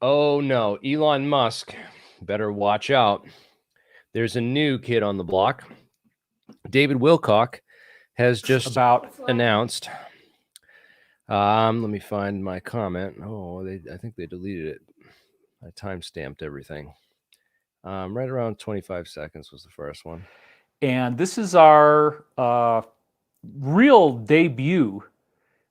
Oh no, Elon Musk, better watch out. There's a new kid on the block. David Wilcock has just announced. Let me find my comment. Oh, I think they deleted it. I time-stamped everything. Right around 25 seconds was the first one. And this is our real debut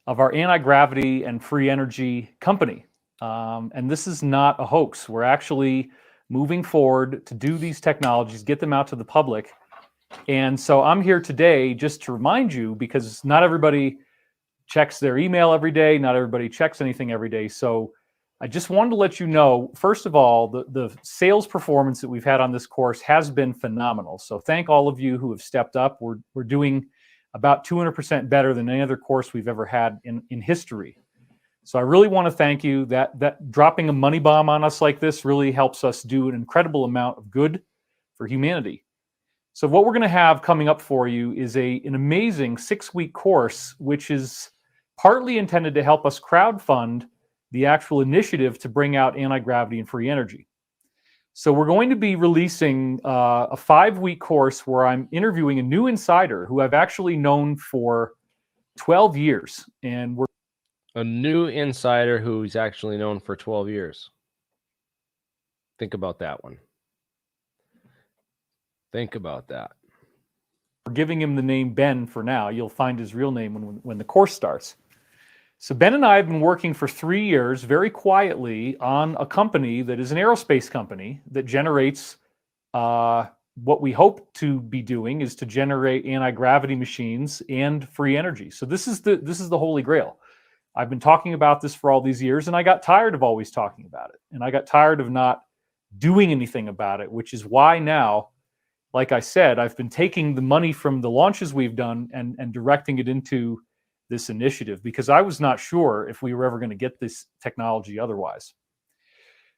of our anti-gravity and free energy company. And this is not a hoax. We're actually moving forward to do these technologies, get them out to the public. And so I'm here today just to remind you, because not everybody checks their email every day, not everybody checks anything every day. So I just wanted to let you know, first of all, the sales performance that we've had on this course has been phenomenal. So thank all of you who have stepped up. We're doing about 200% better than any other course we've ever had in history. So I really want to thank you. That dropping a money bomb on us like this really helps us do an incredible amount of good for humanity. So what we're going to have coming up for you is an amazing 6-week course, which is partly intended to help us crowdfund the actual initiative to bring out anti-gravity and free energy. So we're going to be releasing a 5-week course where I'm interviewing a new insider who I've actually known for 12 years. And we're a new insider who's actually known for 12 years. Think about that one. Think about that. We're giving him the name Ben for now. You'll find his real name when the course starts. So Ben and I have been working for 3 years very quietly on a company that is an aerospace company that generates what we hope to be doing is to generate anti-gravity machines and free energy. So this is the holy grail. I've been talking about this for all these years, and I got tired of always talking about it. And I got tired of not doing anything about it, which is why now, like I said, I've been taking the money from the launches we've done and directing it into this initiative, because I was not sure if we were ever going to get this technology otherwise.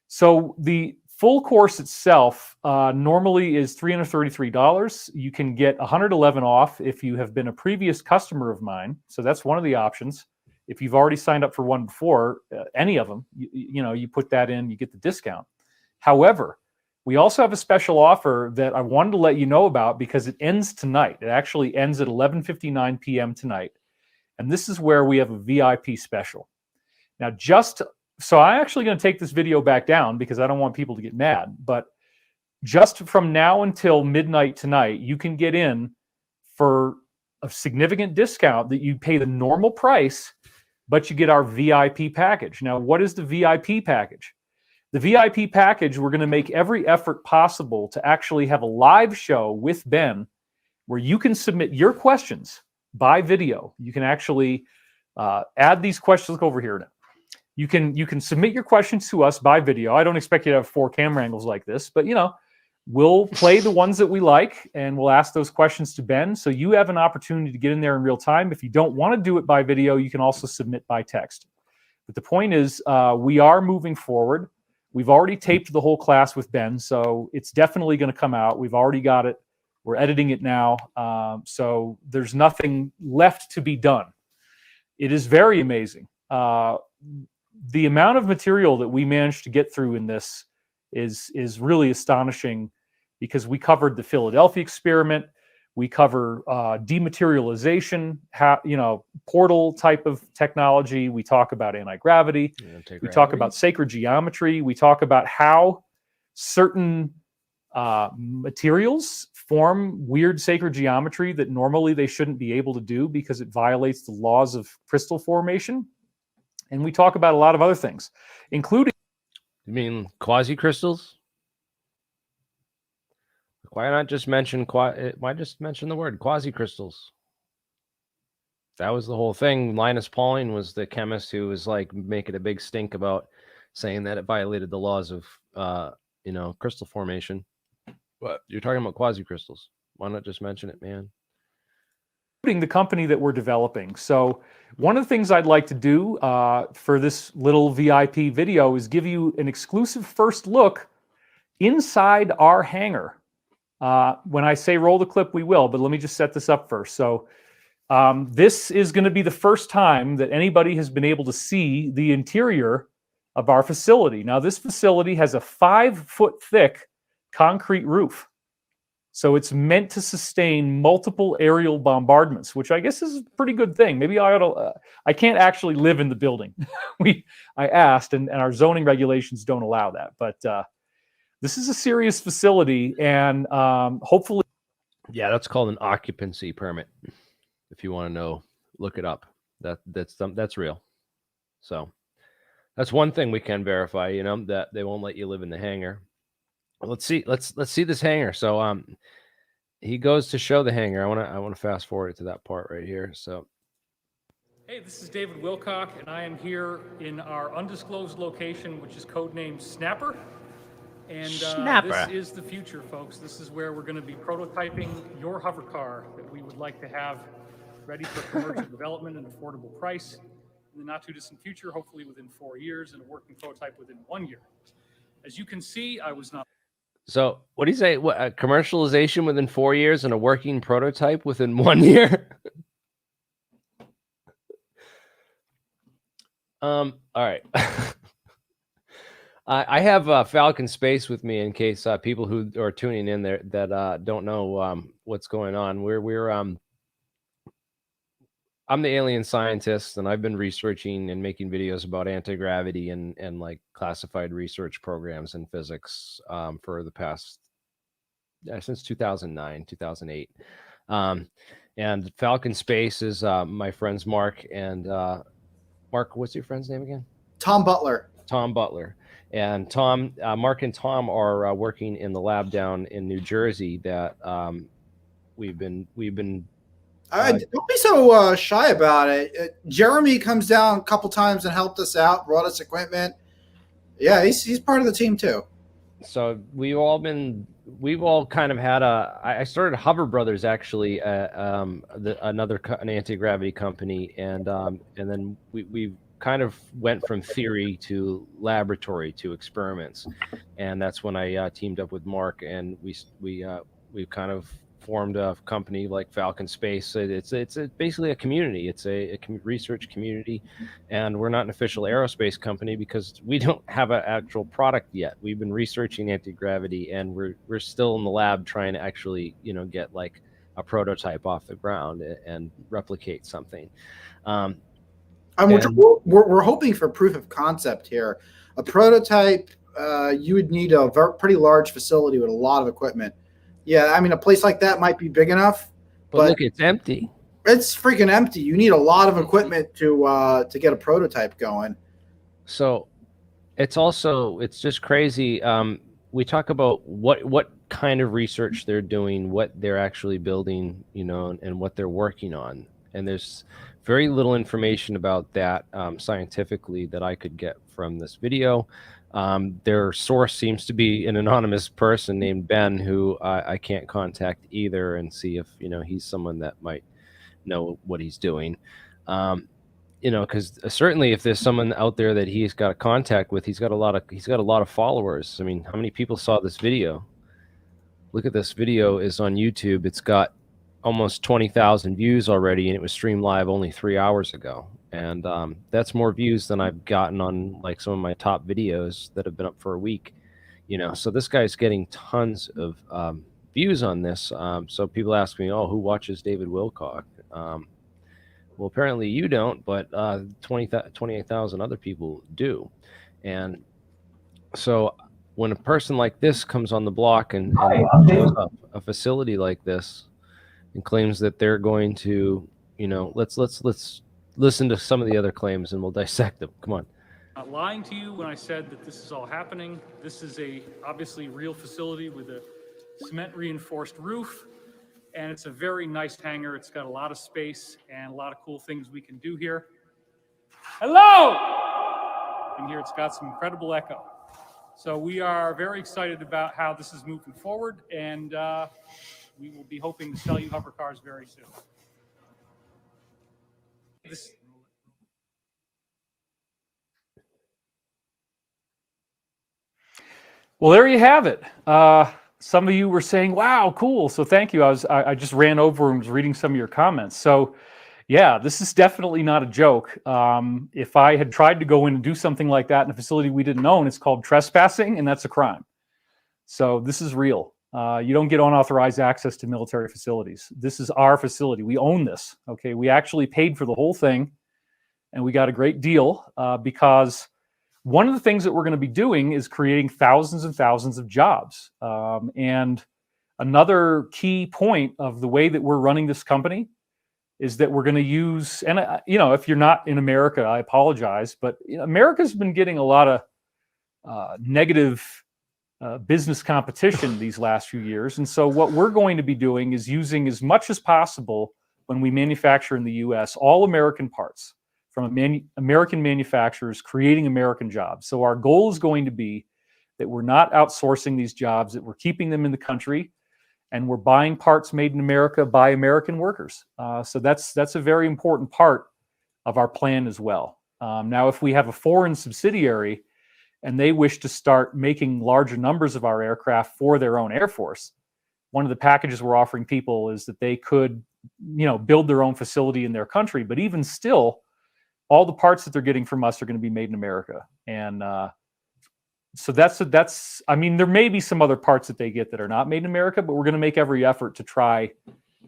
So the full course itself normally is $333. You can get $111 off if you have been a previous customer of mine. So that's one of the options. If you've already signed up for one before, any of them, you put that in, you get the discount. However, we also have a special offer that I wanted to let you know about because it ends tonight. It actually ends at 11:59 p.m. tonight. And this is where we have a VIP special. Now, so I'm actually going to take this video back down because I don't want people to get mad. But just from now until midnight tonight, you can get in for a significant discount that you pay the normal price, but you get our VIP package. Now, what is the VIP package? The VIP package, we're going to make every effort possible to actually have a live show with Ben where you can submit your questions by video. You can actually add these questions. Look over here now. You can submit your questions to us by video. I don't expect you to have 4 camera angles like this, but we'll play the ones that we like and we'll ask those questions to Ben. So you have an opportunity to get in there in real time. If you don't want to do it by video, you can also submit by text. But the point is, we are moving forward. We've already taped the whole class with Ben, so it's definitely going to come out. We've already got it. We're editing it now, so there's nothing left to be done. It is very amazing. The amount of material that we managed to get through in this is really astonishing, because we covered the Philadelphia experiment. We cover dematerialization, portal type of technology. We talk about anti-gravity. We talk about sacred geometry. We talk about how certain materials form weird sacred geometry that normally they shouldn't be able to do because it violates the laws of crystal formation. And we talk about a lot of other things, including... You mean quasi-crystals? Why not just mention the word quasi-crystals? That was the whole thing. Linus Pauling was the chemist who was like making a big stink about saying that it violated the laws of crystal formation. But you're talking about quasi-crystals. Why not just mention it, man? The company that we're developing. So one of the things I'd like to do for this little VIP video is give you an exclusive first look inside our hangar. When I say roll the clip, we will, but let me just set this up first. So this is going to be the first time that anybody has been able to see the interior of our facility. Now, this facility has a 5-foot thick concrete roof. So it's meant to sustain multiple aerial bombardments, which I guess is a pretty good thing. Maybe I can't actually live in the building. I asked, and our zoning regulations don't allow that. But this is a serious facility, and hopefully. Yeah, that's called an occupancy permit. If you want to know, look it up. That's real. So that's one thing we can verify. That they won't let you live in the hangar. Let's see this hangar. So he goes to show the hangar. I want to fast forward to that part right here. So hey, this is David Wilcock, and I am here in our undisclosed location, which is codenamed Snapper. And this is the future, folks. This is where we're going to be prototyping your hover car that we would like to have ready for commercial development at an affordable price in the not too distant future, hopefully within 4 years, and a working prototype within 1 year. As you can see, I was not. So what do you say? What, a commercialization within 4 years and a working prototype within 1 year? All right. I have Falcon Space with me in case people who are tuning in there that don't know what's going on. I'm the alien scientist, and I've been researching and making videos about anti-gravity and like classified research programs in physics for the past since 2009, 2008. And Falcon Space is my friends Mark and Mark. What's your friend's name again? Tom Butler. Tom Butler. And Mark and Tom are working in the lab down in New Jersey that we've been. Don't be so shy about it. Jeremy comes down a couple times and helped us out, brought us equipment. Yeah, he's part of the team too. So we've all kind of had I started Hover Brothers actually, an anti-gravity company, and then we kind of went from theory to laboratory to experiments, and that's when I teamed up with Mark, and we kind of formed a company like Falcon Space. It's basically a community. It's a research community, and we're not an official aerospace company because we don't have an actual product yet. We've been researching anti-gravity, and we're still in the lab trying to actually get like a prototype off the ground and replicate something. We're hoping for proof of concept here. A prototype, you would need a pretty large facility with a lot of equipment. Yeah, I mean, a place like that might be big enough, but look, it's empty. It's freaking empty. You need a lot of equipment to get a prototype going. So it's just crazy. We talk about what kind of research they're doing, what they're actually building, and what they're working on. And there's very little information about that scientifically that I could get from this video. Their source seems to be an anonymous person named Ben, who I can't contact either and see if he's someone that might know what he's doing. Because certainly if there's someone out there that he's got a contact with, he's got a lot of followers. I mean, how many people saw this video? Look at this video is on YouTube. It's got almost 20,000 views already, and it was streamed live only 3 hours ago. And that's more views than I've gotten on like some of my top videos that have been up for a week. So this guy's getting tons of views on this. So people ask me, oh, who watches David Wilcock? Well, apparently you don't, but 28,000 other people do. And so when a person like this comes on the block and shows up a facility like this and claims that they're going to, let's listen to some of the other claims and we'll dissect them. Come on. Not lying to you when I said that this is all happening. This is a obviously real facility with a cement reinforced roof, and it's a very nice hangar. It's got a lot of space and a lot of cool things we can do here. Hello! And here it's got some incredible echo. So we are very excited about how this is moving forward, and we will be hoping to sell you hover cars very soon. Well, there you have it. Some of you were saying, wow, cool. So thank you. I just ran over and was reading some of your comments. So Yeah, this is definitely not a joke. If I had tried to go in and do something like that in a facility we didn't own, it's called trespassing, and that's a crime. So this is real. You don't get unauthorized access to military facilities. This is our facility. We own this. Okay, we actually paid for the whole thing, and we got a great deal because one of the things that we're going to be doing is creating thousands and thousands of jobs. And another key point of the way that we're running this company is that we're going to use, and if you're not in America, I apologize, but America's been getting a lot of negative business competition these last few years. And so what we're going to be doing is using as much as possible when we manufacture in the US, all American parts from American manufacturers creating American jobs. So our goal is going to be that we're not outsourcing these jobs, that we're keeping them in the country, and we're buying parts made in America by American workers. So that's a very important part of our plan as well. Now, if we have a foreign subsidiary and they wish to start making larger numbers of our aircraft for their own Air Force, one of the packages we're offering people is that they could, build their own facility in their country. But even still, all the parts that they're getting from us are going to be made in America. And so that's there may be some other parts that they get that are not made in America, but we're going to make every effort to try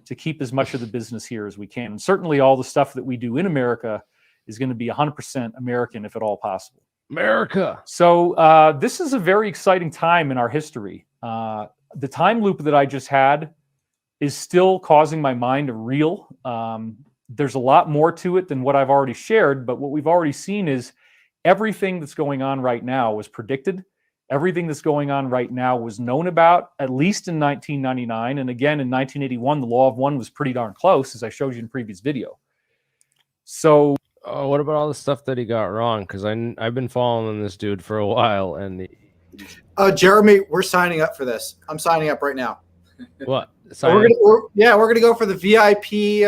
to keep as much of the business here as we can. And certainly all the stuff that we do in America is going to be 100% American, if at all possible. America. So this is a very exciting time in our history. The time loop that I just had is still causing my mind to reel. There's a lot more to it than what I've already shared, but what we've already seen is everything that's going on right now was predicted. Everything that's going on right now was known about, at least in 1999. And again, in 1981, the law of one was pretty darn close, as I showed you in a previous video. So what about all the stuff that he got wrong? Because I've been following this dude for a while. And Jeremy, we're signing up for this. I'm signing up right now. What? We're gonna go for the VIP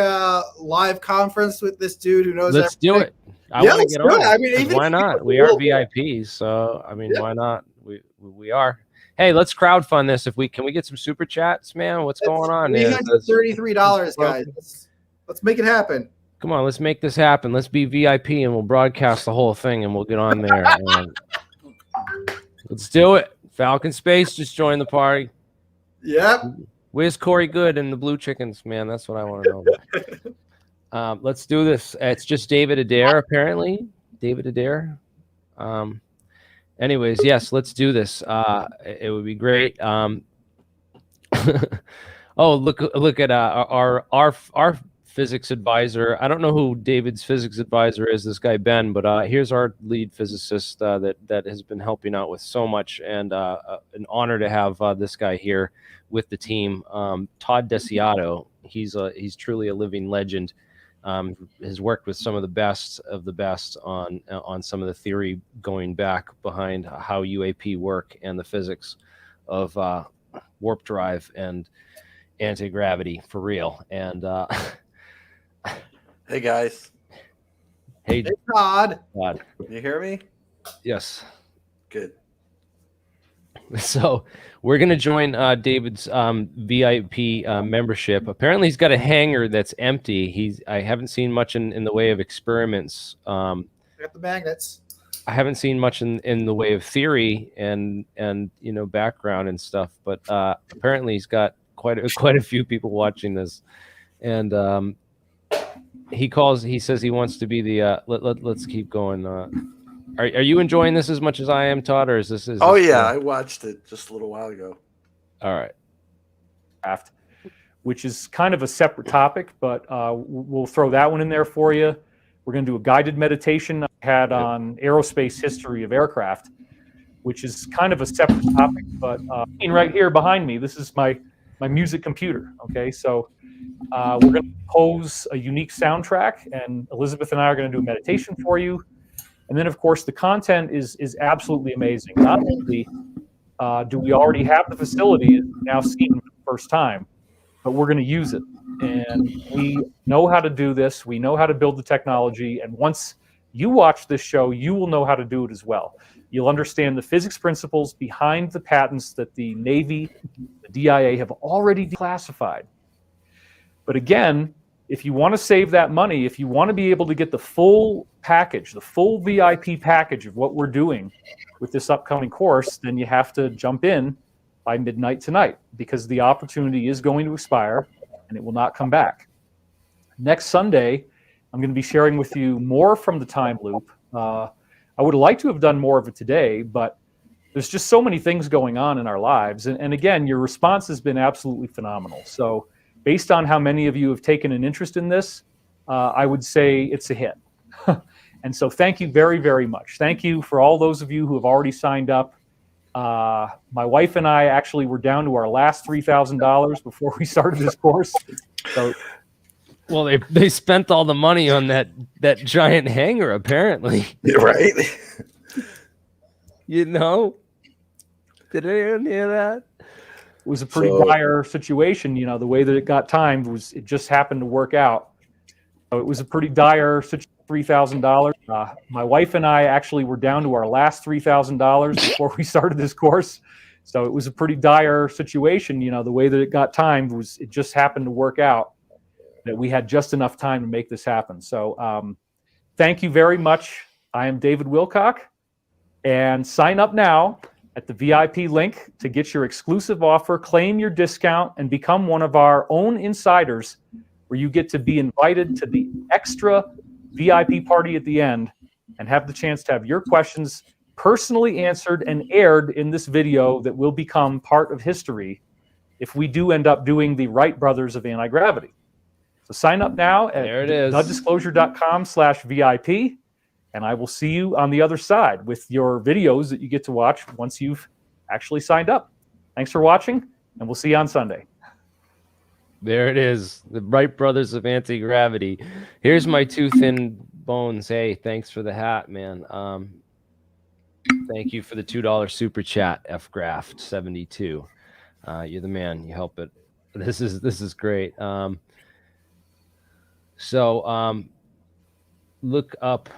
live conference with this dude who knows. Let's do it. I want to get on. I mean, even why not? We are VIPs, so I mean, why not? We are. Hey, let's crowdfund this. Can we get some super chats, man? What's going on? $333, guys. Let's make it happen. Come on, let's make this happen. Let's be VIP, and we'll broadcast the whole thing, and we'll get on there. Let's do it. Falcon Space just joined the party. Yep. Where's Corey Good and the Blue Chickens, man? That's what I want to know. Let's do this. It's just David Adair, apparently. David Adair. Anyways, yes, let's do this. It would be great. Oh, look at our physics advisor. I don't know who David's physics advisor is, this guy Ben, but here's our lead physicist that has been helping out with so much, and an honor to have this guy here with the team. Todd Desiato. He's truly a living legend. Has worked with some of the best on some of the theory going back behind how UAP work and the physics of warp drive and anti-gravity for real. And hey guys. Hey Todd. You hear me? Yes. Good. So we're going to join David's VIP membership. Apparently, he's got a hangar that's empty. I haven't seen much in the way of experiments. I got the magnets. I haven't seen much in the way of theory and background and stuff. But apparently, he's got quite a few people watching this, and he says he wants to be the. Let's keep going. Are you enjoying this as much as I am, Todd, or is this? I watched it just a little while ago. All right. Which is kind of a separate topic, but we'll throw that one in there for you. We're going to do a guided meditation I had on aerospace history of aircraft, which is kind of a separate topic. But right here behind me, this is my music computer. Okay, so we're going to pose a unique soundtrack, and Elizabeth and I are going to do a meditation for you. And then, of course, the content is absolutely amazing. Not only do we already have the facility now seen for the first time, but we're going to use it. And we know how to do this. We know how to build the technology. And once you watch this show, you will know how to do it as well. You'll understand the physics principles behind the patents that the Navy, the DIA have already declassified. But again, if you want to save that money, if you want to be able to get the full package, the full VIP package of what we're doing with this upcoming course, then you have to jump in by midnight tonight, because the opportunity is going to expire and it will not come back. Next Sunday, I'm going to be sharing with you more from the time loop. I would like to have done more of it today, but there's just so many things going on in our lives. And again, your response has been absolutely phenomenal. So based on how many of you have taken an interest in this, I would say it's a hit. And so thank you very, very much. Thank you for all those of you who have already signed up. My wife and I actually were down to our last $3,000 before we started this course. So, well, they spent all the money on that giant hanger, apparently. Right? You know? Did anyone hear that? It was a pretty dire situation. You know, the way that it got timed was, it just happened to work out. So it was a pretty dire situation. $3,000. My wife and I actually were down to our last $3,000 before we started this course. So it was a pretty dire situation. You know, the way that it got timed was, it just happened to work out that we had just enough time to make this happen. So thank you very much. I am David Wilcock, and sign up now at the VIP link to get your exclusive offer, claim your discount, and become one of our own insiders, where you get to be invited to the extra VIP party at the end and have the chance to have your questions personally answered and aired in this video that will become part of history if we do end up doing the Wright Brothers of Anti-Gravity. So sign up now at thedisclosure.com/VIP, and I will see you on the other side with your videos that you get to watch once you've actually signed up. Thanks for watching, and we'll see you on Sunday. There it is, the Wright Brothers of Anti-Gravity. Here's my two thin bones. Hey, thanks for the hat, man. Thank you for the $2 super chat, fgraft72. You're the man. You help it. This is great. Look up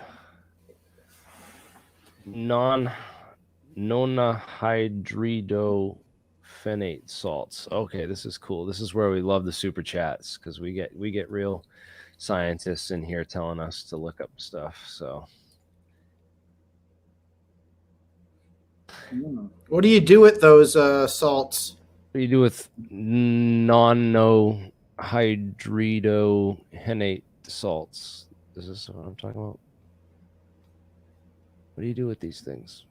nonhydridophenate salts. Okay, this is cool. This is where we love the super chats, because we get real scientists in here telling us to look up stuff. So what do you do with those salts? what do you do with nonhydridophenate salts? Is this what I'm talking about? What do you do with these things?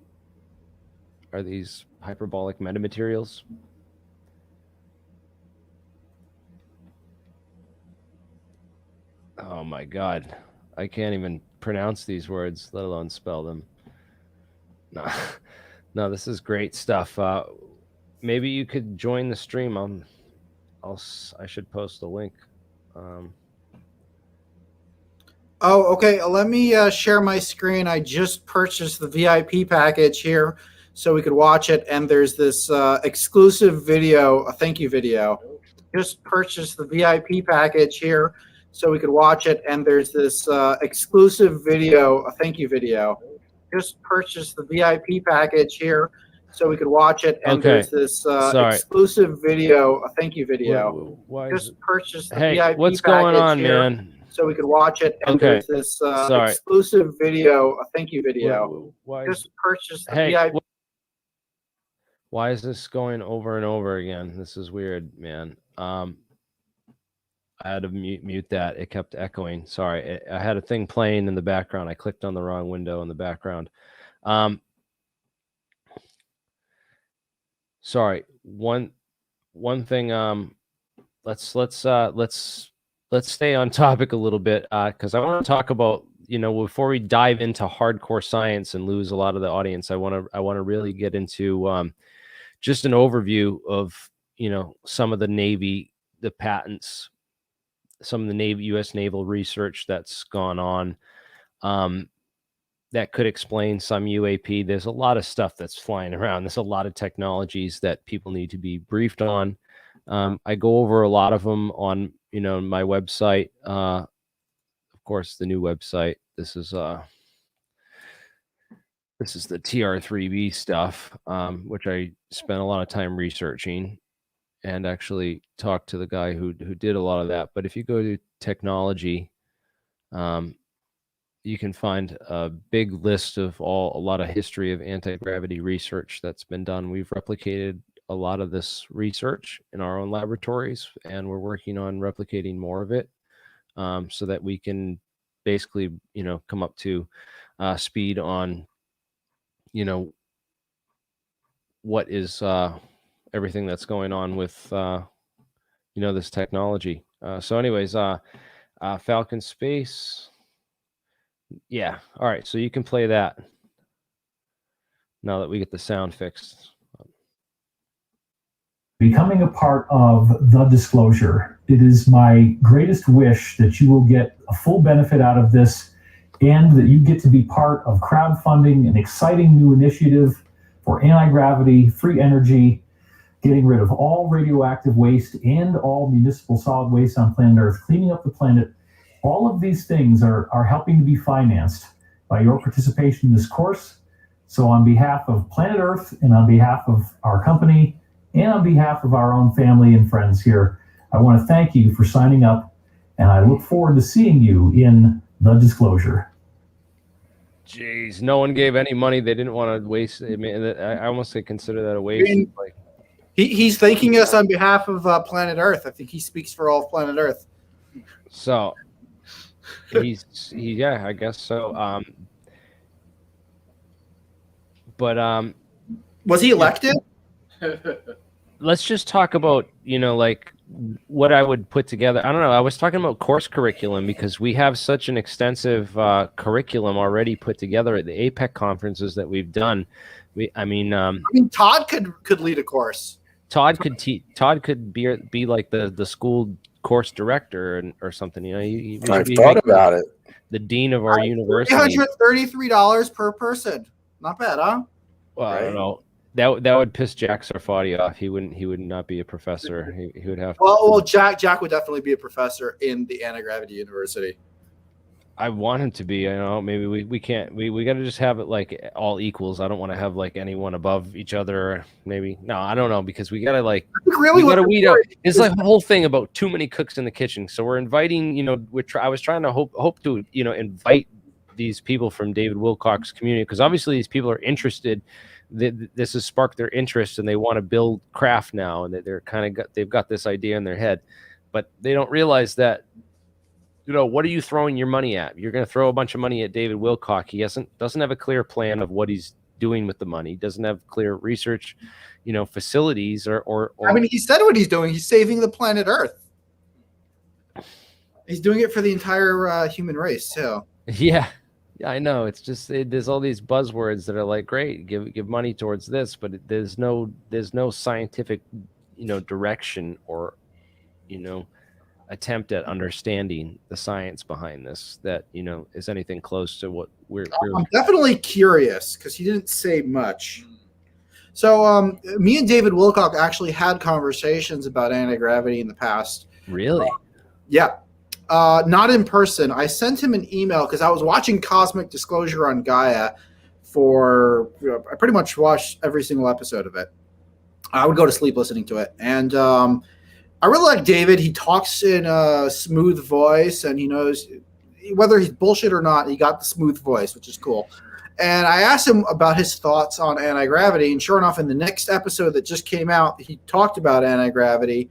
Are these hyperbolic metamaterials? Oh my God. I can't even pronounce these words, let alone spell them. No, this is great stuff. Maybe you could join the stream. I should post a link. Oh, okay. Let me share my screen. I just purchased the VIP package here so we could watch it. And there's this exclusive video, a thank you video. Just purchased the VIP package here so we could watch it. And there's this exclusive video, a thank you video. Just purchased the VIP package here so we could watch it. And there's this exclusive video, a thank you video. Why just purchased the hey, VIP what's package going on, here man? so we could watch it. And there's this exclusive video, a thank you video. Just purchased the VIP. Why is this going over and over again? This is weird, man. I had to mute that. It kept echoing. Sorry. I had a thing playing in the background. I clicked on the wrong window in the background. Sorry. One thing. Let's stay on topic a little bit, because I want to talk about, before we dive into hardcore science and lose a lot of the audience, I want to really get into just an overview of some of the Navy, the patents, some of the Navy, U.S. naval research that's gone on that could explain some UAP. There's a lot of stuff that's flying around. There's a lot of technologies that people need to be briefed on. I go over a lot of them on my website. Of course, the new website. This is the TR3B stuff, which I spent a lot of time researching. and actually talk to the guy who did a lot of that. But if you go to technology, you can find a big list of a lot of history of anti-gravity research that's been done. We've replicated a lot of this research in our own laboratories, and we're working on replicating more of it, so that we can basically, come up to speed on, what is everything that's going on with, this technology. So anyways, Falcon Space. Yeah. All right. So you can play that now that we get the sound fixed. Becoming a part of the disclosure, it is my greatest wish that you will get a full benefit out of this and that you get to be part of crowdfunding an exciting new initiative for anti-gravity, free energy, getting rid of all radioactive waste and all municipal solid waste on planet Earth, cleaning up the planet. All of these things are helping to be financed by your participation in this course. So on behalf of planet Earth and on behalf of our company and on behalf of our own family and friends here, I want to thank you for signing up, and I look forward to seeing you in the disclosure. Jeez, no one gave any money. They didn't want to waste. I mean, I almost consider that a waste. Like, he's thanking us on behalf of planet Earth. I think he speaks for all of planet Earth. So yeah, I guess so. But was he elected? Let's just talk about, like what I would put together. I don't know. I was talking about course curriculum because we have such an extensive curriculum already put together at the APEC conferences that we've done. I mean, Todd could lead a course. Todd could be like the school course director or something. I've thought about it. The dean of our university. $333 per person. Not bad, huh? Well, right. I don't know. That would piss Jack Sarfati off. He would not be a professor. He would have to. Well, Jack would definitely be a professor in the anti-gravity university. I want him to be. Maybe we can't. We got to just have it like all equals. I don't want to have like anyone above each other. Maybe no. I don't know, because we got to like really weed out. It's like the whole thing about too many cooks in the kitchen. So we're inviting. I was trying to hope to invite these people from David Wilcock's community, because obviously these people are interested. This has sparked their interest, and they want to build craft now, and they've got this idea in their head, but they don't realize that, what are you throwing your money at? You're going to throw a bunch of money at David Wilcock. He doesn't have a clear plan of what he's doing with the money. He doesn't have clear research, facilities or I mean, he said what he's doing. He's saving the planet Earth. He's doing it for the entire human race too. Yeah, I know. It's just there's all these buzzwords that are like, great, give money towards this, but there's no scientific, direction or, attempt at understanding the science behind this that is anything close to what we're I'm definitely curious, because he didn't say much. So me and David Wilcock actually had conversations about anti-gravity in the past. Really? Yeah. Not in person. I sent him an email because I was watching Cosmic Disclosure on Gaia I pretty much watched every single episode of it. I would go to sleep listening to it. And I really like David. He talks in a smooth voice, and he knows whether he's bullshit or not, he got the smooth voice, which is cool. And I asked him about his thoughts on anti-gravity, and sure enough, in the next episode that just came out, he talked about anti-gravity.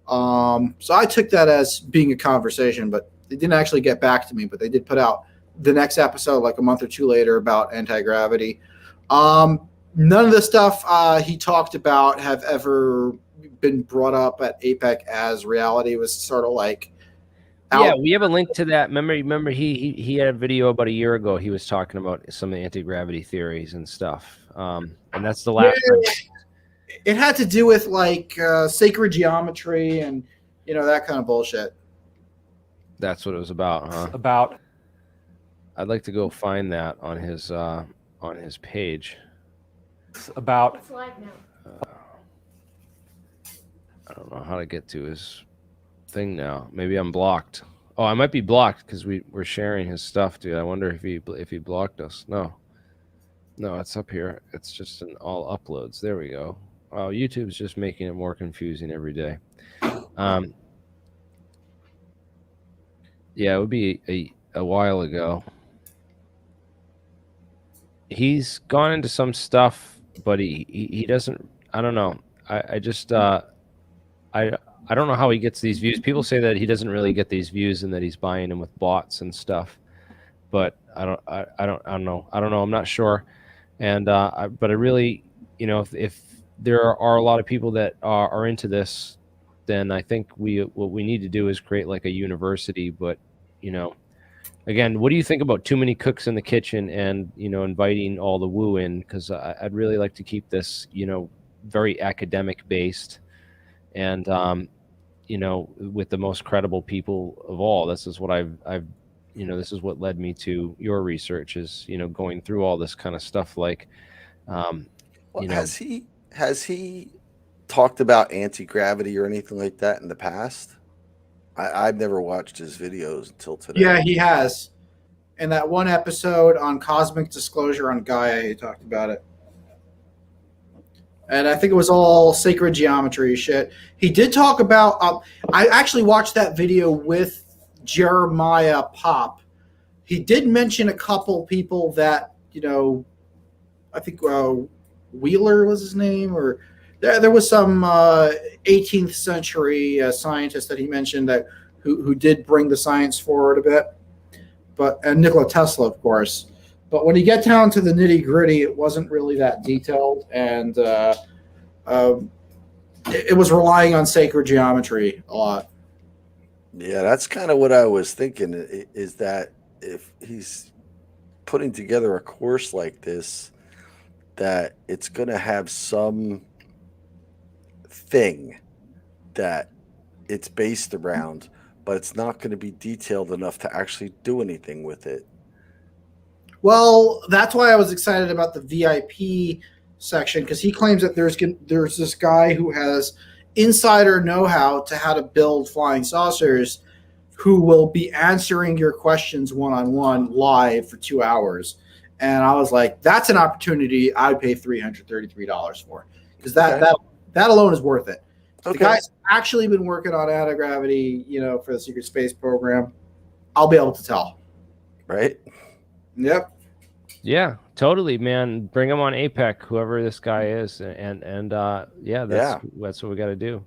So I took that as being a conversation, but they didn't actually get back to me, but they did put out the next episode like a month or two later about anti-gravity. None of the stuff he talked about have ever been brought up at APEC as reality. It was sort of like Yeah, we have a link to that. Remember he had a video about a year ago. He was talking about some of the anti-gravity theories and stuff. And that's the last time. It had to do with like sacred geometry and that kind of bullshit. That's what it was about, huh? About. I'd like to go find that on his page. About. It's live now. I don't know how to get to his thing now. Maybe I'm blocked. Oh, I might be blocked because we're sharing his stuff, dude. I wonder if he blocked us. No, it's up here. It's just in all uploads. There we go. Oh, YouTube's just making it more confusing every day. Yeah, it would be a while ago. He's gone into some stuff, but he doesn't. I don't know. I just I don't know how he gets these views. People say that he doesn't really get these views and that he's buying them with bots and stuff. But I don't know. I'm not sure. And but I really, if there are a lot of people that are into this, then I think what we need to do is create like a university. But again, what do you think about too many cooks in the kitchen and inviting all the woo in? Because I'd really like to keep this very academic based, and with the most credible people of all. This is what I've this is what led me to your research, is going through all this kind of stuff. Like has he talked about anti-gravity or anything like that in the past? I've never watched his videos until today. Yeah, he has. In that one episode on cosmic disclosure on Gaia, he talked about it. And I think it was all sacred geometry shit. He did talk about... I actually watched that video with Jeremiah Pop. He did mention a couple people that, I think Wheeler was his name, or there was some 18th century scientist that he mentioned that who did bring the science forward a bit, and Nikola Tesla, of course. But when you get down to the nitty gritty, it wasn't really that detailed, and it was relying on sacred geometry a lot. Yeah, that's kind of what I was thinking, is that if he's putting together a course like this, that it's going to have some thing that it's based around, but it's not going to be detailed enough to actually do anything with it. Well, that's why I was excited about the VIP section, because he claims that there's this guy who has insider know-how to how to build flying saucers, who will be answering your questions one-on-one live for 2 hours. And I was like, that's an opportunity I'd pay $333 for, because that alone is worth it. Okay. The guy's actually been working on anti-gravity, for the secret space program. I'll be able to tell. Right? Yep. Yeah, totally, man. Bring him on APEC, whoever this guy is, and that's what we got to do.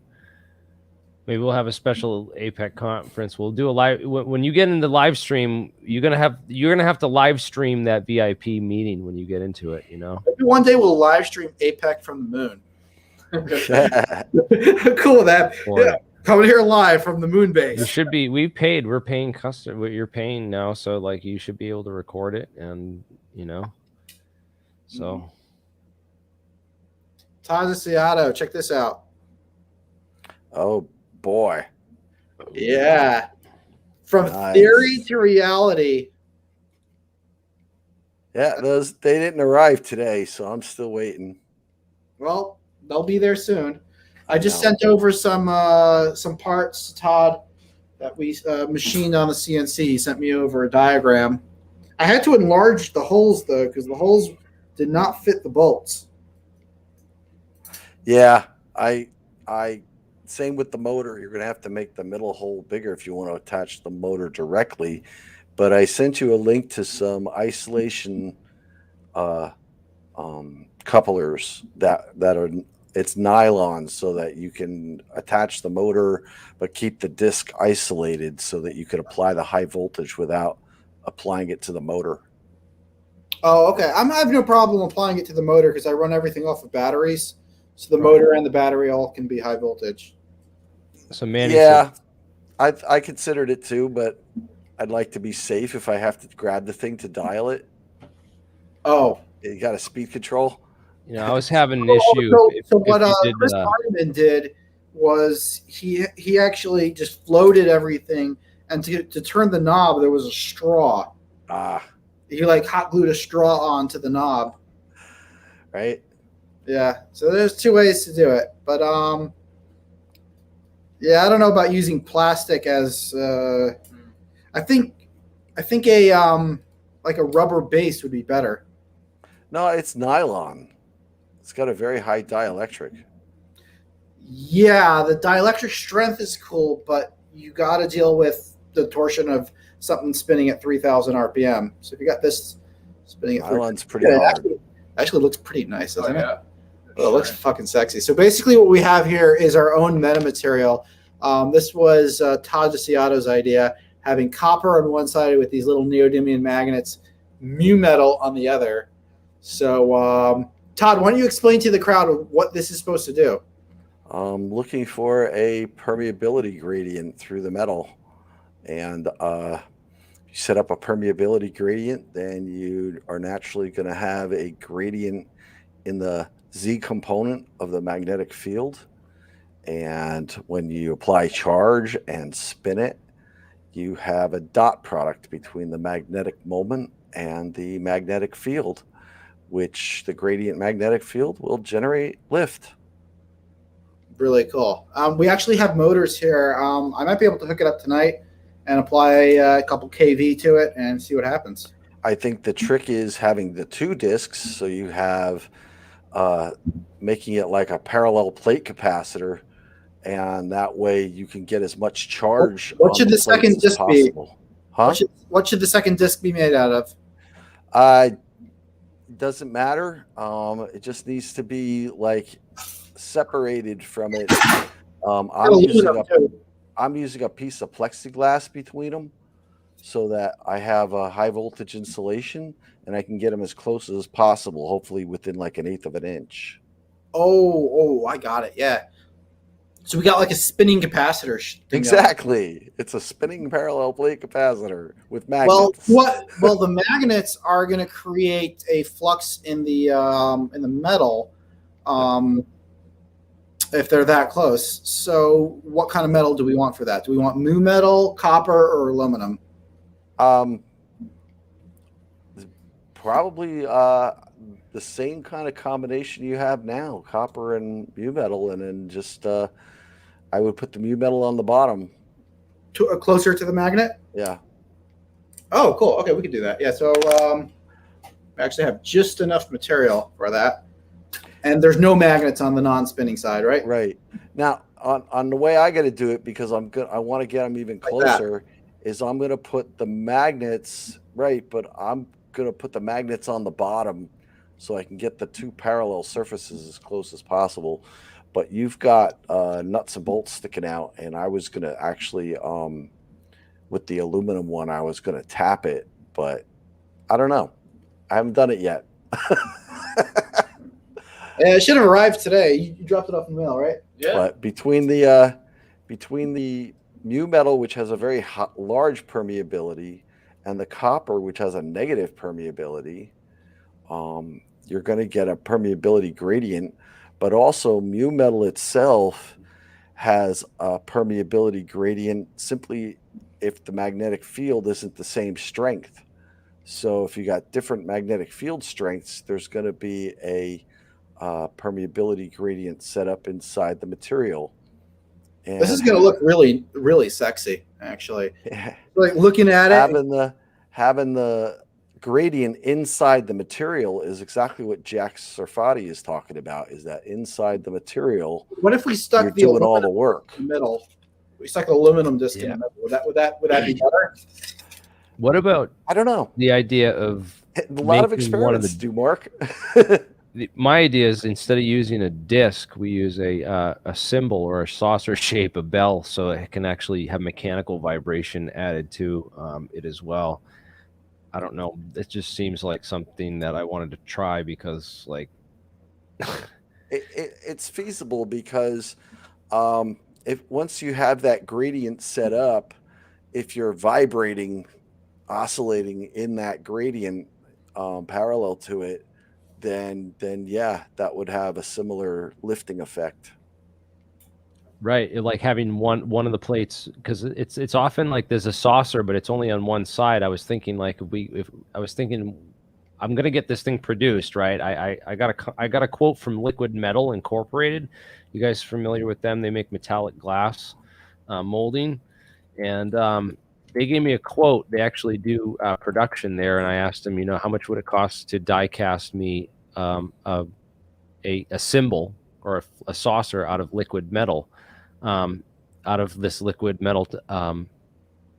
Maybe we'll have a special APEC conference. We'll do a live. When you get into live stream, you're gonna have to live stream that VIP meeting when you get into it. Maybe one day we'll live stream APEC from the moon. Cool with that. Yeah. Coming here live from the moon base. It should be. We're paying custom. What you're paying now, so like you should be able to record it, and so. Taza Seattle, check this out. Oh boy. Yeah. From theory to reality. Yeah, they didn't arrive today, so I'm still waiting. Well, they'll be there soon. I just sent over some parts to Todd that we machined on the CNC. He sent me over a diagram. I had to enlarge the holes, though, because the holes did not fit the bolts. Yeah, I same with the motor. You're going to have to make the middle hole bigger if you want to attach the motor directly. But I sent you a link to some isolation couplers that are, it's nylon, so that you can attach the motor but keep the disc isolated so that you could apply the high voltage without applying it to the motor. Oh, okay. I have no problem applying it to the motor because I run everything off of batteries. So the motor and the battery all can be high voltage. So Manny, I considered it too, but I'd like to be safe if I have to grab the thing to dial it. Oh. You got a speed control? I was having an issue. So what Chris Hardiman did was he actually just floated everything, and to turn the knob, there was a straw. He hot glued a straw onto the knob. Right? Yeah. So there's two ways to do it. But I don't know about using plastic as I think a like a rubber base would be better. No, it's nylon. It's got a very high dielectric. Yeah, the dielectric strength is cool, but you got to deal with the torsion of something spinning at 3,000 RPM. So if you got this spinning at Nylon's pretty hard. Actually looks pretty nice, doesn't it? Oh, it looks fucking sexy. So basically what we have here is our own metamaterial. This was Todd DeCiato's idea, having copper on one side with these little neodymium magnets, mu metal on the other. So Todd, why don't you explain to the crowd what this is supposed to do? Looking for a permeability gradient through the metal. And you set up a permeability gradient, then you are naturally going to have a gradient in the Z component of the magnetic field. And when you apply charge and spin it, you have a dot product between the magnetic moment and the magnetic field, which the gradient magnetic field will generate lift. Really cool. We actually have motors here. I might be able to hook it up tonight and apply a couple kV to it and see what happens. I think the trick is having the two discs, so you have making it like a parallel plate capacitor, and that way you can get as much charge. What should the second disc be? Huh? What should the second disc be made out of? It doesn't matter. It just needs to be like separated from it. I'm using a piece of plexiglass between them so that I have a high voltage insulation and I can get them as close as possible, hopefully within like 1/8 of an inch. Oh, I got it. Yeah. So we got like a spinning capacitor. Exactly. It's a spinning parallel plate capacitor with magnets. Well, the magnets are going to create a flux in the metal. If they're that close. So what kind of metal do we want for that? Do we want mu metal, copper, or aluminum? Probably the same kind of combination you have now, copper and mu metal, and then just I would put the mu metal on the bottom. Closer to the magnet? Yeah. Oh, cool. Okay, we can do that. Yeah, so I actually have just enough material for that. And there's no magnets on the non-spinning side, right? Right. Now, on the way I got to do it, because I want to get them even closer, is I'm going to put the magnets, right, but I'm going to put the magnets on the bottom so I can get the two parallel surfaces as close as possible. But you've got nuts and bolts sticking out, and I was going to actually, with the aluminum one, I was going to tap it, but I don't know. I haven't done it yet. It should have arrived today. You dropped it off in the mail, right? Yeah. But between the mu metal, which has a very large permeability, and the copper, which has a negative permeability, you're going to get a permeability gradient. But also, mu metal itself has a permeability gradient simply if the magnetic field isn't the same strength. So if you got different magnetic field strengths, there's going to be a permeability gradient set up inside the material. And this is going to look really, really sexy, actually. Like looking at having the gradient inside the material is exactly what Jack Sarfati is talking about. Is that inside the material? What if we stuck the doing all the work in the middle? We stuck an aluminum disc in the middle. Would that be better? What about? I don't know. The idea of a lot of experiments do, Mark. My idea is instead of using a disc, we use a symbol or a saucer shape, a bell, so it can actually have mechanical vibration added to it as well. I don't know. It just seems like something that I wanted to try because, like, it's feasible because if once you have that gradient set up, if you're oscillating in that gradient parallel to it, then yeah, that would have a similar lifting effect. Right, like having one of the plates, because it's often like there's a saucer, but it's only on one side. I was thinking like I'm gonna get this thing produced, right? I got a quote from Liquid Metal Incorporated. You guys familiar with them? They make metallic glass molding, and they gave me a quote. They actually do production there, and I asked them, how much would it cost to die cast me a a symbol or a saucer out of liquid metal, out of this liquid metal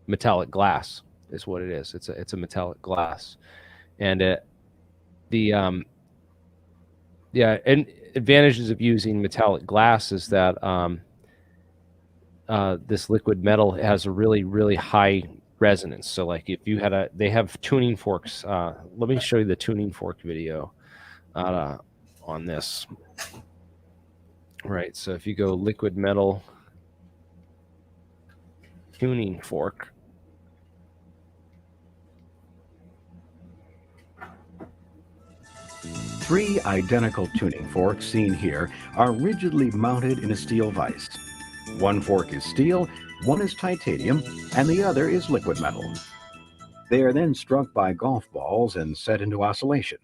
metallic glass is what it is. It's a metallic glass, and and advantages of using metallic glass is that this liquid metal has a really high resonance. So like if you had they have tuning forks. Let me show you the tuning fork video on this. Right. So if you go liquid metal tuning fork. Three identical tuning forks seen here are rigidly mounted in a steel vise. One fork is steel, one is titanium, and the other is liquid metal. They are then struck by golf balls and set into oscillation.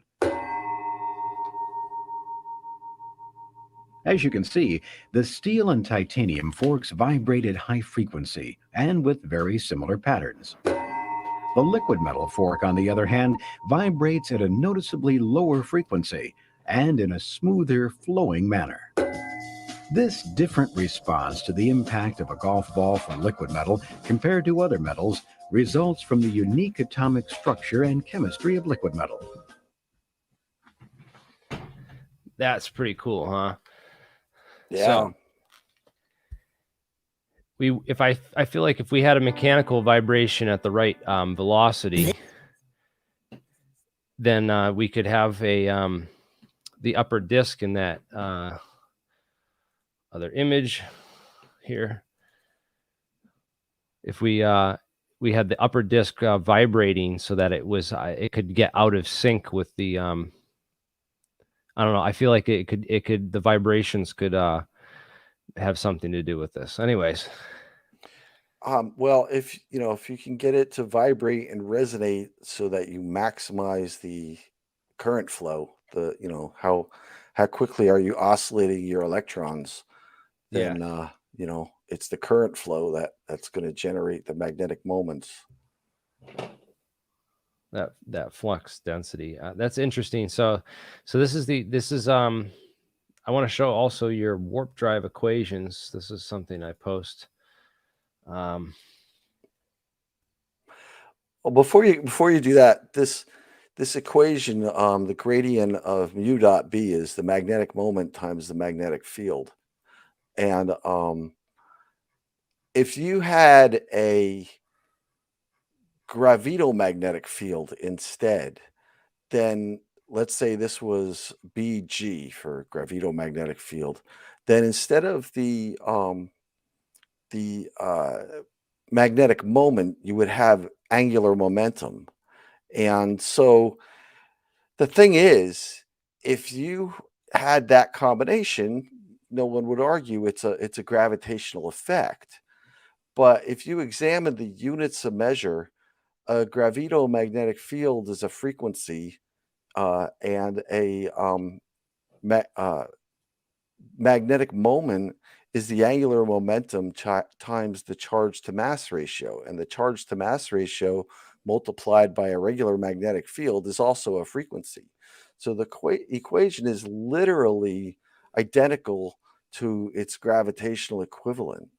As you can see, the steel and titanium forks vibrate at high frequency and with very similar patterns. The liquid metal fork, on the other hand, vibrates at a noticeably lower frequency and in a smoother, flowing manner. This different response to the impact of a golf ball from liquid metal compared to other metals results from the unique atomic structure and chemistry of liquid metal. That's pretty cool, huh? Yeah. So, I feel like if we had a mechanical vibration at the right velocity, then we could have the upper disk in that other image here. If we had the upper disk vibrating so that it could get out of sync with the I don't know. I feel like the vibrations could have something to do with this. Anyways. Well, if you can get it to vibrate and resonate so that you maximize the current flow, how quickly are you oscillating your electrons, then it's the current flow that's going to generate the magnetic moments. That flux density. That's interesting. So this is I want to show also your warp drive equations. This is something I post. Well, before you do that, this equation, the gradient of mu dot B is the magnetic moment times the magnetic field. And if you had a gravitomagnetic field instead, then let's say this was BG for gravitomagnetic field, then instead of the magnetic moment, you would have angular momentum. And so the thing is, if you had that combination, no one would argue it's a gravitational effect. But if you examine the units of measure, a gravitomagnetic field is a frequency, and a magnetic moment is the angular momentum times the charge to mass ratio. And the charge to mass ratio multiplied by a regular magnetic field is also a frequency. So the equation is literally identical to its gravitational equivalent.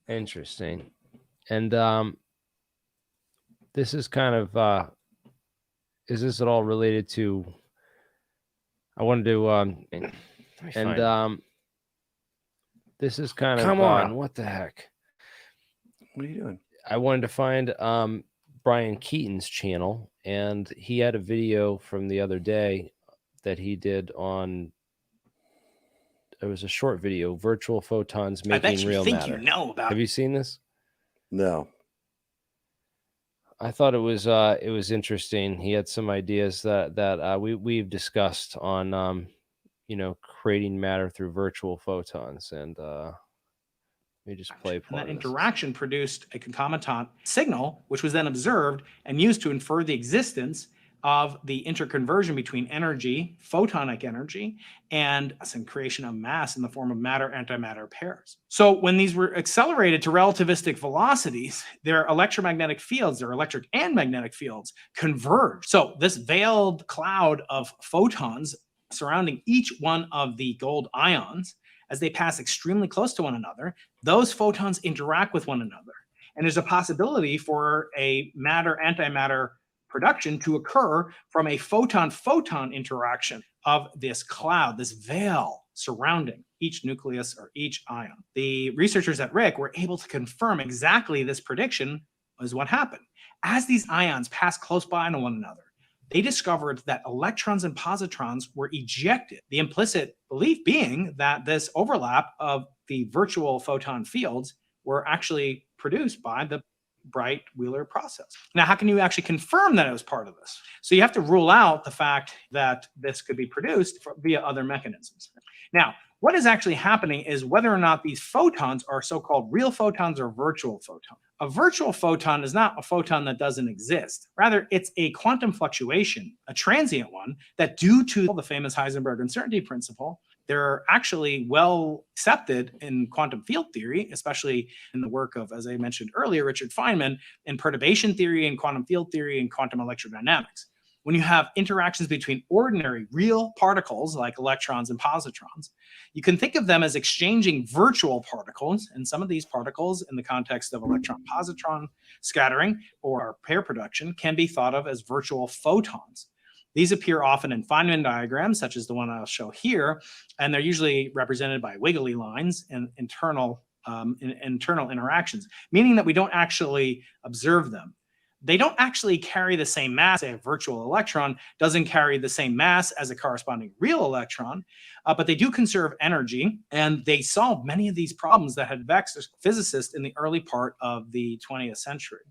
Interesting. And this is kind of is this at all related to I wanted to this is kind of Come on. what the heck? What are you doing? I wanted to find Brian Keaton's channel, and he had a video from the other day that he did on. It was a short video, virtual photons making real matter. You know about. Have you seen this? No. I thought it was interesting. He had some ideas that we've discussed on creating matter through virtual photons, and let me just play part And that of this. interaction produced a concomitant signal, which was then observed and used to infer the existence of the interconversion between energy, photonic energy, and some creation of mass in the form of matter-antimatter pairs. So when these were accelerated to relativistic velocities, their electromagnetic fields, their electric and magnetic fields, converged. So this veiled cloud of photons surrounding each one of the gold ions, as they pass extremely close to one another, those photons interact with one another. And there's a possibility for a matter-antimatter production to occur from a photon-photon interaction of this cloud, this veil surrounding each nucleus or each ion. The researchers at RIC were able to confirm exactly this prediction is what happened. As these ions pass close by to one another, they discovered that electrons and positrons were ejected. The implicit belief being that this overlap of the virtual photon fields were actually produced by the Bright-Wheeler process. Now, how can you actually confirm that it was part of this? So you have to rule out the fact that this could be produced via other mechanisms. Now, what is actually happening is whether or not these photons are so-called real photons or virtual photons. A virtual photon is not a photon that doesn't exist. Rather, it's a quantum fluctuation, a transient one, that due to the famous Heisenberg uncertainty principle, they're actually well accepted in quantum field theory, especially in the work of, as I mentioned earlier, Richard Feynman, in perturbation theory and quantum field theory and quantum electrodynamics. When you have interactions between ordinary real particles like electrons and positrons, you can think of them as exchanging virtual particles. And some of these particles, in the context of electron-positron scattering or pair production, can be thought of as virtual photons. These appear often in Feynman diagrams, such as the one I'll show here, and they're usually represented by wiggly lines and internal interactions, meaning that we don't actually observe them. They don't actually carry the same mass. A virtual electron doesn't carry the same mass as a corresponding real electron, but they do conserve energy, and they solve many of these problems that had vexed physicists in the early part of the 20th century.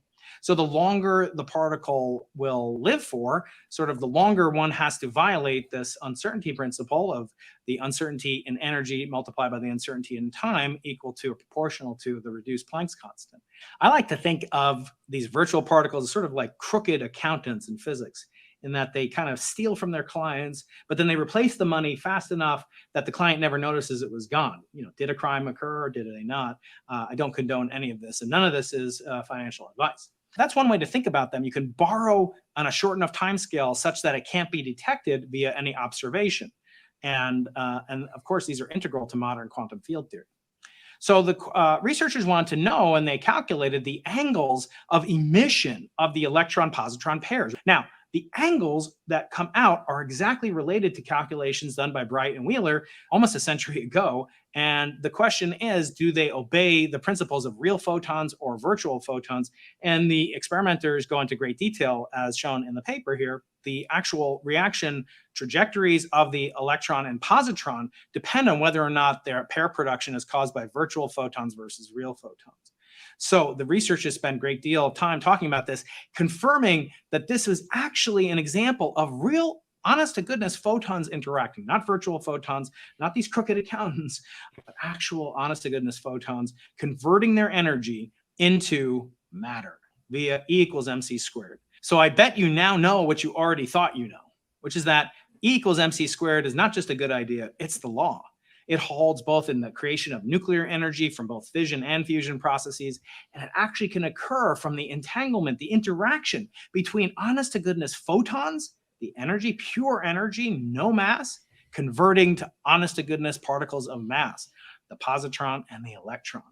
So the longer the particle will live for, sort of the longer one has to violate this uncertainty principle of the uncertainty in energy multiplied by the uncertainty in time equal to or proportional to the reduced Planck's constant. I like to think of these virtual particles as sort of like crooked accountants in physics, in that they kind of steal from their clients, but then they replace the money fast enough that the client never notices it was gone. You know, did a crime occur or did they not? I don't condone any of this, and none of this is financial advice. That's one way to think about them. You can borrow on a short enough time scale such that it can't be detected via any observation. And of course, these are integral to modern quantum field theory. So the researchers wanted to know, and they calculated the angles of emission of the electron-positron pairs. Now, the angles that come out are exactly related to calculations done by Bright and Wheeler almost a century ago. And the question is, do they obey the principles of real photons or virtual photons? And the experimenters go into great detail, as shown in the paper here. The actual reaction trajectories of the electron and positron depend on whether or not their pair production is caused by virtual photons versus real photons. So the researchers spend a great deal of time talking about this, confirming that this was actually an example of real, honest-to-goodness photons interacting, not virtual photons, not these crooked accountants, but actual honest-to-goodness photons converting their energy into matter via E equals mc squared. So I bet you now know what you already thought you know, which is that E equals mc squared is not just a good idea, it's the law. It holds both in the creation of nuclear energy from both fission and fusion processes, and it actually can occur from the entanglement, the interaction between honest-to-goodness photons, the energy, pure energy, no mass, converting to honest-to-goodness particles of mass, the positron and the electron.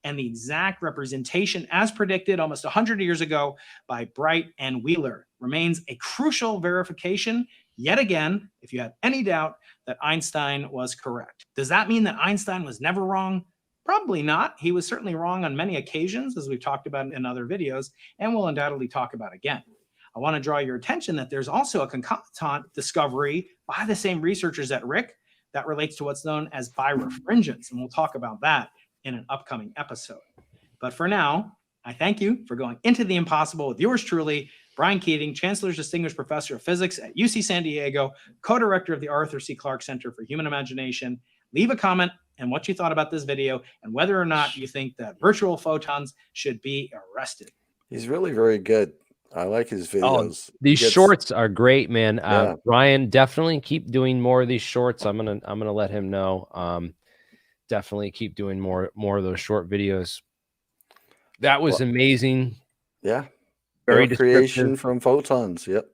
And the exact representation, as predicted almost 100 years ago by Bright and Wheeler, remains a crucial verification, yet again, if you have any doubt, that Einstein was correct. Does that mean that Einstein was never wrong? Probably not. He was certainly wrong on many occasions, as we've talked about in other videos, and we'll undoubtedly talk about again. I want to draw your attention that there's also a concomitant discovery by the same researchers at RIC that relates to what's known as birefringence, and we'll talk about that in an upcoming episode. But for now, I thank you for going into the impossible with yours truly, Brian Keating, Chancellor's Distinguished Professor of Physics at UC San Diego, co-director of the Arthur C. Clarke Center for Human Imagination. Leave a comment and what you thought about this video and whether or not you think that virtual photons should be arrested. He's really very good. I like his Oh, videos. these He gets- shorts are great, man. Yeah. Ryan, definitely keep doing more of these shorts. I'm gonna let him know. Definitely keep doing more of those short videos. That was amazing. Yeah. Very Air creation descriptive. from photons. Yep.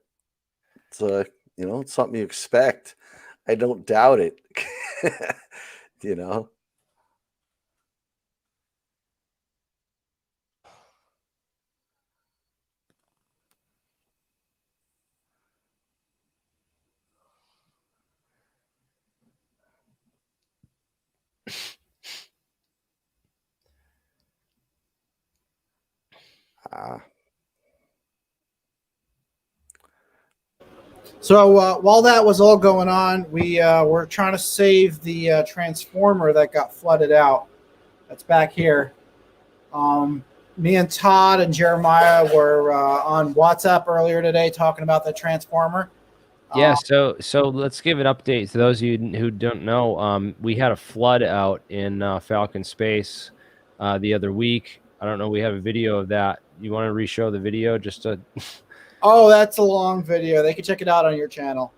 It's it's something you expect. I don't doubt it. you know. So while that was all going on, we were trying to save the transformer that got flooded out. That's back here. Me and Todd and Jeremiah were on WhatsApp earlier today talking about the transformer. Yeah, so let's give an update to those of you who don't know. We had a flood out in Falcon Space the other week. I don't know. We have a video of that. You want to re-show the video just to? Oh, that's a long video. They can check it out on your channel.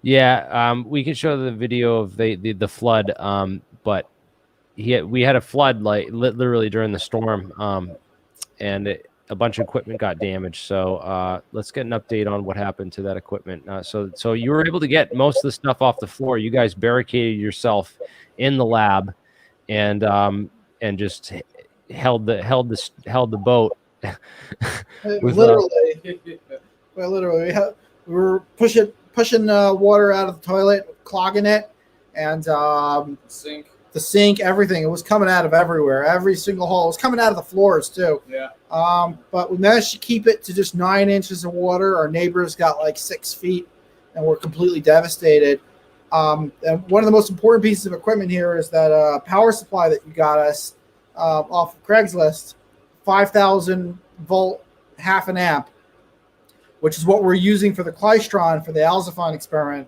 Yeah, we can show the video of the flood. But we had a flood like literally during the storm, and a bunch of equipment got damaged. So let's get an update on what happened to that equipment. So you were able to get most of the stuff off the floor. You guys barricaded yourself in the lab, and just held the boat. Literally, we were pushing water out of the toilet, clogging it, and the sink, everything. It was coming out of everywhere, every single hole. It was coming out of the floors too. Yeah. But we managed to keep it to just 9 inches of water. Our neighbors got like 6 feet, and were completely devastated. And one of the most important pieces of equipment here is that power supply that you got us off of Craigslist, 5,000 volt, half an amp, which is what we're using for the Klystron for the Alzaphon experiment.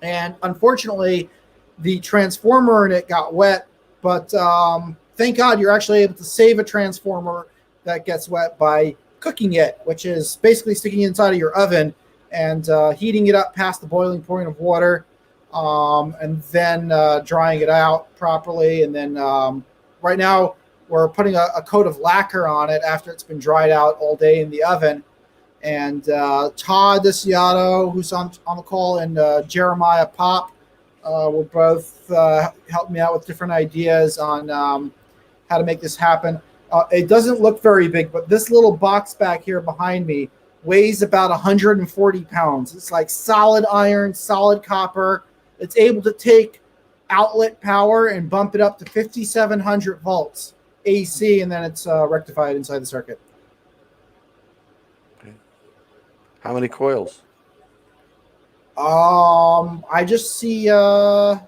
And unfortunately, the transformer in it got wet, but thank God you're actually able to save a transformer that gets wet by cooking it, which is basically sticking it inside of your oven and heating it up past the boiling point of water, and then drying it out properly. And then right now we're putting a coat of lacquer on it after it's been dried out all day in the oven. And Todd Desiato, who's on the call, and Jeremiah Pop will both help me out with different ideas on how to make this happen. It doesn't look very big, but this little box back here behind me weighs about 140 pounds. It's like solid iron, solid copper. It's able to take outlet power and bump it up to 5,700 volts AC, and then it's rectified inside the circuit. Okay. How many coils? I just see. I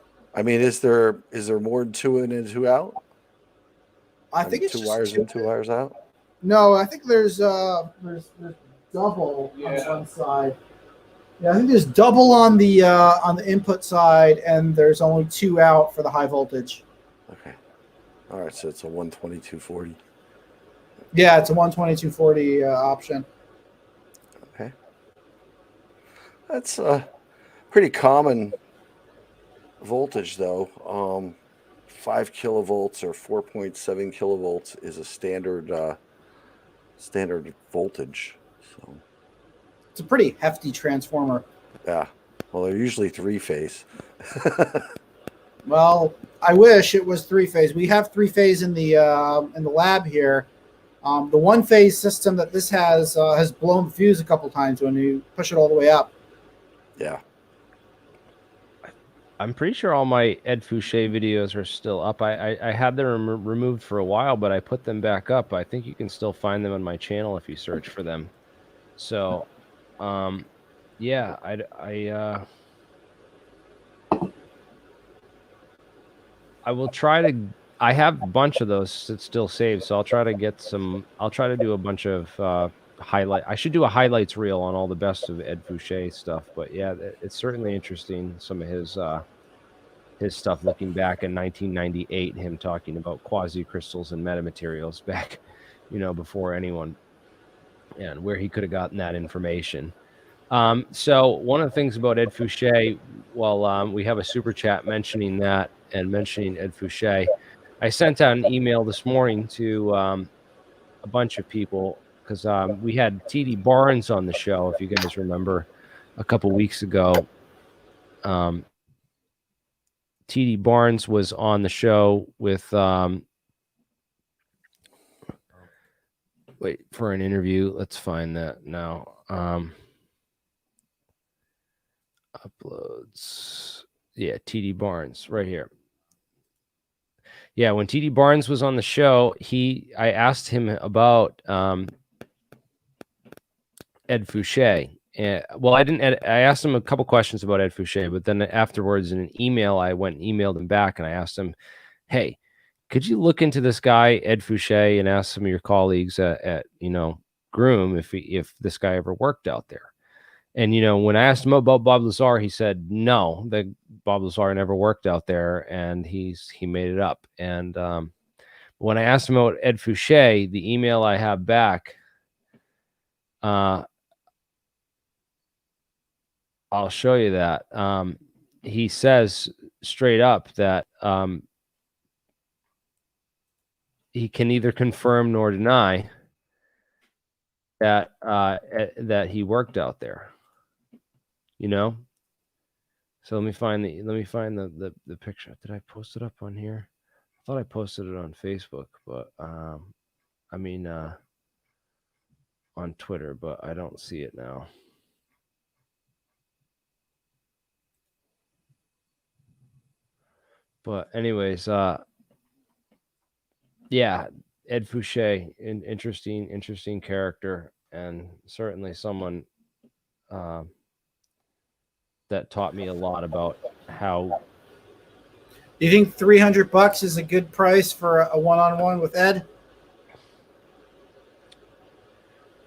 mean, is there more than 2 in and 2 out? I think it's 2 just wires in, 2 wires out. No, I think there's double on one side. Yeah, I think there's double on the input side, and there's only 2 out for the high voltage. Okay. All right, so it's a 12240. Yeah, it's a 12240 option. Okay. That's pretty common voltage, though. 5 kilovolts or 4.7 kilovolts is a standard voltage. So It's a pretty hefty transformer. yeah, well, they're usually 3-phase. Well, I wish it was 3-phase. We have 3-phase in the lab here. The 1-phase system that this has blown the fuse a couple times when you push it all the way up. Yeah. I'm pretty sure all my Ed Fouché videos are still up. I had them removed for a while, but I put them back up. I think you can still find them on my channel if you search for them. So, yeah, I will try to. I have a bunch of those that still saved, so I'll try to get some. I'll try to do a bunch of highlight. I should do a highlights reel on all the best of Ed Fouché stuff. But yeah, it's certainly interesting. Some of his stuff looking back in 1998, him talking about quasi crystals and metamaterials back, before anyone and where he could have gotten that information. So one of the things about Ed Fouché, well, we have a super chat mentioning that and mentioning Ed Fouché. I sent out an email this morning to a bunch of people because we had T.D. Barnes on the show, if you guys remember, a couple weeks ago. T.D. Barnes was on the show with wait for an interview. Let's find that now. Uploads. Yeah, TD Barnes right here. Yeah, when TD Barnes was on the show, I asked him about Ed Fouché. Well, I asked him a couple questions about Ed Fouché, but then afterwards in an email, I went and emailed him back and I asked him, hey, could you look into this guy, Ed Fouché, and ask some of your colleagues at Groom if this guy ever worked out there? And, when I asked him about Bob Lazar, he said, no, that Bob Lazar never worked out there, and he made it up. And when I asked him about Ed Fouché, the email I have back, I'll show you that. He says straight up that he can neither confirm nor deny that that he worked out there. So let me find the picture. Did I post it up on here? I thought I posted it on Facebook, but on Twitter, but I don't see it now. But anyways, yeah, Ed Fouché, interesting character, and certainly someone that taught me a lot about how. Do you think $300 is a good price for a one-on-one with Ed?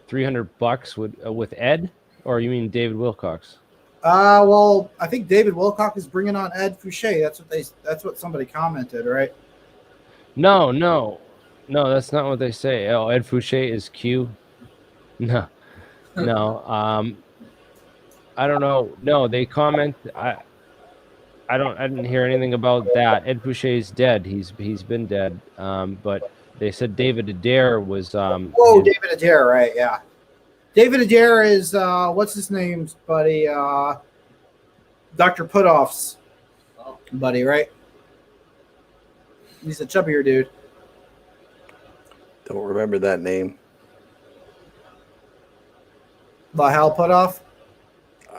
$300 with Ed, or you mean David Wilcock? Well, I think David Wilcock is bringing on Ed Fouché. That's what somebody commented, right? No, that's not what they say. Oh, Ed Fouché is Q. No. I don't know. No, they comment. I didn't hear anything about that. Ed Fouché is dead. He's been dead. But they said David Adair was. David Adair, right? Yeah. David Adair is what's his name, buddy? Dr. Putoff's buddy, right? He's a chubbier dude. Don't remember that name. Hal Putoff?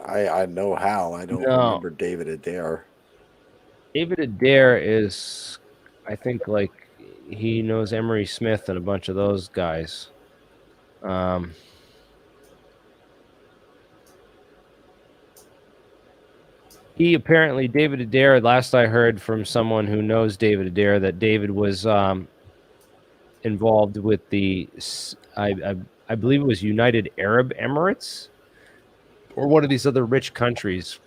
I know Hal. I don't remember David Adair. David Adair is, I think, like he knows Emery Smith and a bunch of those guys. He apparently, David Adair, last I heard from someone who knows David Adair, that David was involved with the, I believe it was United Arab Emirates or one of these other rich countries,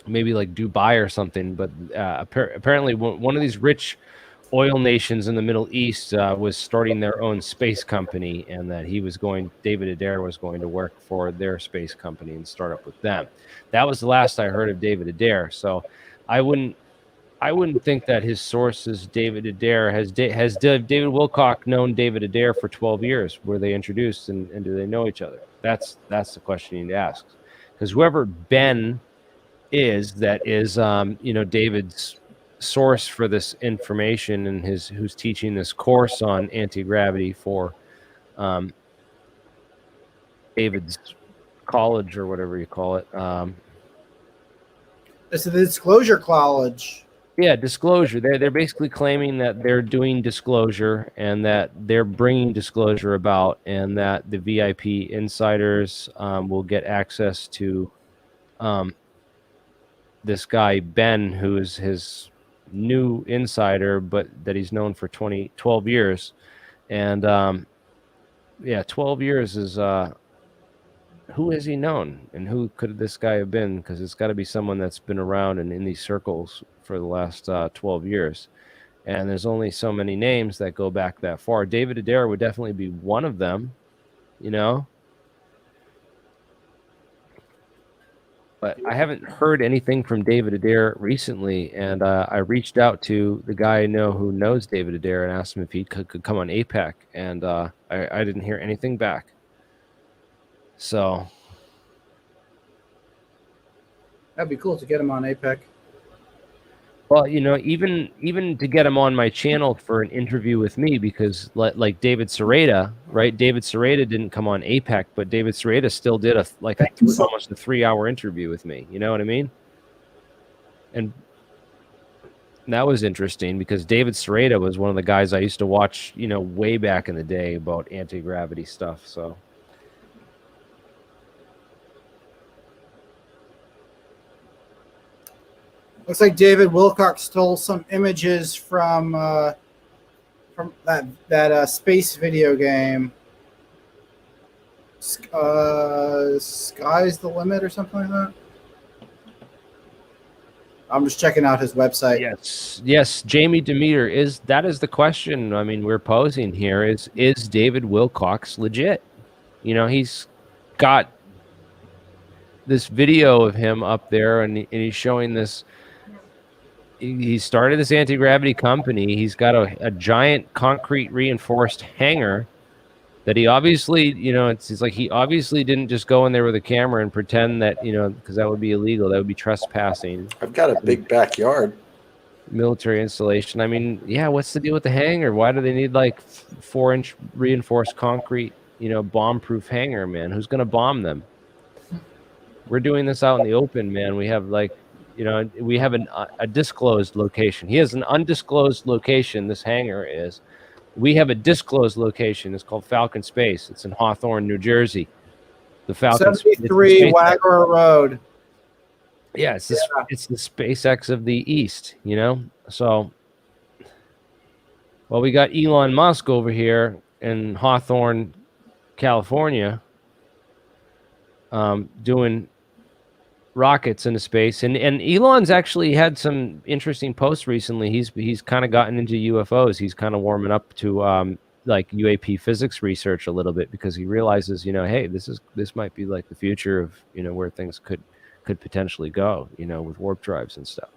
maybe like Dubai or something. But apparently one of these rich oil nations in the Middle East was starting their own space company, and that David Adair was going to work for their space company and start up with them. That was the last I heard of David Adair. So I wouldn't think that his source is David Adair. Has David Wilcock known David Adair for 12 years? Were they introduced and do they know each other? That's the question you need to ask. Because whoever Ben is, that is David's source for this information and who's teaching this course on anti-gravity for David's college or whatever you call it. It's the Disclosure College. Yeah, disclosure. They're basically claiming that they're doing disclosure and that they're bringing disclosure about, and that the VIP insiders will get access to this guy Ben, who is his new insider, but that he's known for 12 years. And 12 years is who has he known, and who could this guy have been? Because it's got to be someone that's been around and in these circles for the last 12 years. And there's only so many names that go back that far. David Adair would definitely be one of them, but I haven't heard anything from David Adair recently. And I reached out to the guy I know who knows David Adair and asked him if he could come on APEC, and I didn't hear anything back. So That'd be cool to get him on APEC. well, even to get him on my channel for an interview with me, because like David Sereda, right? David Sereda didn't come on APEC, but David Sereda still did almost a 3-hour interview with me. You know what I mean? And that was interesting because David Sereda was one of the guys I used to watch, way back in the day about anti-gravity stuff. So. Looks like David Wilcock stole some images from that space video game. Sky's the Limit or something like that. I'm just checking out his website. Yes, Jamie Demeter is the question. I mean, we're posing here is David Wilcock legit? He's got this video of him up there, and he's showing this. He started this anti-gravity company. He's got a giant concrete reinforced hangar that he obviously, it's like he obviously didn't just go in there with a camera and pretend that, because that would be illegal. That would be trespassing. I've got a big backyard. Military installation. I mean, yeah, what's the deal with the hangar? Why do they need like 4-inch reinforced concrete, bomb-proof hangar, man? Who's going to bomb them? We're doing this out in the open, man. We have we have a disclosed location. He has an undisclosed location, this hangar is. We have a disclosed location. It's called Falcon Space. It's in Hawthorne, New Jersey. The Falcon 73 Wagner Road. Yeah, it's the SpaceX of the East, So, well, we got Elon Musk over here in Hawthorne, California, doing rockets into space, and Elon's actually had some interesting posts recently. He's kind of gotten into UFOs. He's kind of warming up to like UAP physics research a little bit, because he realizes, hey, this might be like the future of where things could potentially go, with warp drives and stuff.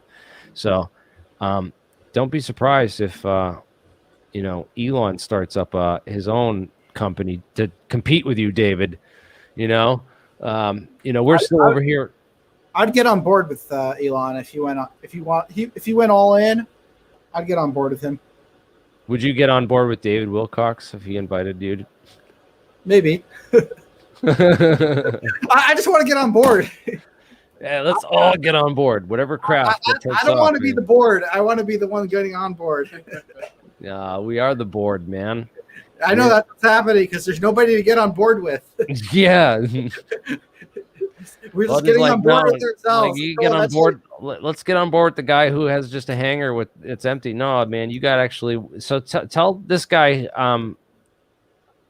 So don't be surprised if Elon starts up his own company to compete with you, David. We're still over here. I'd get on board with Elon if he went all in. I'd get on board with him. Would you get on board with David Wilcock if he invited you? Maybe. I just want to get on board. Yeah, let's all get on board. Whatever craft. I don't want to be the board. I want to be the one getting on board. Yeah, we are the board, man. I know that's what's happening because there's nobody to get on board with. Yeah. We're just getting on board with ourselves. You get on board. Let's get on board with the guy who has just a hangar with it's empty. No, man, you got actually. So tell this guy.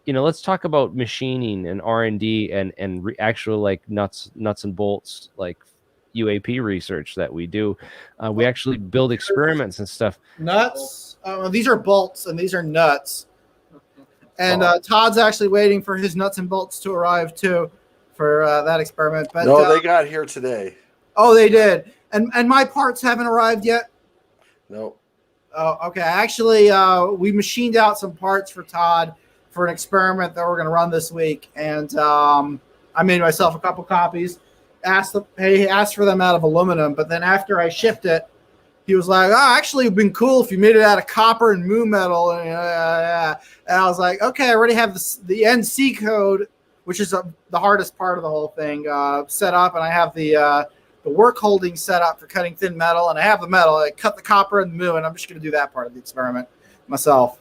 Let's talk about machining and R&D and actual like nuts and bolts like UAP research that we do. We actually build experiments and stuff. Nuts. These are bolts and these are nuts. And Todd's actually waiting for his nuts and bolts to arrive too. For that experiment, but no, they got here today. Oh, they did, and my parts haven't arrived yet. No. Oh, okay. Actually, we machined out some parts for Todd for an experiment that we're going to run this week, and I made myself a couple copies. Asked for them out of aluminum, but then after I shipped it, he was like, "Oh, actually, it'd been cool if you made it out of copper and mu metal." And I was like, "Okay, I already have the NC code." Which is the hardest part of the whole thing, set up, and I have the work holding set up for cutting thin metal, and I have the metal. I cut the copper and the mu, and I'm just going to do that part of the experiment myself.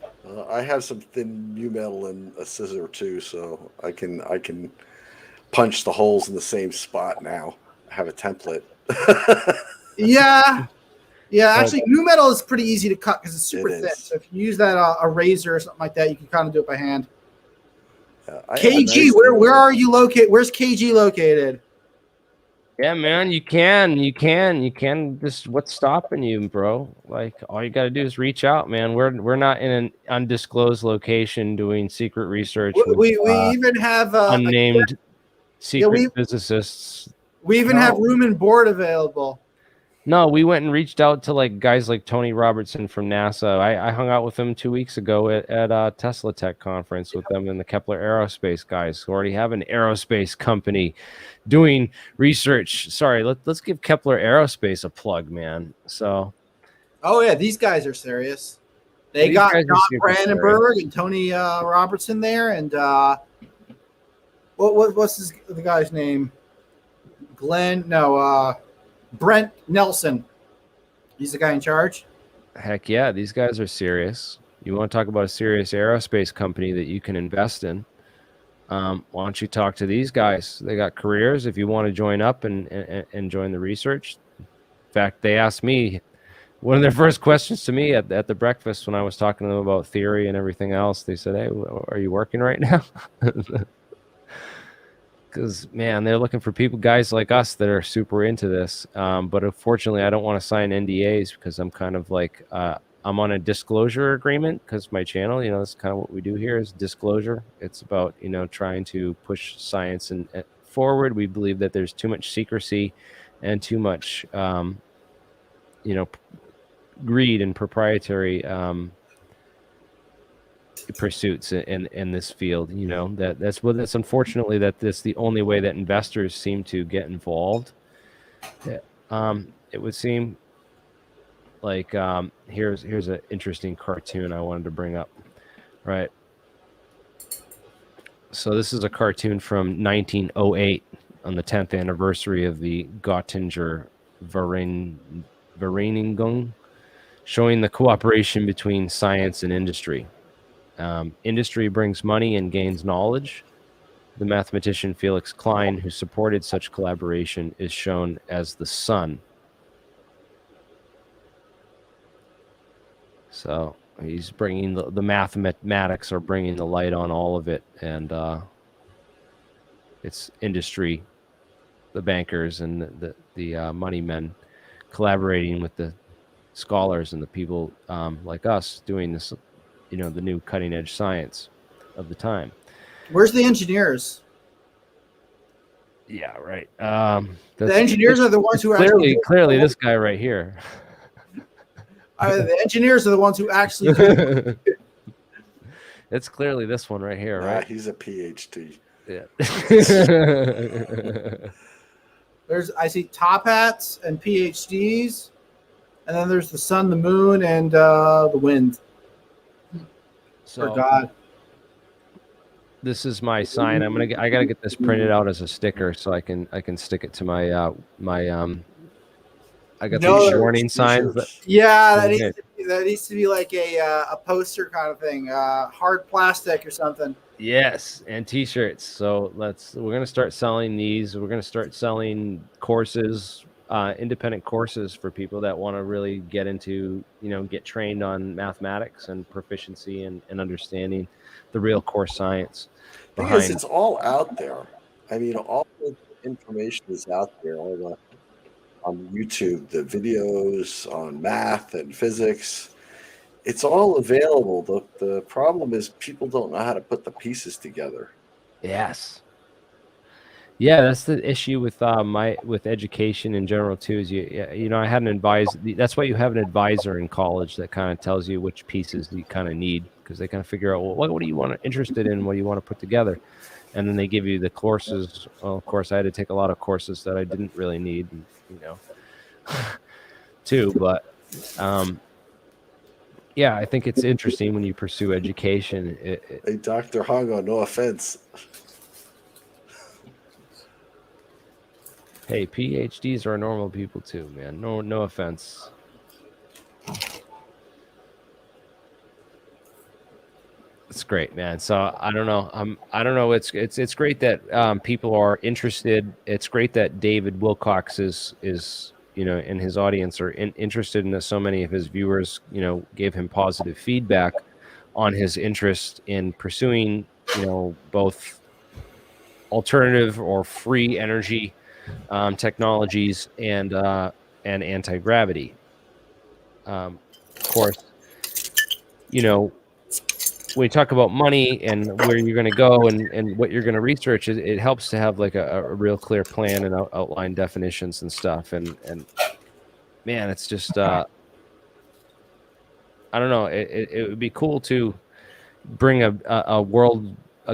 I have some thin mu metal and a scissor too, so I can punch the holes in the same spot now. I have a template. Yeah. Actually, mu metal is pretty easy to cut because it's super thin. So if you use that a razor or something like that, you can kind of do it by hand. KG, where are you located? Where's KG located? Yeah, man, you can. Just what's stopping you, bro? Like, all you got to do is reach out, man. We're not in an undisclosed location doing secret research. We even have unnamed secret physicists. We even have room and board available. No, we went and reached out to like guys like Tony Robertson from NASA. I hung out with him 2 weeks ago at Tesla Tech conference with them and the Kepler Aerospace guys who already have an aerospace company doing research. Sorry, let's give Kepler Aerospace a plug, man. So, oh yeah, these guys are serious. They got John Brandenburg and Tony Robertson there, and what's the guy's name? Brent Nelson. He's the guy in charge. Heck yeah, these guys are serious. You want to talk about a serious aerospace company that you can invest in? Why don't you talk to these guys? They got careers if you want to join up and join the research. In fact, they asked me, one of their first questions to me at the breakfast when I was talking to them about theory and everything else, they said, hey, are you working right now? Because, man, they're looking for guys like us that are super into this. But unfortunately, I don't want to sign NDAs because I'm kind of like, I'm on a disclosure agreement because my channel, that's kind of what we do here is disclosure. It's about, trying to push science and forward. We believe that there's too much secrecy and too much, greed and proprietary pursuits in this field. That's unfortunately that's the only way that investors seem to get involved. It would seem like here's an interesting cartoon I wanted to bring up. Right. So this is a cartoon from 1908 on the 10th anniversary of the Göttinger Vereinigung, showing the cooperation between science and industry. Industry brings money and gains knowledge. The mathematician Felix Klein, who supported such collaboration, is shown as the sun. So he's bringing the mathematics are bringing the light on all of it, and it's industry, the bankers and the money men collaborating with the scholars and the people like us doing this, the new cutting edge science of the time. Where's the engineers? Yeah, right. The engineers are the ones who clearly this guy right here. The engineers are the ones who actually do. It's clearly this one right here, right? He's a PhD. Yeah. I see top hats and PhDs, and then there's the sun, the moon, and the wind. So, for God. This is my sign. I gotta get this printed out as a sticker so I can stick it to my I got these warning signs. That needs to be like a poster kind of thing, hard plastic or something. Yes, and T-shirts. So we're gonna start selling these. We're gonna start selling courses, independent courses for people that want to really get into, get trained on mathematics and proficiency and understanding the real core science. Because it's all out there. I mean, all the information is out there. All on YouTube, the videos on math and physics. It's all available. The problem is people don't know how to put the pieces together. Yes. Yeah, that's the issue with with education in general too. Is I had an advisor. That's why you have an advisor in college that kind of tells you which pieces you kind of need, because they kind of figure out, well, what do you want interested in? What do you want to put together? And then they give you the courses. Well, of course, I had to take a lot of courses that I didn't really need, too. But yeah, I think it's interesting when you pursue education. Hey, Dr. Hongo, no offense. Hey, PhDs are normal people too, man. No offense. It's great, man. So I don't know. I don't know. It's great that people are interested. It's great that David Wilcock is and his audience are interested in this. So many of his viewers, gave him positive feedback on his interest in pursuing, both alternative or free energy technologies and anti-gravity. Of course, when you talk about money and where you're going to go and what you're going to research, it helps to have like a real clear plan and outline definitions and stuff. And man, it's just I don't know. It would be cool to bring a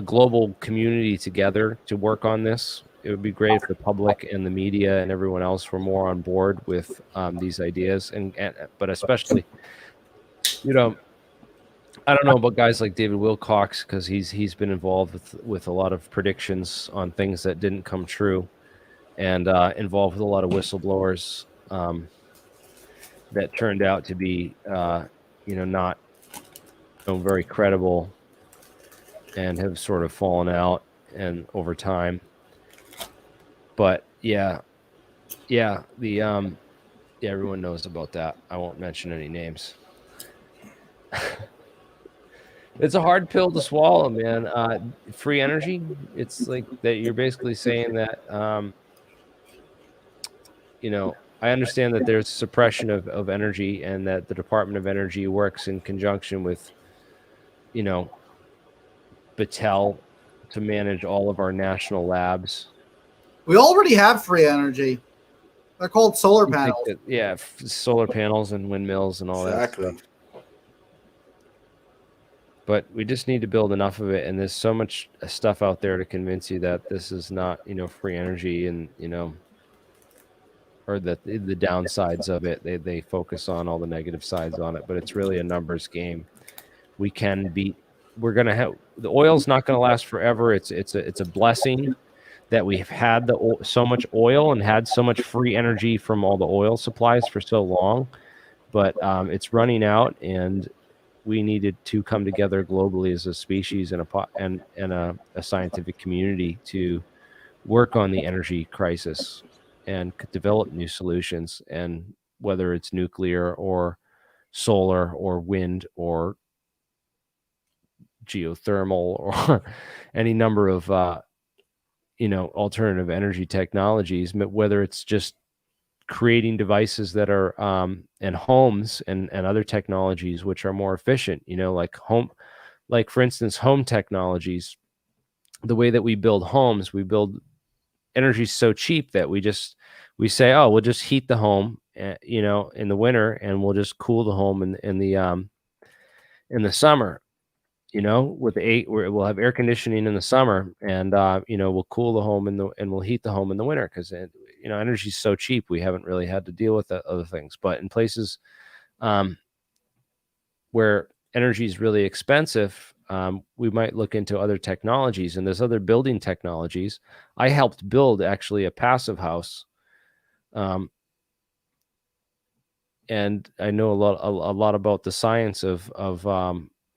global community together to work on this. It would be great if the public and the media and everyone else were more on board with these ideas, but especially, I don't know about guys like David Wilcock, because he's been involved with a lot of predictions on things that didn't come true, and involved with a lot of whistleblowers that turned out to be not very credible, and have sort of fallen out and over time. But everyone knows about that. I won't mention any names. It's a hard pill to swallow, man. Free energy. It's like that. You're basically saying that, I understand that there's suppression of energy, and that the Department of Energy works in conjunction with, Battelle to manage all of our national labs. We already have free energy. They're called solar panels. Solar panels and windmills and all that stuff. But we just need to build enough of it, and there's so much stuff out there to convince you that this is not, free energy, and or that the downsides of it. They focus on all the negative sides on it, but it's really a numbers game. We're gonna have the oil's not gonna last forever. It's a blessing that we've had so much oil and had so much free energy from all the oil supplies for so long, but it's running out, and we needed to come together globally as a species and a scientific community to work on the energy crisis and develop new solutions. And whether it's nuclear or solar or wind or geothermal or any number of alternative energy technologies, whether it's just creating devices that are and homes and other technologies which are more efficient, like for instance home technologies. The way that we build homes, we build energy so cheap that we say, oh, we'll just heat the home in the winter, and we'll just cool the home in the summer, we'll have air conditioning in the summer, and we'll cool the home and we'll heat the home in the winter, because energy is so cheap. We haven't really had to deal with the other things. But in places where energy is really expensive, we might look into other technologies, and there's other building technologies. I helped build actually a passive house, and I know a lot about the science of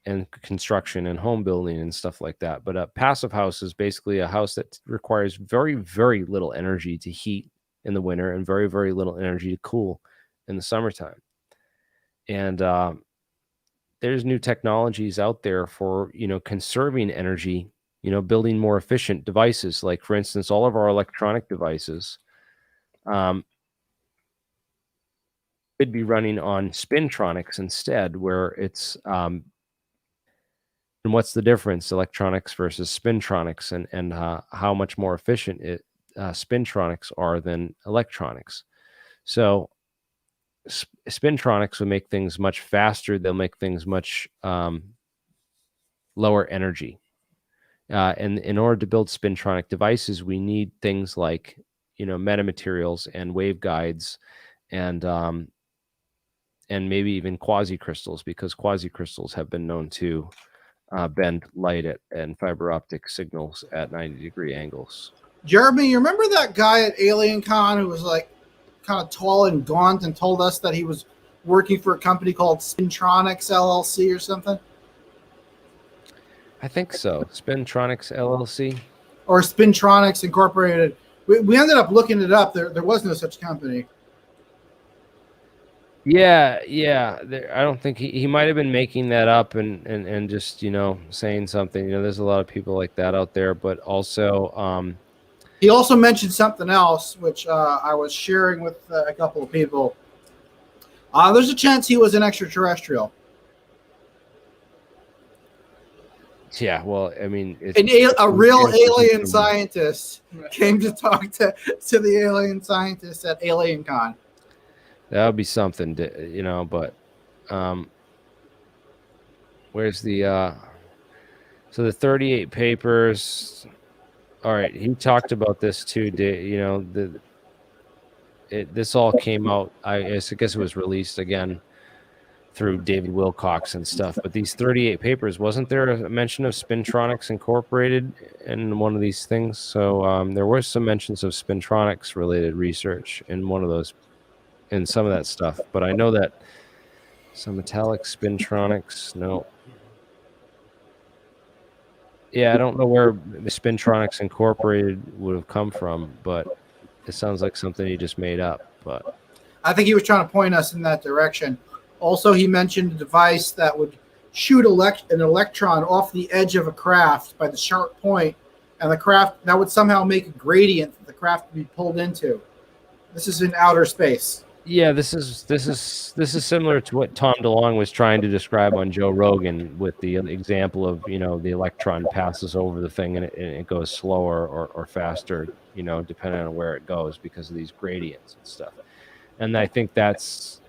and construction and home building and stuff like that. But a passive house is basically a house that requires very, very little energy to heat in the winter and very, very little energy to cool in the summertime. And there's new technologies out there for, conserving energy, building more efficient devices. Like, for instance, all of our electronic devices could be running on spintronics instead, where it's and what's the difference, electronics versus spintronics, and how much more efficient spintronics are than electronics. So spintronics will make things much faster. They'll make things much lower energy. And in order to build spintronic devices, we need things like, metamaterials and waveguides, and maybe even quasicrystals, because quasicrystals have been known to bend light and fiber optic signals at 90-degree angles. Jeremy, you remember that guy at AlienCon who was like kind of tall and gaunt and told us that he was working for a company called Spintronics LLC or something? I think so. Spintronics LLC? Or Spintronics Incorporated. We ended up looking it up. There was no such company. Yeah. I don't think he might have been making that up and just, saying something. There's a lot of people like that out there, but also... he also mentioned something else, which I was sharing with a couple of people. There's a chance he was an extraterrestrial. Yeah, well, I mean, A real alien scientist came to talk to the alien scientist at AlienCon. that would be something, but where's the so the 38 papers? All right, he talked about this too. This all came out. I guess it was released again through David Wilcock and stuff. But these 38 papers, wasn't there a mention of Spintronics Incorporated in one of these things? So there were some mentions of Spintronics related research in one of those, in some of that stuff. But I know that some metallic Spintronics, no. Yeah, I don't know where the Spintronics Incorporated would have come from, but it sounds like something he just made up. But I think he was trying to point us in that direction. Also, he mentioned a device that would shoot an electron off the edge of a craft by the sharp point, and the craft that would somehow make a gradient that the craft would be pulled into. This is in outer space. yeah, this is similar to what Tom DeLonge was trying to describe on Joe Rogan with the example of, the electron passes over the thing and it goes slower or faster, depending on where it goes because of these gradients and stuff. And I think that's,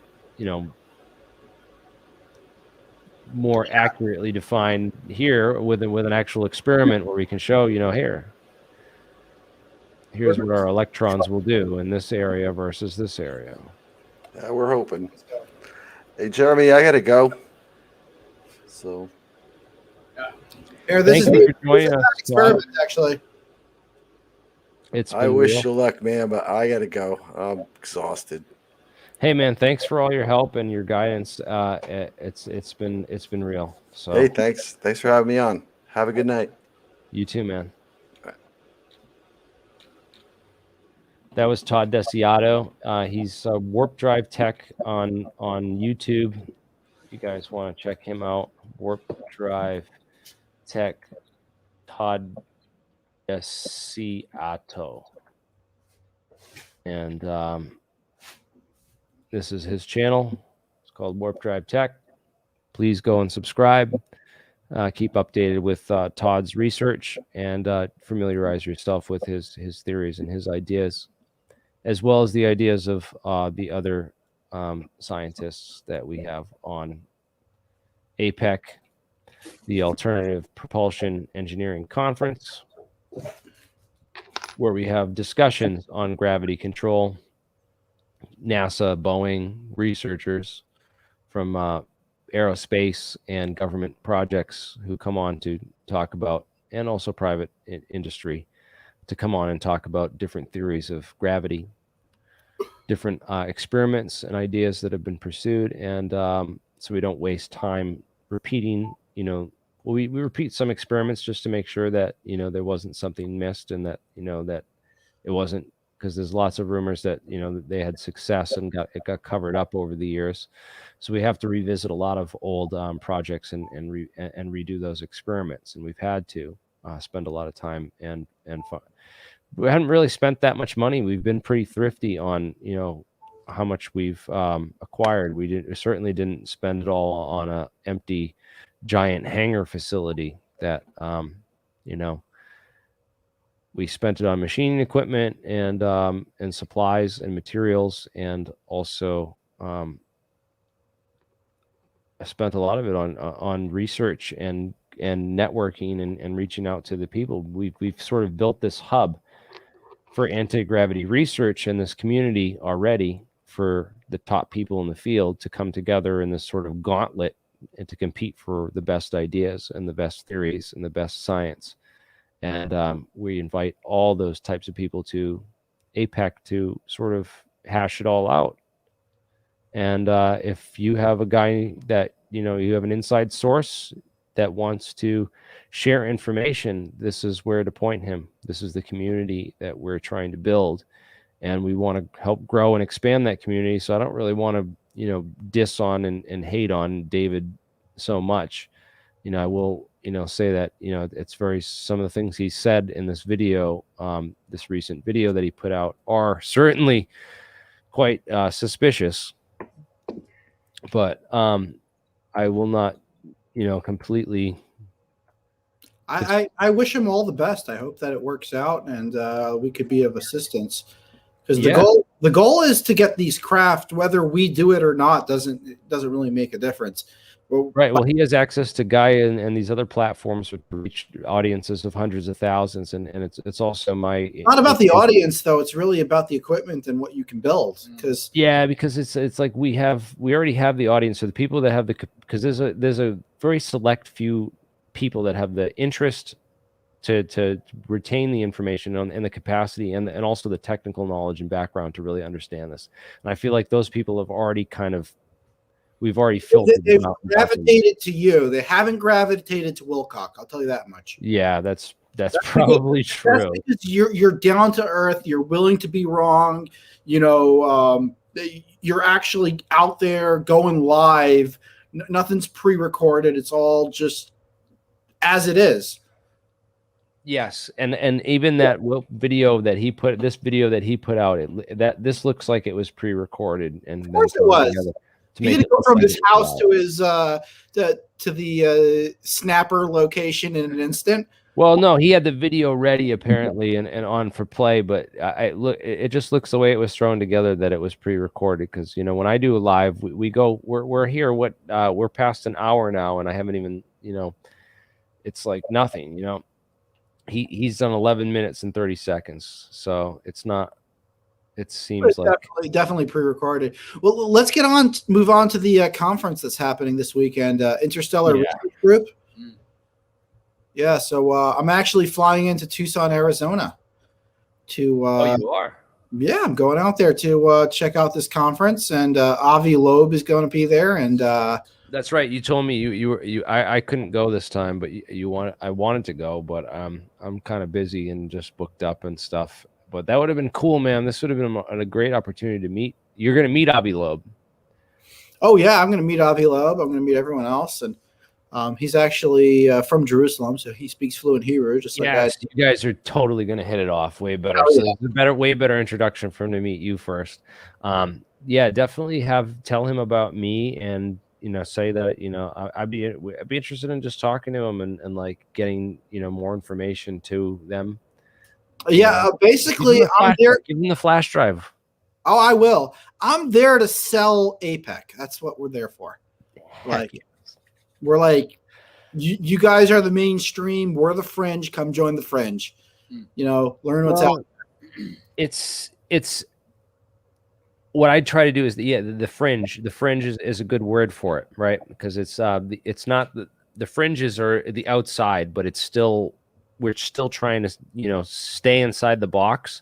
more accurately defined here with an actual experiment where we can show, here's what our electrons will do in this area versus this area. Yeah, we're hoping. Hey, Jeremy, I got to go. So. Here, this Thank is you for joining us, experiment, actually. I wish you luck, man, but I got to go. I'm exhausted. Hey, man, thanks for all your help and your guidance. It's been real. So hey, thanks for having me on. Have a good night. You too, man. That was Todd Desiato. He's Warp Drive Tech on YouTube. If you guys want to check him out, Warp Drive Tech, Todd Desiato. And this is his channel. It's called Warp Drive Tech. Please go and subscribe. Keep updated with Todd's research and familiarize yourself with his theories and his ideas, as well as the ideas of the other scientists that we have on APEC, the Alternative Propulsion Engineering Conference, where we have discussions on gravity control, NASA, Boeing, researchers from aerospace and government projects who come on to talk about, and also private industry to come on and talk about different theories of gravity, different experiments and ideas that have been pursued. And so we don't waste time repeating, we repeat some experiments just to make sure that, there wasn't something missed and that, that it wasn't, because there's lots of rumors that, they had success and it got covered up over the years. So we have to revisit a lot of old projects and redo those experiments. And we've had to spend a lot of time and fun. We hadn't really spent that much money. We've been pretty thrifty on, how much we've acquired. We certainly didn't spend it all on a empty giant hangar facility that, we spent it on machining equipment and supplies and materials, and also I spent a lot of it on research and networking and reaching out to the people. We've sort of built this hub for anti-gravity research in this community already for the top people in the field to come together in this sort of gauntlet and to compete for the best ideas and the best theories and the best science. And we invite all those types of people to APEC to sort of hash it all out. And if you have a guy that, you have an inside source that wants to share information, this is where to point him. This is the community that we're trying to build. And we want to help grow and expand that community. So I don't really want to, diss on and hate on David so much. I will, say that, it's some of the things he said in this video, this recent video that he put out, are certainly quite suspicious. But I will not, completely I wish him all the best. I hope that it works out and we could be of assistance. Because the goal is to get these craft, whether we do it or not, doesn't really make a difference. Right. Well, he has access to Gaia and these other platforms which reach audiences of hundreds of thousands, and it's also not about the audience though. It's really about the equipment and what you can build. Because it's like we already have the audience. So the people that have because there's a very select few people that have the interest to retain the information and the capacity and also the technical knowledge and background to really understand this. And I feel like those people have already we've already filtered. They've gravitated to you. They haven't gravitated to Wilcock. I'll tell you that much. Yeah, that's probably true. That's because you're down to earth. You're willing to be wrong. You're actually out there going live. Nothing's pre-recorded. It's all just as it is. Yes, and even that video that he put out, this looks like it was pre-recorded, and of course it was. He didn't go from his house to his to the snapper location in an instant. Well, no, he had the video ready apparently and on for play, but it just looks the way it was thrown together that it was pre-recorded. Because when I do a live, we're here. We're past an hour now, and I haven't even it's like nothing. He's done 11 minutes and 30 seconds, so it's not. It seems like definitely pre-recorded. Well, let's move on to the conference that's happening this weekend, Interstellar Research Group. Yeah, so I'm actually flying into Tucson, Arizona. You are? Yeah, I'm going out there to check out this conference, and Avi Loeb is going to be there, and. That's right. You told me I couldn't go this time, but I wanted to go, but I'm kind of busy and just booked up and stuff. But that would have been cool, man. This would have been a great opportunity to meet. You're going to meet Avi Loeb. Oh yeah, I'm going to meet Avi Loeb. I'm going to meet everyone else, and he's actually from Jerusalem, so he speaks fluent Hebrew. Just like I do. You guys are totally going to hit it off way better. Oh, yeah. So way better introduction for him to meet you first. Definitely tell him about me and. Say that I'd be interested in just talking to him and like getting more information to them. Yeah, basically, I'm there. Give them the flash drive. Oh, I will. I'm there to sell APEC. That's what we're there for. We're like, you guys are the mainstream. We're the fringe. Come join the fringe. Learn what's out there. It's. What I try to do is the fringe. The fringe is a good word for it, right? Because it's not the fringes are the outside, but we're still trying to stay inside the box,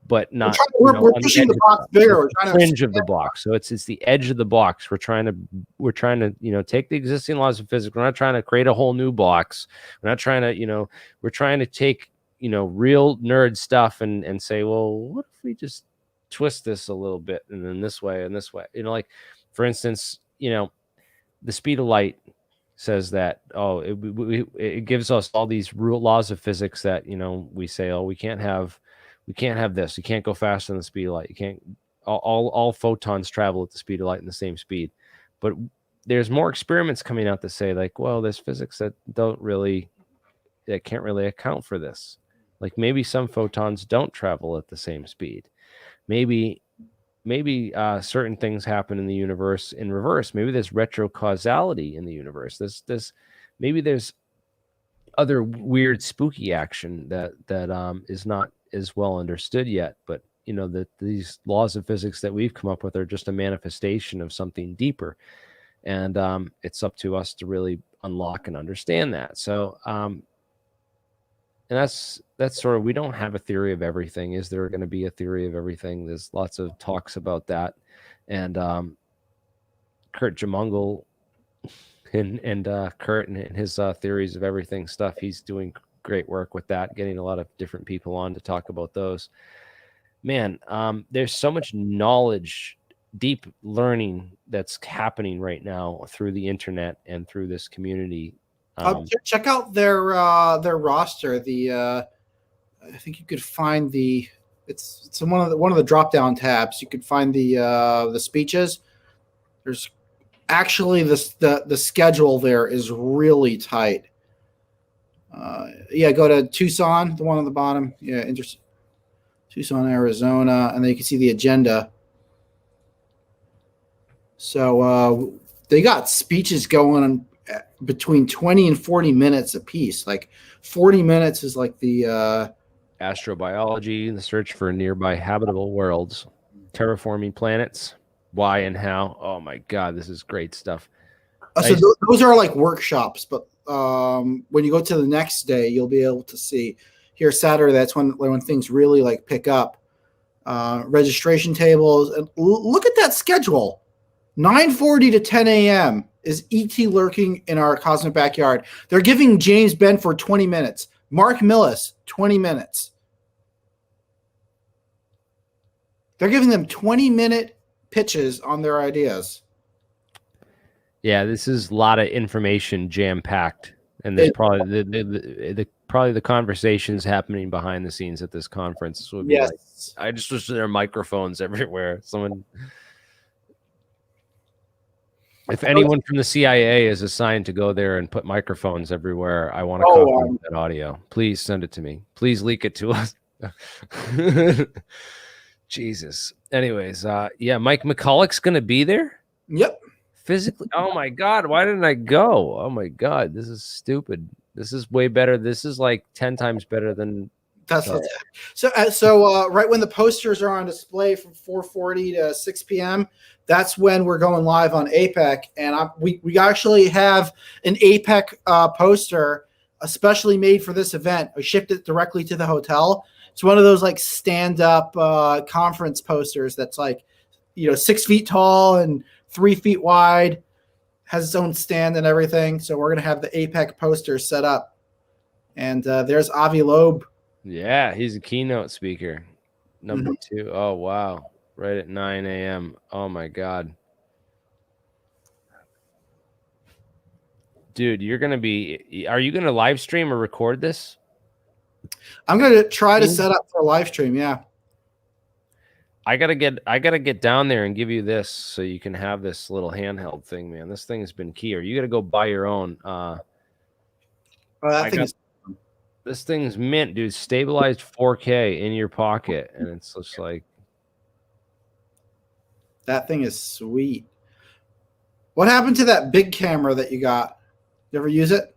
but not. We're pushing the box bigger. We're trying to fringe of the box, so it's the edge of the box. We're trying to take the existing laws of physics. We're not trying to create a whole new box. We're not trying to we're trying to take real nerd stuff and say, well, what if we just twist this a little bit and then this way and this way, like for instance, the speed of light says that it gives us all these laws of physics that we say, we can't have this, you can't go faster than the speed of light, you can't all photons travel at the speed of light in the same speed. But there's more experiments coming out that say like, well, there's physics that can't really account for this. Like maybe some photons don't travel at the same speed. Maybe certain things happen in the universe in reverse. Maybe there's retrocausality in the universe. Maybe there's other weird, spooky action that is not as well understood yet. But that these laws of physics that we've come up with are just a manifestation of something deeper, and it's up to us to really unlock and understand that. So. And that's sort of, we don't have a theory of everything. Is there going to be a theory of everything? There's lots of talks about that. And Kurt Jamungal and Kurt and his theories of everything stuff, he's doing great work with that, getting a lot of different people on to talk about those. Man, there's so much knowledge, deep learning that's happening right now through the internet and through this community. Check out their roster. I think you could find it's in one of the drop down tabs. You could find the speeches. There's actually the schedule there is really tight. Yeah, go to Tucson, the one on the bottom. Yeah, Tucson, Arizona, and then you can see the agenda. So they got speeches going on between 20 and 40 minutes a piece. Like 40 minutes is like the astrobiology, the search for nearby habitable worlds, terraforming planets, why and how. Oh my God, this is great stuff. so those are like workshops, but when you go to the next day, you'll be able to see here Saturday. That's when things really like pick up. Registration tables, and look at that schedule. 9:40 to 10 a.m. is ET lurking in our cosmic backyard. They're giving James Benford 20 minutes. Mark Millis, 20 minutes. They're giving them 20-minute pitches on their ideas. Yeah, this is a lot of information jam-packed, and there's probably the conversations happening behind the scenes at this conference would be Yes. like, I just wish there are microphones everywhere. If anyone from the CIA is assigned to go there and put microphones everywhere, I want to copy that audio. Please send it to me. Please leak it to us. Jesus. Anyways, yeah, Mike McCulloch's going to be there? Yep. Physically. Oh my God, why didn't I go? Oh my God, this is stupid. This is way better. This is like 10 times better than so right when the posters are on display from 4:40 to 6 p.m., that's when we're going live on APEC, and we actually have an APEC poster especially made for this event. I shipped it directly to the hotel. It's one of those like stand-up conference posters that's like 6 feet tall and 3 feet wide, has its own stand and everything. So we're gonna have the APEC poster set up, and there's Avi Loeb. Yeah, he's a keynote speaker. Number 2. Oh, wow. Right at 9 a.m. Oh, my God. Dude, you're going to be... Are you going to live stream or record this? I'm going to try to set up for a live stream, yeah. I gotta get down there and give you this so you can have this little handheld thing, man. This thing has been key. Or you got to go buy your own. This thing's mint, dude. Stabilized 4K in your pocket, and it's just like that thing is sweet. What happened to that big camera that you got? You ever use it?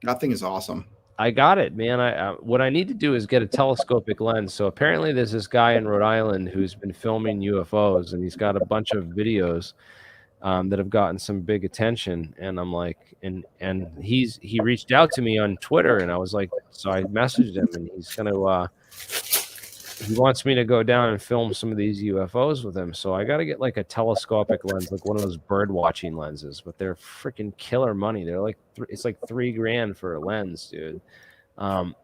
That thing is awesome. I got it, man. What I need to do is get a telescopic lens. So apparently there's this guy in Rhode Island who's been filming UFOs, and he's got a bunch of videos that have gotten some big attention. And I'm like, and he reached out to me on Twitter, and I was like, so I messaged him, and he's gonna he wants me to go down and film some of these UFOs with him. So I got to get like a telescopic lens, like one of those bird watching lenses, but they're freaking killer money. They're like, it's like $3,000 for a lens, dude. I'm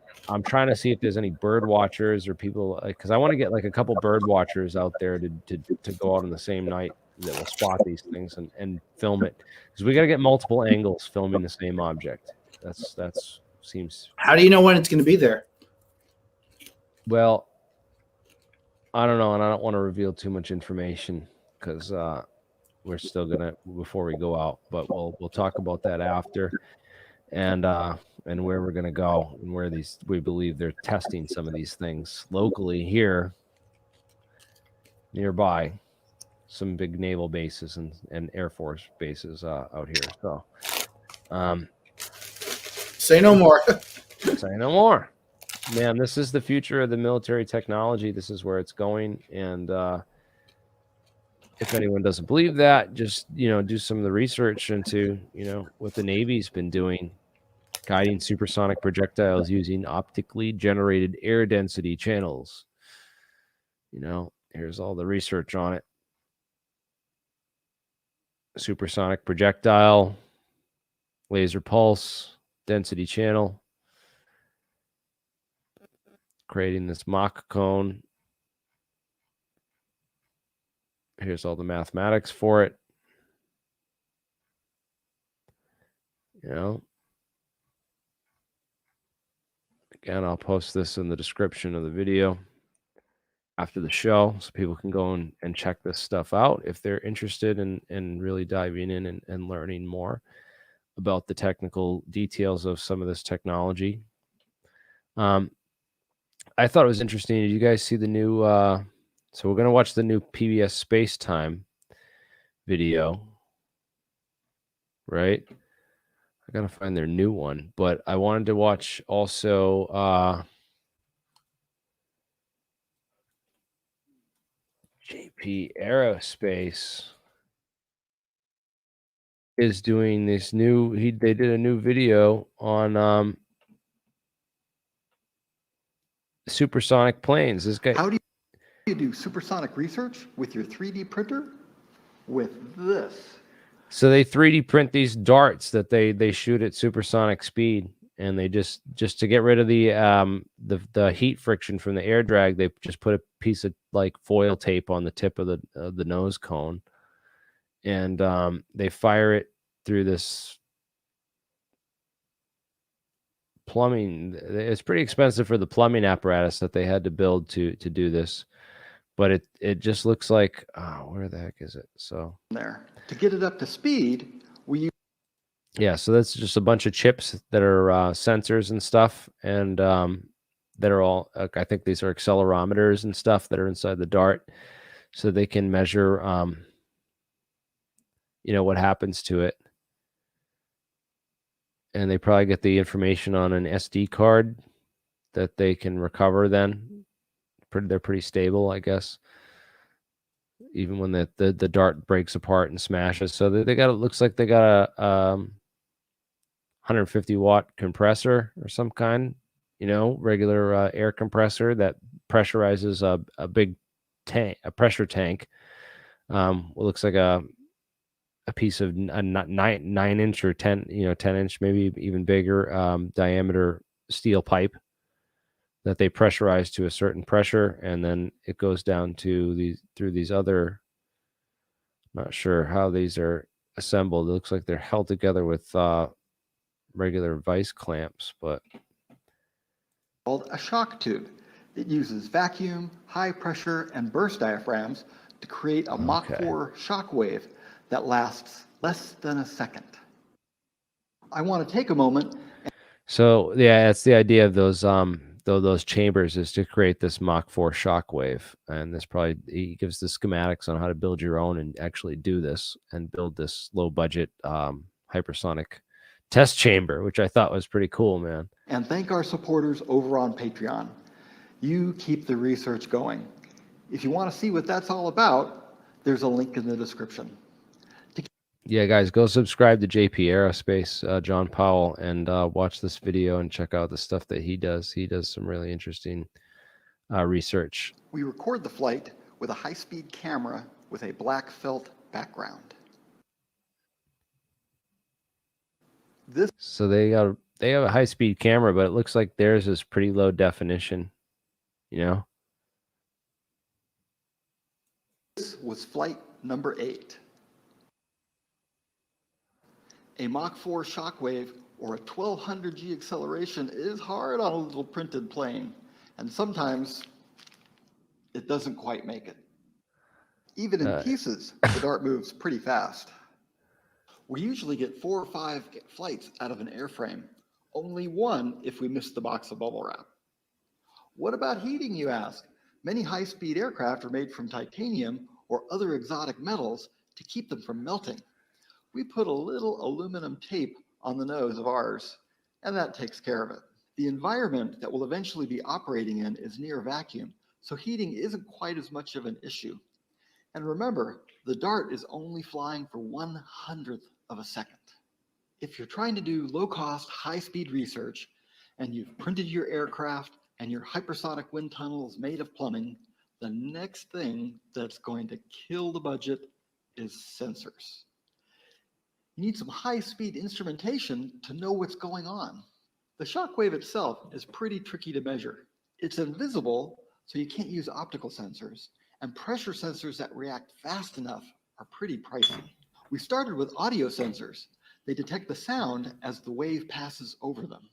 trying to see if there's any bird watchers or people, because I want to get like a couple bird watchers out there to go out on the same night that will spot these things and film it, because we got to get multiple angles filming the same object. That's seems. How do you know when it's going to be there? Well, I don't know, and I don't want to reveal too much information because we're still gonna before we go out. But we'll talk about that after, and where we're gonna go and where we believe they're testing some of these things locally here, nearby, some big naval bases and Air Force bases out here. So, say no more. Say no more. Man, this is the future of the military technology. This is where it's going. And if anyone doesn't believe that, just, do some of the research into, what the Navy's been doing, guiding supersonic projectiles using optically generated air density channels. Here's all the research on it. Supersonic projectile, laser pulse, density channel. Creating this Mach cone. Here's all the mathematics for it. Again, I'll post this in the description of the video after the show so people can go and check this stuff out if they're interested in really diving in and learning more. about the technical details of some of this technology. I thought it was interesting. Did you guys see the new? So we're going to watch the new PBS Space Time video, right? I got to find their new one, but I wanted to watch also JP Aerospace is doing this new. They did a new video on supersonic planes. This guy. How do you do supersonic research with your 3D printer? With this. So they 3D print these darts that they shoot at supersonic speed, and they just to get rid of the heat friction from the air drag, they just put a piece of like foil tape on the tip of the nose cone, and they fire it through this plumbing. It's pretty expensive for the plumbing apparatus that they had to build to do this, but it just looks like, oh, where the heck is it? So there to get it up to speed, yeah, so that's just a bunch of chips that are sensors and stuff, and that are all, I think these are accelerometers and stuff that are inside the dart, so they can measure, what happens to it. And they probably get the information on an SD card that they can recover then. They're pretty stable, I guess, even when the dart breaks apart and smashes. So they got, it looks like they got a 150 watt compressor or some kind, regular air compressor that pressurizes a big tank, a pressure tank. What looks like a piece of a 9-inch or 10-inch, maybe even bigger diameter steel pipe that they pressurize to a certain pressure, and then it goes down to through these other. Not sure how these are assembled. It looks like they're held together with regular vice clamps, but called a shock tube. It uses vacuum, high pressure, and burst diaphragms to create a Mach 4 shock wave that lasts less than a second. I want to take a moment. So yeah, that's the idea of those chambers, is to create this Mach 4 shock wave. And this probably, he gives the schematics on how to build your own and actually do this and build this low budget hypersonic test chamber, which I thought was pretty cool, man. And thank our supporters over on Patreon. You keep the research going. If you want to see what that's all about, there's a link in the description. Yeah, guys, go subscribe to JP Aerospace, John Powell, and watch this video and check out the stuff that he does. He does some really interesting research. We record the flight with a high-speed camera with a black felt background. So they have a high-speed camera, but it looks like theirs is pretty low definition, This was flight number 8. A Mach 4 shockwave or a 1200 G acceleration is hard on a little printed plane, and sometimes it doesn't quite make it. Even in pieces, the dart moves pretty fast. We usually get 4 or 5 flights out of an airframe, only one if we miss the box of bubble wrap. What about heating, you ask? Many high-speed aircraft are made from titanium or other exotic metals to keep them from melting. We put a little aluminum tape on the nose of ours, and that takes care of it. The environment that we'll eventually be operating in is near vacuum, so heating isn't quite as much of an issue. And remember, the dart is only flying for 1/100th of a second. If you're trying to do low-cost, high-speed research, and you've printed your aircraft and your hypersonic wind tunnel is made of plumbing, the next thing that's going to kill the budget is sensors. You need some high-speed instrumentation to know what's going on. The shock wave itself is pretty tricky to measure. It's invisible, so you can't use optical sensors, and pressure sensors that react fast enough are pretty pricey. We started with audio sensors. They detect the sound as the wave passes over them.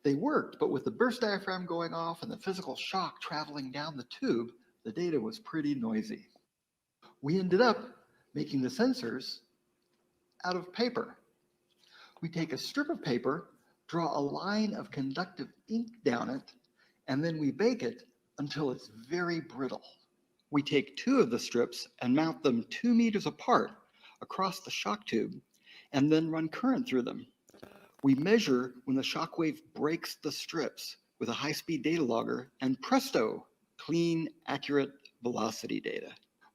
They worked, but with the burst diaphragm going off and the physical shock traveling down the tube, the data was pretty noisy. We ended up making the sensors out of paper. We take a strip of paper, draw a line of conductive ink down it, and then we bake it until it's very brittle. We take 2 of the strips and mount them 2 meters apart across the shock tube, and then run current through them. We measure when the shock wave breaks the strips with a high-speed data logger, and presto, clean, accurate velocity data.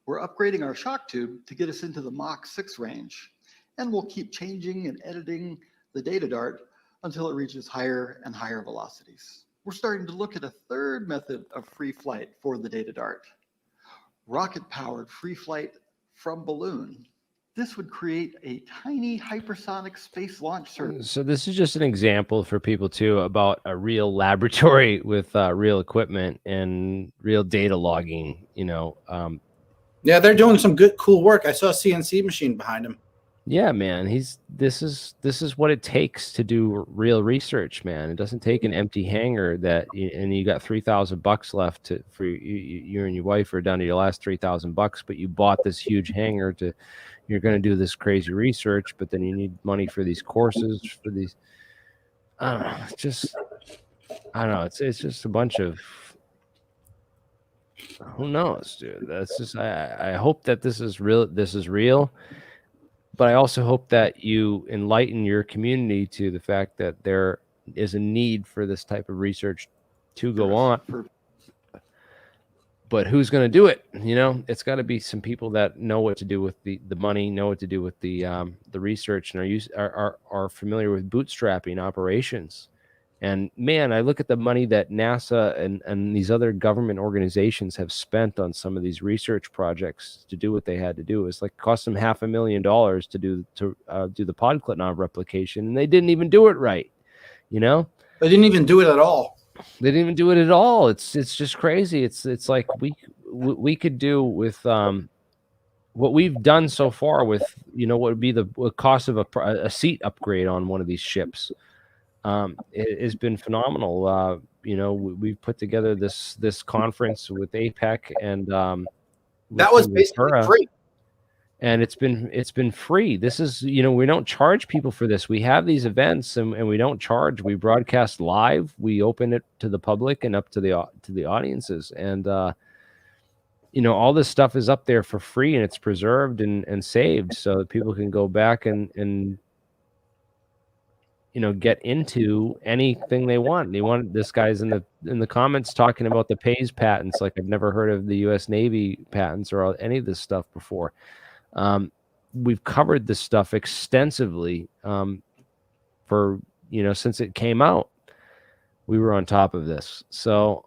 We're upgrading our shock tube to get us into the Mach 6 range, and we'll keep changing and editing the data dart until it reaches higher and higher velocities. We're starting to look at a third method of free flight for the data dart: rocket-powered free flight from balloon. This would create a tiny hypersonic space launch service. So this is just an example for people too about a real laboratory with real equipment and real data logging. Yeah, they're doing some good, cool work. I saw a CNC machine behind him. Yeah, man. This is what it takes to do real research, man. It doesn't take an empty hangar and you got $3,000 left for you and your wife are down to your last $3,000, but you bought this huge hangar you're going to do this crazy research, but then you need money for these courses, for these. I don't know. It's just a bunch of. Who knows, dude? That's just. I hope that this is real. This is real. But I also hope that you enlighten your community to the fact that there is a need for this type of research to go on. But who's going to do it? It's got to be some people that know what to do with the money, know what to do with the research, and are familiar with bootstrapping operations. And man, I look at the money that NASA and these other government organizations have spent on some of these research projects to do what they had to do. It's like cost them $500,000 to do the Podclitnov replication, and they didn't even do it right. They didn't even do it at all. They didn't even do it at all. It's just crazy. It's like we could do with what we've done so far with what would be the cost of a seat upgrade on one of these ships. It has been phenomenal. We've put together this conference with APEC, and that was basically free. And it's been free. This is, we don't charge people for this. We have these events and we don't charge. We broadcast live. We open it to the public and up to the audiences. And, all this stuff is up there for free, and it's preserved and saved so that people can go back and get into anything they want. This guy's in the comments talking about the PAYS patents. Like, I've never heard of the U.S. Navy patents or any of this stuff before. We've covered this stuff extensively for since it came out. We were on top of this. So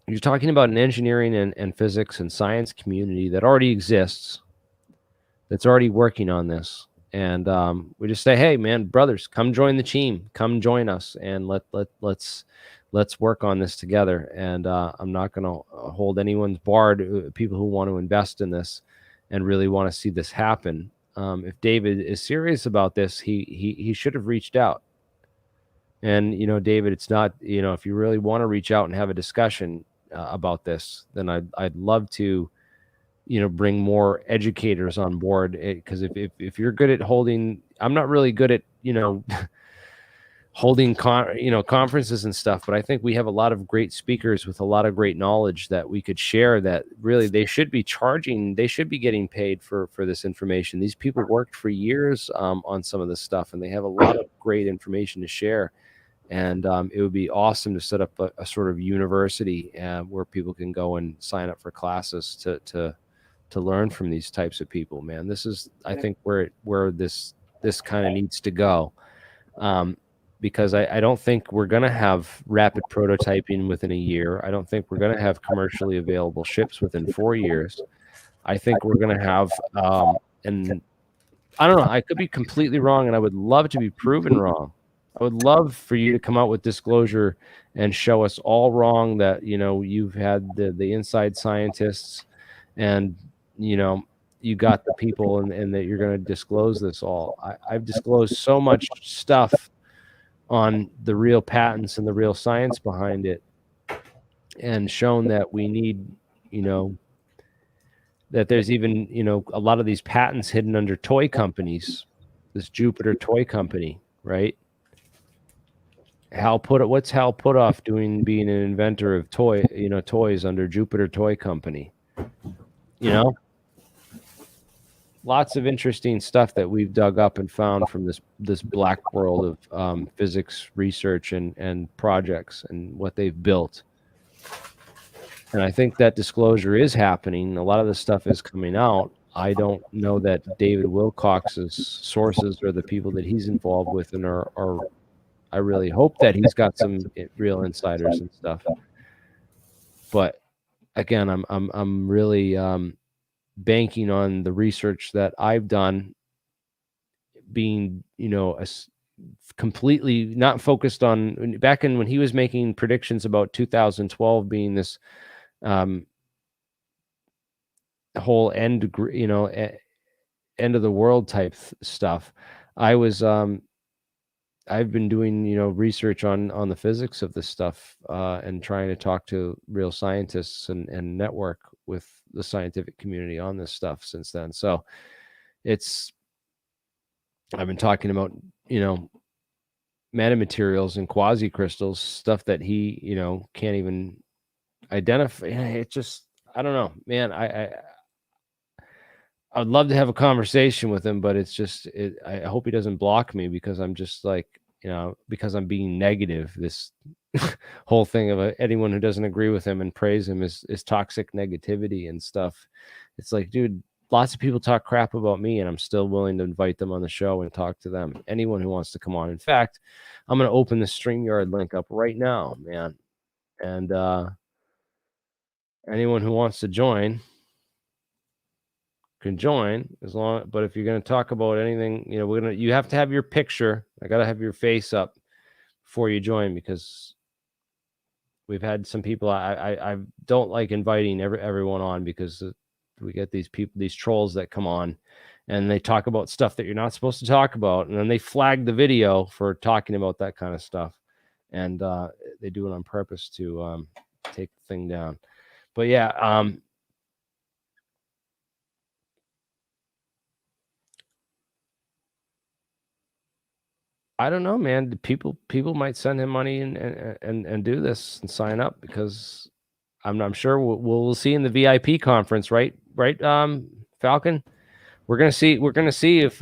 you're talking about an engineering and physics and science community that already exists, that's already working on this. And we just say, hey, man, brothers, come join the team, come join us, and let's work on this together. And I'm not going to hold anyone's barred, people who want to invest in this and really want to see this happen. If David is serious about this, he should have reached out. And, David, it's not, if you really want to reach out and have a discussion about this, then I'd love to, bring more educators on board. Because if you're good at holding, I'm not really good at, holding conferences and stuff, but I think we have a lot of great speakers with a lot of great knowledge that we could share, that really they should be charging, they should be getting paid for this information. These people worked for years on some of this stuff, and they have a lot of great information to share. And it would be awesome to set up a sort of university where people can go and sign up for classes to learn from these types of people, man. This is, I think, where this kind of needs to go. Because I don't think we're going to have rapid prototyping within a year. I don't think we're going to have commercially available ships within 4 years. I think we're going to have, and I don't know, I could be completely wrong, and I would love to be proven wrong. I would love for you to come out with disclosure and show us all wrong, that, you've had the inside scientists and, you got the people and that you're going to disclose this all. I've disclosed so much stuff on the real patents and the real science behind it, and shown that we need, that there's even, a lot of these patents hidden under toy companies this Jupiter toy company, right? What's Hal Puthoff doing being an inventor of toys under Jupiter Toy Company? Lots of interesting stuff that we've dug up and found from this black world of physics research and projects and what they've built. And I think that disclosure is happening. A lot of this stuff is coming out. I don't know that David Wilcock's sources or the people that he's involved with and are I really hope that he's got some real insiders and stuff. But again, I'm really banking on the research that I've done, being completely not focused on back in when he was making predictions about 2012 being this whole end of the world type stuff. I've been doing research on the physics of this stuff and trying to talk to real scientists and network with the scientific community on this stuff since then. So I've been talking about metamaterials and quasi crystals, stuff that he can't even identify. It just, I don't know, man. I would love to have a conversation with him, but it's just, I hope he doesn't block me because I'm just like, because I'm being negative. This whole thing of anyone who doesn't agree with him and praise him is toxic negativity and stuff. It's like, dude, lots of people talk crap about me and I'm still willing to invite them on the show and talk to them. Anyone who wants to come on. In fact, I'm going to open the StreamYard link up right now, man. And anyone who wants to join can join but if you're going to talk about anything, you have to have your picture. I got to have your face up before you join, because we've had some people, I don't like inviting everyone on, because we get these people, these trolls that come on and they talk about stuff that you're not supposed to talk about. And then they flag the video for talking about that kind of stuff. And they do it on purpose to take the thing down. But yeah, I don't know, man. People might send him money and do this and sign up, because I'm sure we'll see in the VIP conference, right, Falcon? We're gonna see if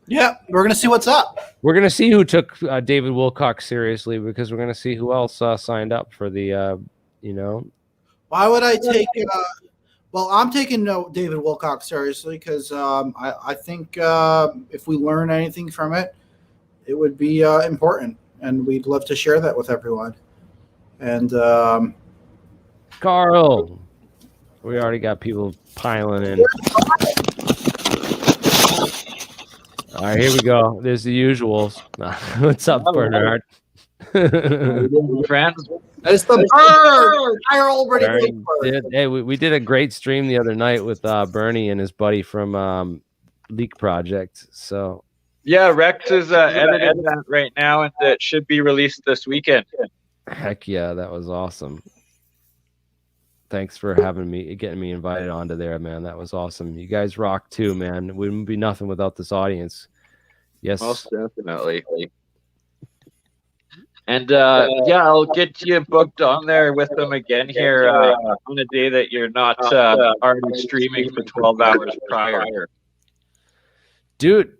Yeah, we're gonna see what's up. We're gonna see who took David Wilcock seriously, because we're gonna see who else signed up for the Why would I take? Well, I'm taking David Wilcock seriously because I think if we learn anything from it, it would be important, and we'd love to share that with everyone. And Carl, we already got people piling in. All right, here we go. There's the usuals. What's up, Bernard? Friends, it's the bird. I already did. Hey, we did a great stream the other night with Bernie and his buddy from Leak Project. So yeah, Rex is editing that right now, and it should be released this weekend. Heck yeah, that was awesome. Thanks for getting me invited onto there, man. That was awesome. You guys rock too, man. It wouldn't be nothing without this audience. Yes, most definitely. And yeah, I'll get you booked on there with them again here on a day that you're not already streaming for 12 hours prior. Dude.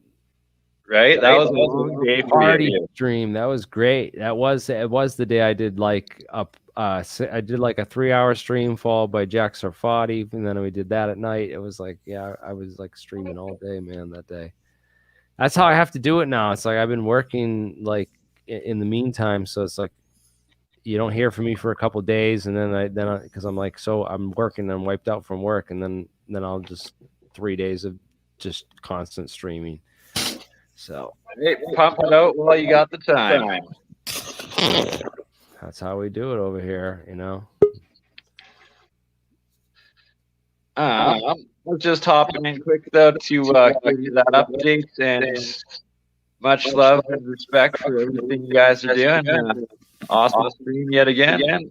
Right? That was a long day for you. Stream. That was great. It was the day I did like a 3-hour stream followed by Jack Sarfati, and then we did that at night. It was like, yeah, I was like streaming all day, man, that day. That's how I have to do it now. It's like I've been working like in the meantime, so it's like you don't hear from me for a couple of days, and then because I'm like, so I'm working, I'm wiped out from work, and then I'll just 3 days of just constant streaming. So hey, pump it out while you got the time. That's how we do it over here, I'm just hopping in quick though to give you that update, and much love and respect for everything you guys are doing. Awesome stream yet again,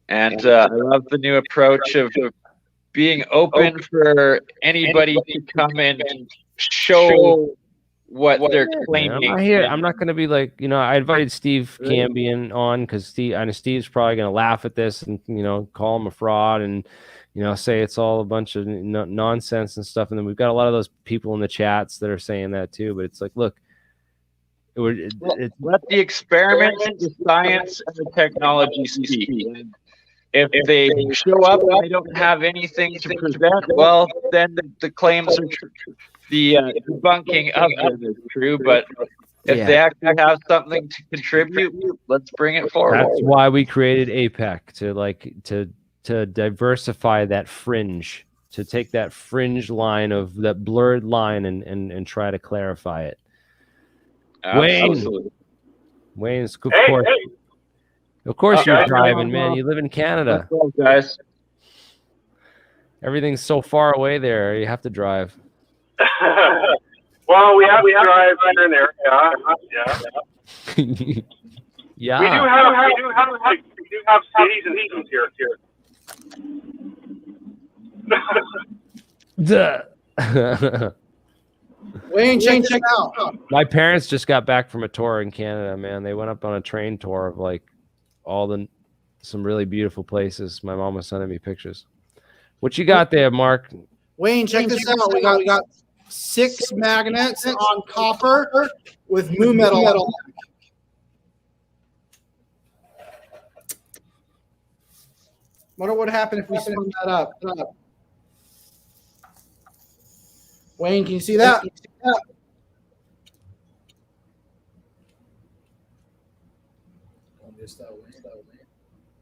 and I love the new approach of being open for anybody to come and show what they're Man, claiming. I'm not here. I'm not going to be like, I invited Steve Cambion on because I know Steve's probably going to laugh at this and, call him a fraud and, say it's all a bunch of nonsense and stuff. And then we've got a lot of those people in the chats that are saying that too. But it's like, look, let the experiments, the science, and the technology speak. If they show up and they don't have anything to present, well, then the claims are true. The debunking of them is true, but if they actually have something to contribute, let's bring it forward. That's why we created APEC to diversify that fringe, to take that fringe line of that blurred line and try to clarify it. Absolutely. Wayne's of course you're driving, man. You live in Canada. Well, guys. Everything's so far away there. You have to drive. Well, we have to drive here and there. Yeah. Yeah. We do have cities and regions here. Wayne, check out. My parents just got back from a tour in Canada, man. They went up on a train tour of like some really beautiful places. My mom was sending me pictures. What you got there, Mark? Wayne, check this out. We got 6 magnets on copper with mu metal. Wonder what would happen if we spin that up. Wayne, can you see that?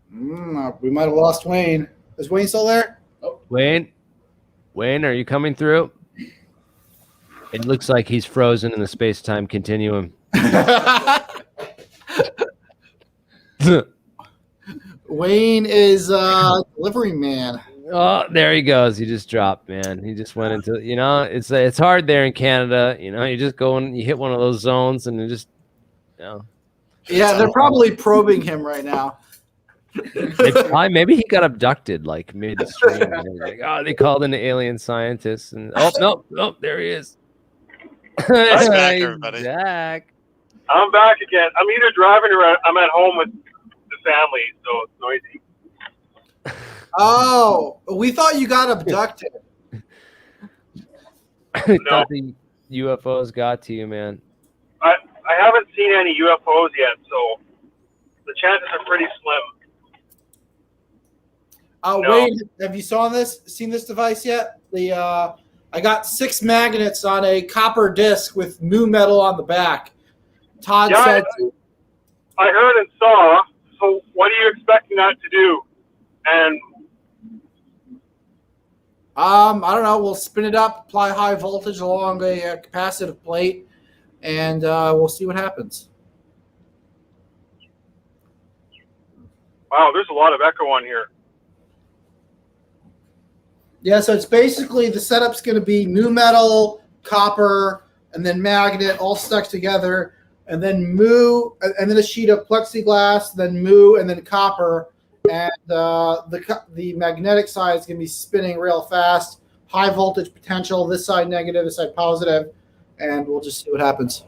We might have lost Wayne. Is Wayne still there? Oh. Wayne, are you coming through? It looks like he's frozen in the space-time continuum. Wayne is delivery man. Oh, there he goes. He just dropped, man. He just went into, it's hard there in Canada. You just go and you hit one of those zones and it just, Yeah, they're probably probing him right now. Maybe he got abducted like midstream. Like, they called in the alien scientists and no, there he is. Nice back, everybody. Back. I'm back again. I'm either driving or I'm at home with the family, so it's noisy. Oh, we thought you got abducted. I thought the UFOs got to you, man. I haven't seen any UFOs yet, so the chances are pretty slim. No. Wayne, have you seen this device yet? I got 6 magnets on a copper disc with mu metal on the back. Todd said I heard and saw. So what are you expecting that to do? And I don't know. We'll spin it up, apply high voltage along a capacitive plate, and we'll see what happens. Wow, there's a lot of echo on here. Yeah, so it's basically the setup's going to be mu metal, copper, and then magnet all stuck together, and then mu, and then a sheet of plexiglass, then mu, and then copper. And the magnetic side is going to be spinning real fast, high voltage potential, this side negative, this side positive, and we'll just see what happens.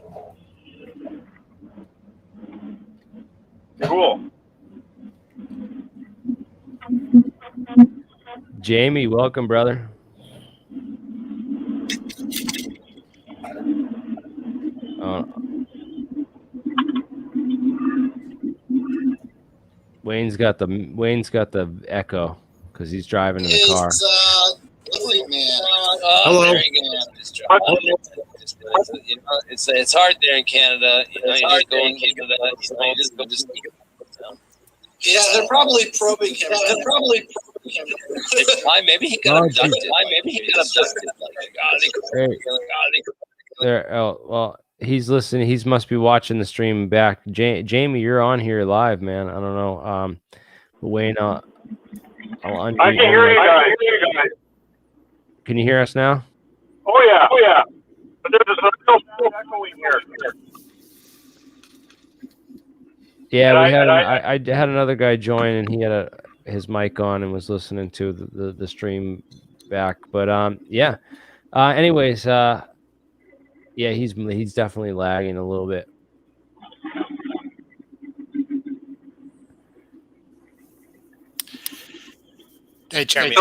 Cool. Jamie, welcome, brother. Wayne's got the echo because he's driving in the car. Delivery man. Hello. There you go. It's hard there in Canada. You just go in Canada. Yeah, they're probably probing him. Maybe he got abducted. There. Oh well, he's listening. He must be watching the stream back. Jamie, you're on here live, man. I don't know. Wayne, I can hear you guys. Can you hear us now? Oh yeah. But there's a real echoing here. Yeah, I had another guy join, and he had his mic on and was listening to the stream back. But anyways, Yeah, he's definitely lagging a little bit. Hey, Jeremy.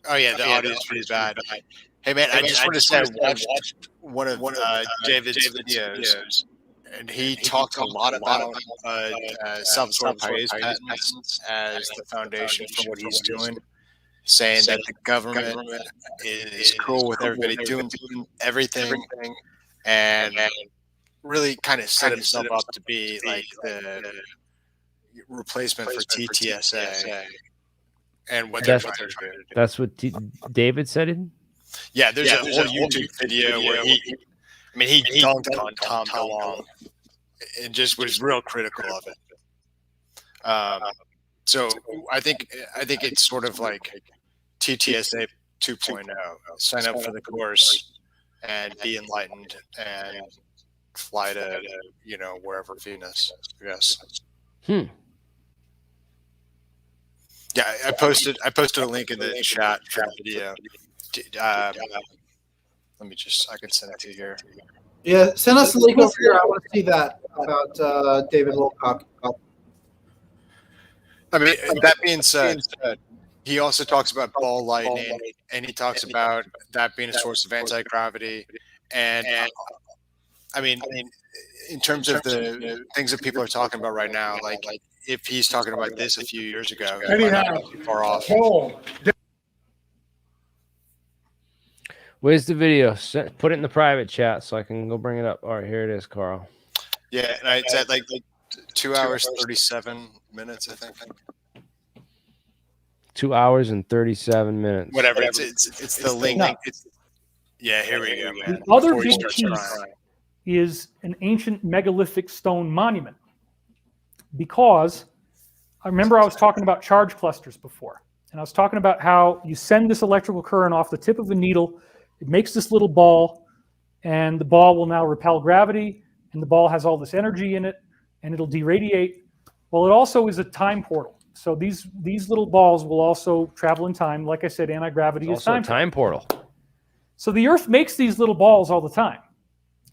Oh yeah, the audio is pretty bad. Hey man, I just want to say I watched one of David's videos, and he talked a lot about self-absorbed Paiz patents as the foundation for what he's doing, saying that the government is cool with everybody doing everything, and really kind of set himself up to be like the replacement for TTSA. And what they're trying to do. That's what David said. Yeah, there's a whole YouTube video where he dunked on Tom DeLonge and just was real critical of it. So I think it's sort of like TTSA 2.0. Sign up for the course and be enlightened and fly to wherever Venus. Yes. Yeah, I posted a link in the chat for the video. I can send it to you here. Yeah, send us the link over here. I want to see that about David Wilcock. I mean, that being said, he also talks about ball lightning, and he talks about that being a source of anti-gravity. And I mean, in terms of the things that people are talking about right now, like if he's talking about this a few years ago, far off. Where's the video? Put it in the private chat so I can go bring it up. All right, here it is, Carl. Yeah, and it's at like 2 hours 37 minutes, I think. 2 hours and 37 minutes. Whatever. It's the link. Yeah, here we go, man. The other big piece is an ancient megalithic stone monument. Because I remember I was talking about charge clusters before, and I was talking about how you send this electrical current off the tip of a needle, it makes this little ball, and the ball will now repel gravity, and the ball has all this energy in it, and it'll deradiate. Well, it also is a time portal. So these little balls will also travel in time. Like I said, anti-gravity is time portal. So the Earth makes these little balls all the time.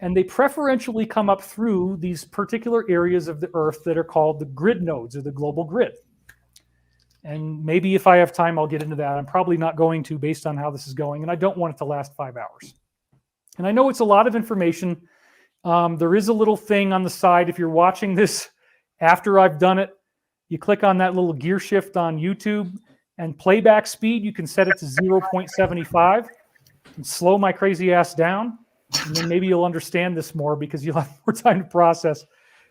And they preferentially come up through these particular areas of the Earth that are called the grid nodes or the global grid. And maybe if I have time, I'll get into that. I'm probably not going to based on how this is going. And I don't want it to last 5 hours. And I know it's a lot of information. There is a little thing on the side. If you're watching this after I've done it, you click on that little gear shift on YouTube, and playback speed, you can set it to 0.75 and slow my crazy ass down. And then maybe you'll understand this more because you'll have more time to process.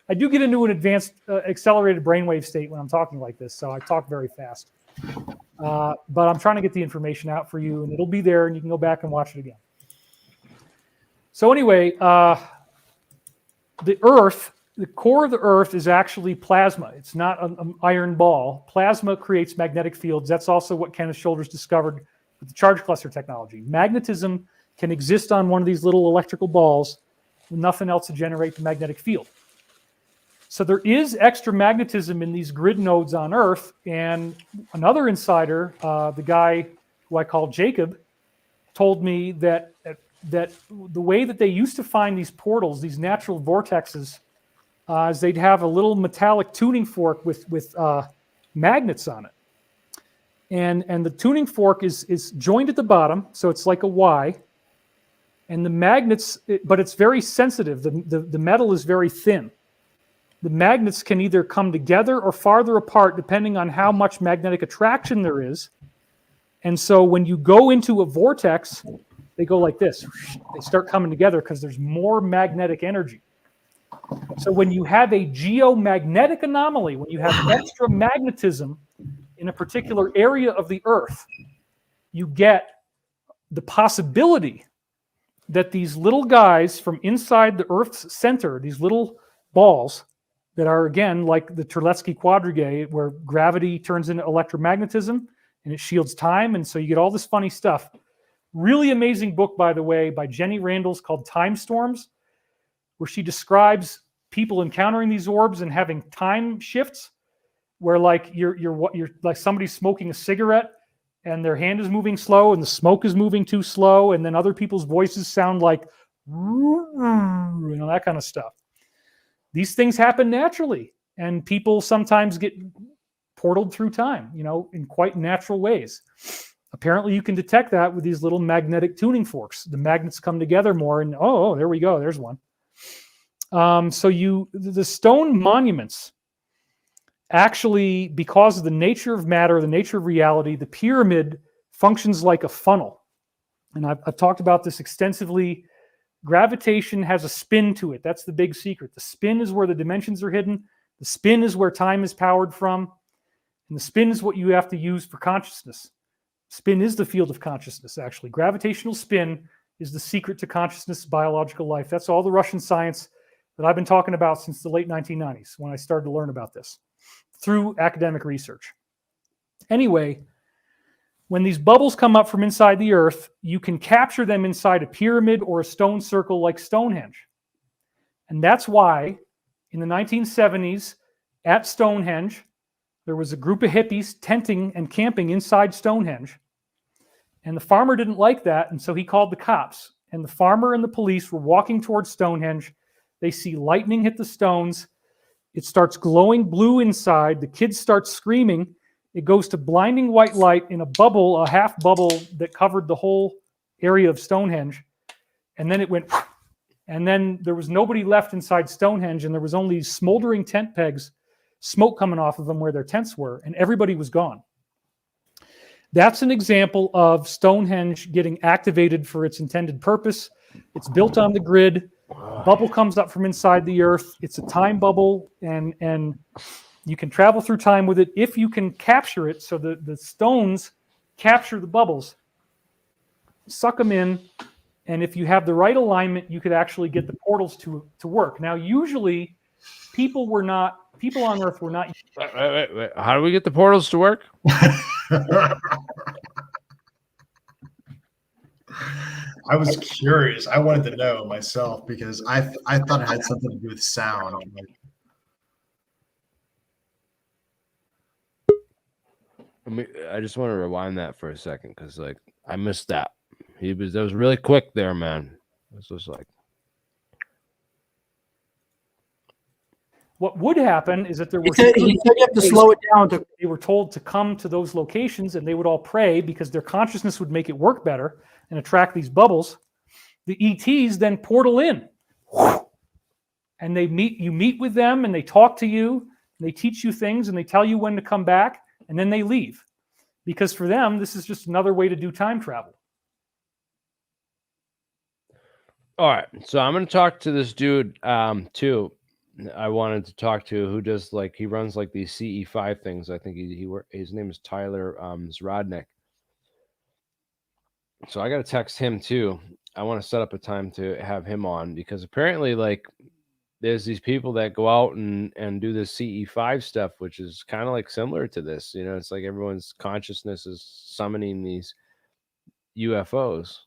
I do get into an advanced accelerated brainwave state when I'm talking like this, so I talk very fast. But I'm trying to get the information out for you, and it'll be there, and you can go back and watch it again. So anyway, the Earth, the core of the Earth is actually plasma. It's not an iron ball. Plasma creates magnetic fields. That's also what Kenneth Shoulders discovered with the charge cluster technology. Magnetism can exist on one of these little electrical balls with nothing else to generate the magnetic field. So there is extra magnetism in these grid nodes on Earth, and another insider, the guy who I call Jacob, told me that the way that they used to find these portals, these natural vortexes, is they'd have a little metallic tuning fork with magnets on it. And the tuning fork is joined at the bottom, so it's like a Y. And the magnets, but it's very sensitive. The metal is very thin. The magnets can either come together or farther apart depending on how much magnetic attraction there is. And so when you go into a vortex, they go like this. They start coming together because there's more magnetic energy. So when you have a geomagnetic anomaly, when you have extra magnetism in a particular area of the Earth, you get the possibility that these little guys from inside the Earth's center, these little balls that are, again, like the Terletsky quadrigae, where gravity turns into electromagnetism and it shields time, and so you get all this funny stuff. Really amazing book, by the way, by Jenny Randles called Time Storms, where she describes people encountering these orbs and having time shifts, where like you're like somebody's smoking a cigarette and their hand is moving slow and the smoke is moving too slow, and then other people's voices sound like, that kind of stuff. These things happen naturally, and people sometimes get portaled through time, in quite natural ways. Apparently, you can detect that with these little magnetic tuning forks. The magnets come together more, and there we go. There's one. The stone monuments, actually, because of the nature of matter, the nature of reality, the pyramid functions like a funnel. And I've talked about this extensively. Gravitation has a spin to it. That's the big secret. The spin is where the dimensions are hidden. The spin is where time is powered from. And the spin is what you have to use for consciousness. Spin is the field of consciousness, actually. Gravitational spin is the secret to consciousness, biological life. That's all the Russian science that I've been talking about since the late 1990s, when I started to learn about this through academic research. Anyway, when these bubbles come up from inside the earth, you can capture them inside a pyramid or a stone circle like Stonehenge. And that's why in the 1970s at Stonehenge, there was a group of hippies tenting and camping inside Stonehenge. And the farmer didn't like that, and so he called the cops. And the farmer and the police were walking towards Stonehenge. They see lightning hit the stones. It starts glowing blue inside. The kids start screaming. It goes to blinding white light in a bubble, a half bubble that covered the whole area of Stonehenge. And then it went, and then there was nobody left inside Stonehenge, and there was only smoldering tent pegs, smoke coming off of them where their tents were, and everybody was gone. That's an example of Stonehenge getting activated for its intended purpose. It's built on the grid. Bubble comes up from inside the earth. It's a time bubble, and you can travel through time with it if you can capture it. So the stones capture the bubbles, suck them in, and if you have the right alignment, you could actually get the portals to work. Now, usually, people on Earth were not. Wait. How do we get the portals to work? I was curious. I wanted to know myself because I thought it had something to do with sound. I just want to rewind that for a second because, I missed that. That was really quick there, man. This was like. What would happen is that there were. He said you have to slow it down. They were told to come to those locations, and they would all pray because their consciousness would make it work better and attract these bubbles. The ETs then portal in, and you meet with them, and they talk to you, and they teach you things, and they tell you when to come back, and then they leave, because for them this is just another way to do time travel. All right, so I'm going to talk to this dude too. I wanted to talk to who does he runs these CE5 things. I think his name is Tyler Zrodnik. So I got to text him too. I want to set up a time to have him on because apparently there's these people that go out and do this CE5 stuff, which is kind of similar to this. It's like everyone's consciousness is summoning these UFOs.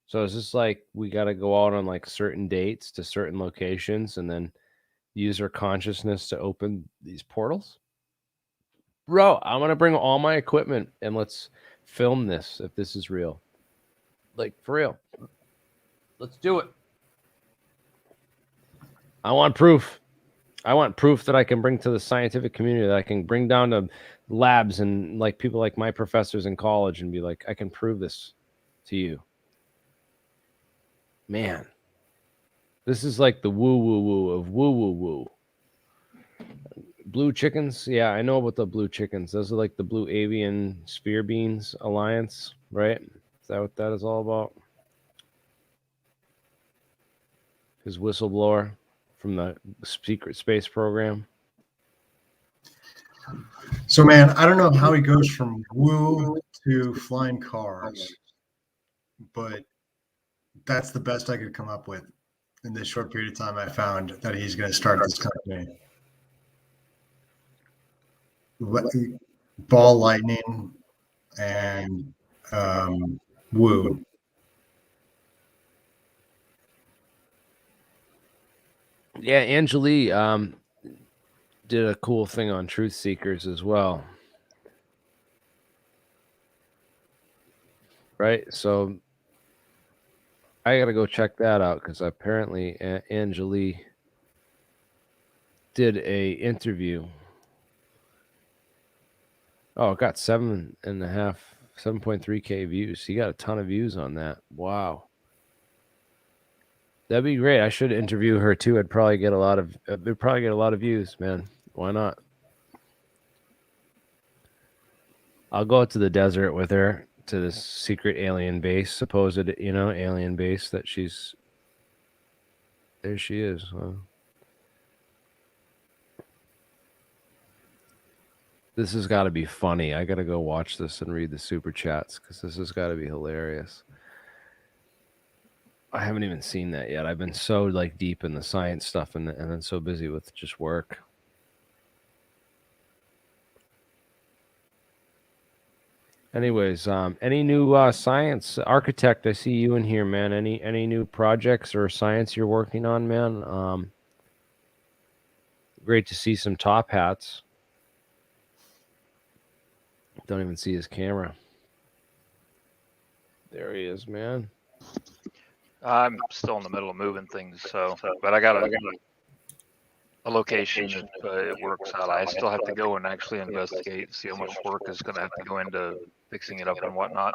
So it's just we got to go out on certain dates to certain locations and then use our consciousness to open these portals. Bro, I'm going to bring all my equipment and let's film this if this is real. For real. Let's do it. I want proof. I want proof that I can bring to the scientific community, that I can bring down to labs and people like my professors in college and be I can prove this to you. Man, this is the woo-woo-woo of woo-woo-woo. Blue chickens? Yeah, I know about the blue chickens. Those are the Blue Avian Sphere Beans Alliance, right? Is that what that is all about? His whistleblower from the secret space program. So, man, I don't know how he goes from woo to flying cars, but that's the best I could come up with in this short period of time. I found that he's going to start this company. Ball lightning and woo. Yeah, Angeli did a cool thing on Truth Seekers as well. right? So I got to go check that out because apparently Angeli did a interview. Oh, it got 7.3K views. He got a ton of views on that. Wow. That'd be great. I should interview her too. It'd probably get a lot of views, man. Why not? I'll go out to the desert with her to this secret alien base, supposed, alien base that she's. There she is. Huh? This has got to be funny. I got to go watch this and read the super chats because this has got to be hilarious. I haven't even seen that yet. I've been so like deep in the science stuff and then so busy with just work. Anyways, any new science architect? I see you in here, man. Any new projects or science you're working on, man? Great to see some top hats. Don't even see his camera. There he is, man. I'm still in the middle of moving things, but I got a location if it works out. I still have to go and actually investigate, see how much work is going to have to go into fixing it up and whatnot.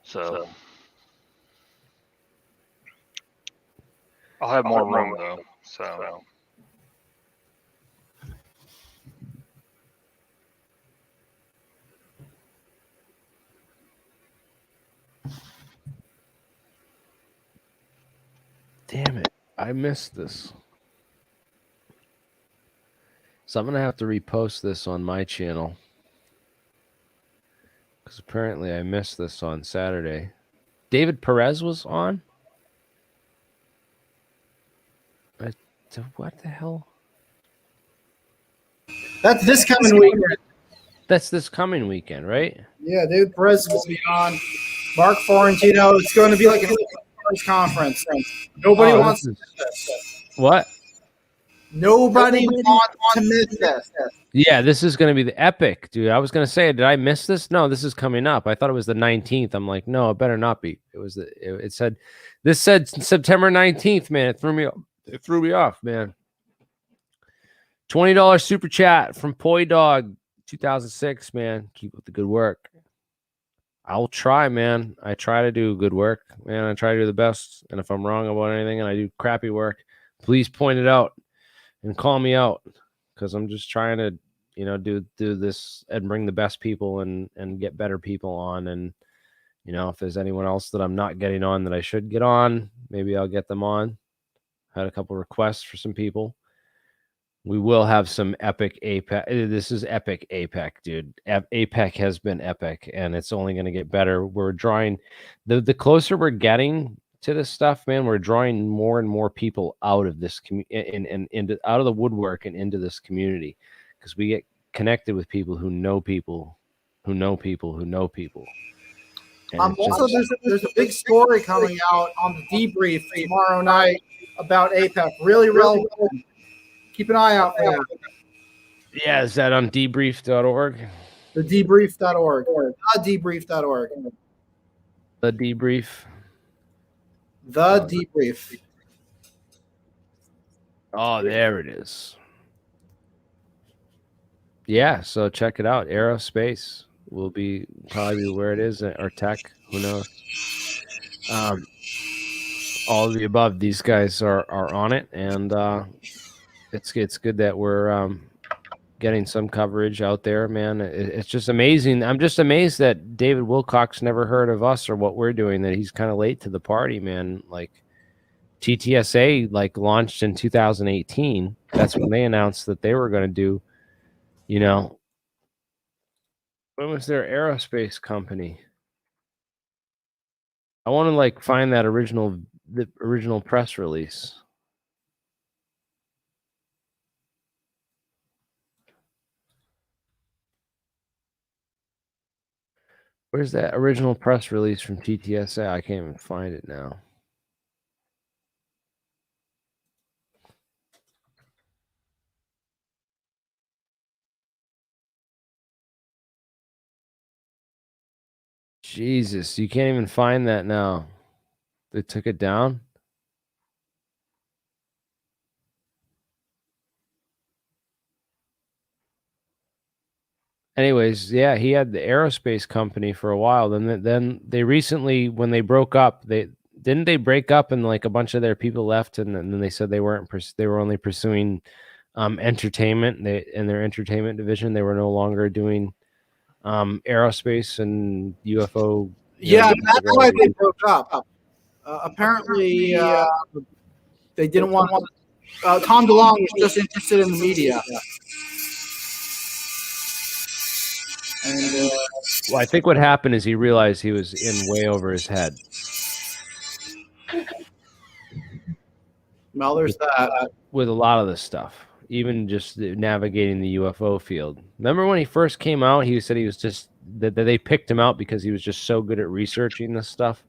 So I'll have more room though. So. Damn it. I missed this. So I'm going to have to repost this on my channel. Because apparently I missed this on Saturday. David Perez was on? What the hell? That's this coming weekend. That's this coming weekend, right? Yeah, David Perez will be on. Mark Florentino. It's going to be like a conference. Nobody wants to miss this. What? Nobody wants to miss this. Yeah, this is going to be the epic, dude. I was going to say, did I miss this? No, this is coming up. I thought it was the 19th. I'm like, no, it better not be. It said September 19th, man. It threw me off, man. $20 super chat from Poi Dog 2006, man. Keep up the good work. I'll try, man. I try to do good work, man. I try to do the best. And if I'm wrong about anything and I do crappy work, please point it out and call me out because I'm just trying to, do this and bring the best people and get better people on. And, if there's anyone else that I'm not getting on that I should get on, maybe I'll get them on. Had a couple requests for some people. We will have some epic APEC. This is epic APEC, dude. APEC has been epic, and it's only going to get better. We're drawing the closer we're getting to this stuff, man. We're drawing more and more people out of this into out of the woodwork and into this community because we get connected with people who know people, who know people, who know people. Also, there's a big story coming out on the debrief tomorrow night about APEC. Really relevant. Keep an eye out for that. Yeah, is that on debrief.org? The debrief.org. Debrief.org. The debrief. The debrief. Oh, there it is. Yeah, so check it out. Aerospace will probably where it is, or tech. Who knows? All of the above. These guys are on it, and it's good that we're getting some coverage out there, man. It's just amazing. I'm just amazed that David Wilcock's never heard of us or what we're doing, that he's kind of late to the party, man. Like TTSA launched in 2018. That's when they announced that they were going to do, when was their aerospace company? I want to find that the original press release. Where's that original press release from TTSA? I can't even find it now. Jesus, you can't even find that now. They took it down. Anyways, yeah, he had the aerospace company for a while. Then they recently, when they broke up, they break up and like a bunch of their people left, and then they said they were only pursuing entertainment. In their entertainment division, they were no longer doing aerospace and UFO. Yeah, that's why they broke up. Apparently, they didn't want. Tom DeLonge was just interested in the media. And well, I think what happened is he realized he was in way over his head. Well, there's that. With a lot of this stuff, even just navigating the UFO field. Remember when he first came out, he said he was just that they picked him out because he was just so good at researching this stuff.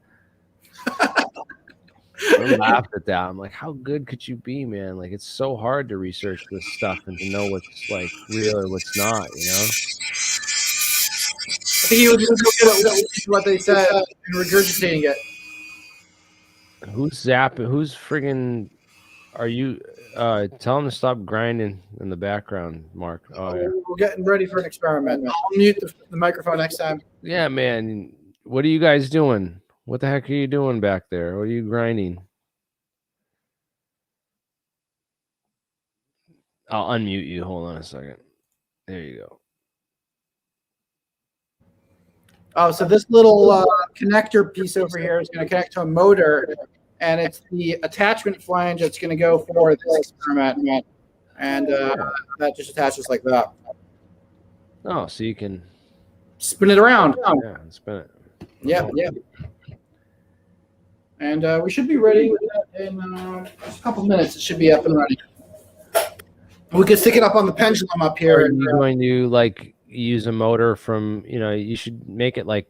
I laughed at that. I'm like, how good could you be, man? Like, it's so hard to research this stuff and to know what's like real or what's not, you know? I think he was good at what they said and regurgitating it. Who's zapping? Who's friggin'? Are you? Tell him to stop grinding in the background, Mark. Oh, yeah. We're getting ready for an experiment. I'll mute the microphone next time. Yeah, man. What are you guys doing? What the heck are you doing back there? What are you grinding? I'll unmute you. Hold on a second. There you go. Oh, so this little connector piece over here is going to connect to a motor, and it's the attachment flange that's going to go for this experiment. And that just attaches like that. Oh, so you can spin it around. Yeah, spin it. Yeah, yeah. And we should be ready with that in just a couple minutes. It should be up and running. We could stick it up on the pendulum up here. Are you going to like use a motor from, you should make it like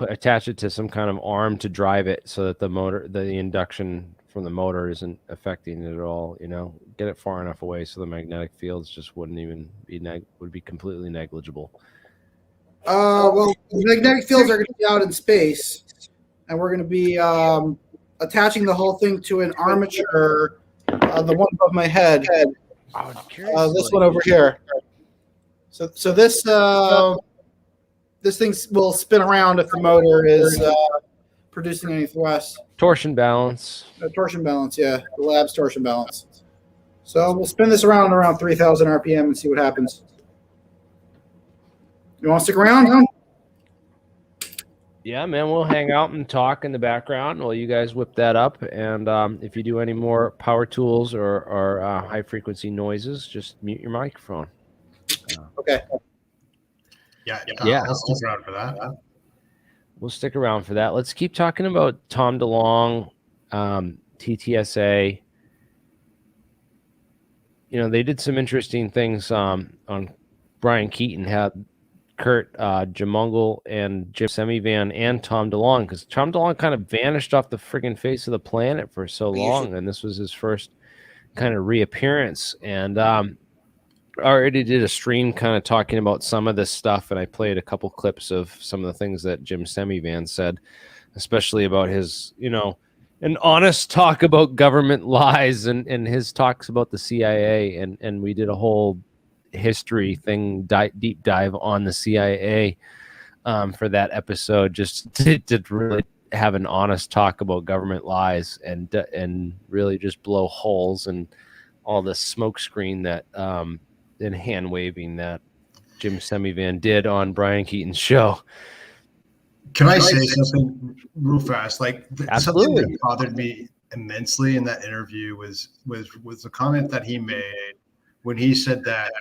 attach it to some kind of arm to drive it so that the induction from the motor isn't affecting it at all, get it far enough away so the magnetic fields just wouldn't even be would be completely negligible. Well, the magnetic fields are going to be out in space, and we're going to be attaching the whole thing to an armature, the one above my head. This one over here. So this this thing will spin around if the motor is producing any thrust. Torsion balance. Torsion balance, yeah, the lab's torsion balance. So we'll spin this around 3,000 RPM and see what happens. You want to stick around, John? Yeah, man, we'll hang out and talk in the background while you guys whip that up. And if you do any more power tools or high frequency noises, just mute your microphone. Okay. Yeah. Yeah. I'll stick around for that. We'll stick around for that. Let's keep talking about Tom DeLonge, TTSA. They did some interesting things on Brian Keaton, had Kurt Jamungle and Jim Semivan and Tom DeLonge, because Tom DeLonge kind of vanished off the friggin' face of the planet for so long, and this was his first kind of reappearance. And I already did a stream kind of talking about some of this stuff, and I played a couple clips of some of the things that Jim Semivan said, especially about his, an honest talk about government lies and his talks about the CIA, and we did a whole history thing, deep dive on the CIA for that episode, just to really have an honest talk about government lies and really just blow holes and all the smoke screen that and hand waving that Jim Semivan did on Brian Keaton's show. Can I say something real fast? Like something Absolutely. that bothered me immensely in that interview was the comment that he made when he said that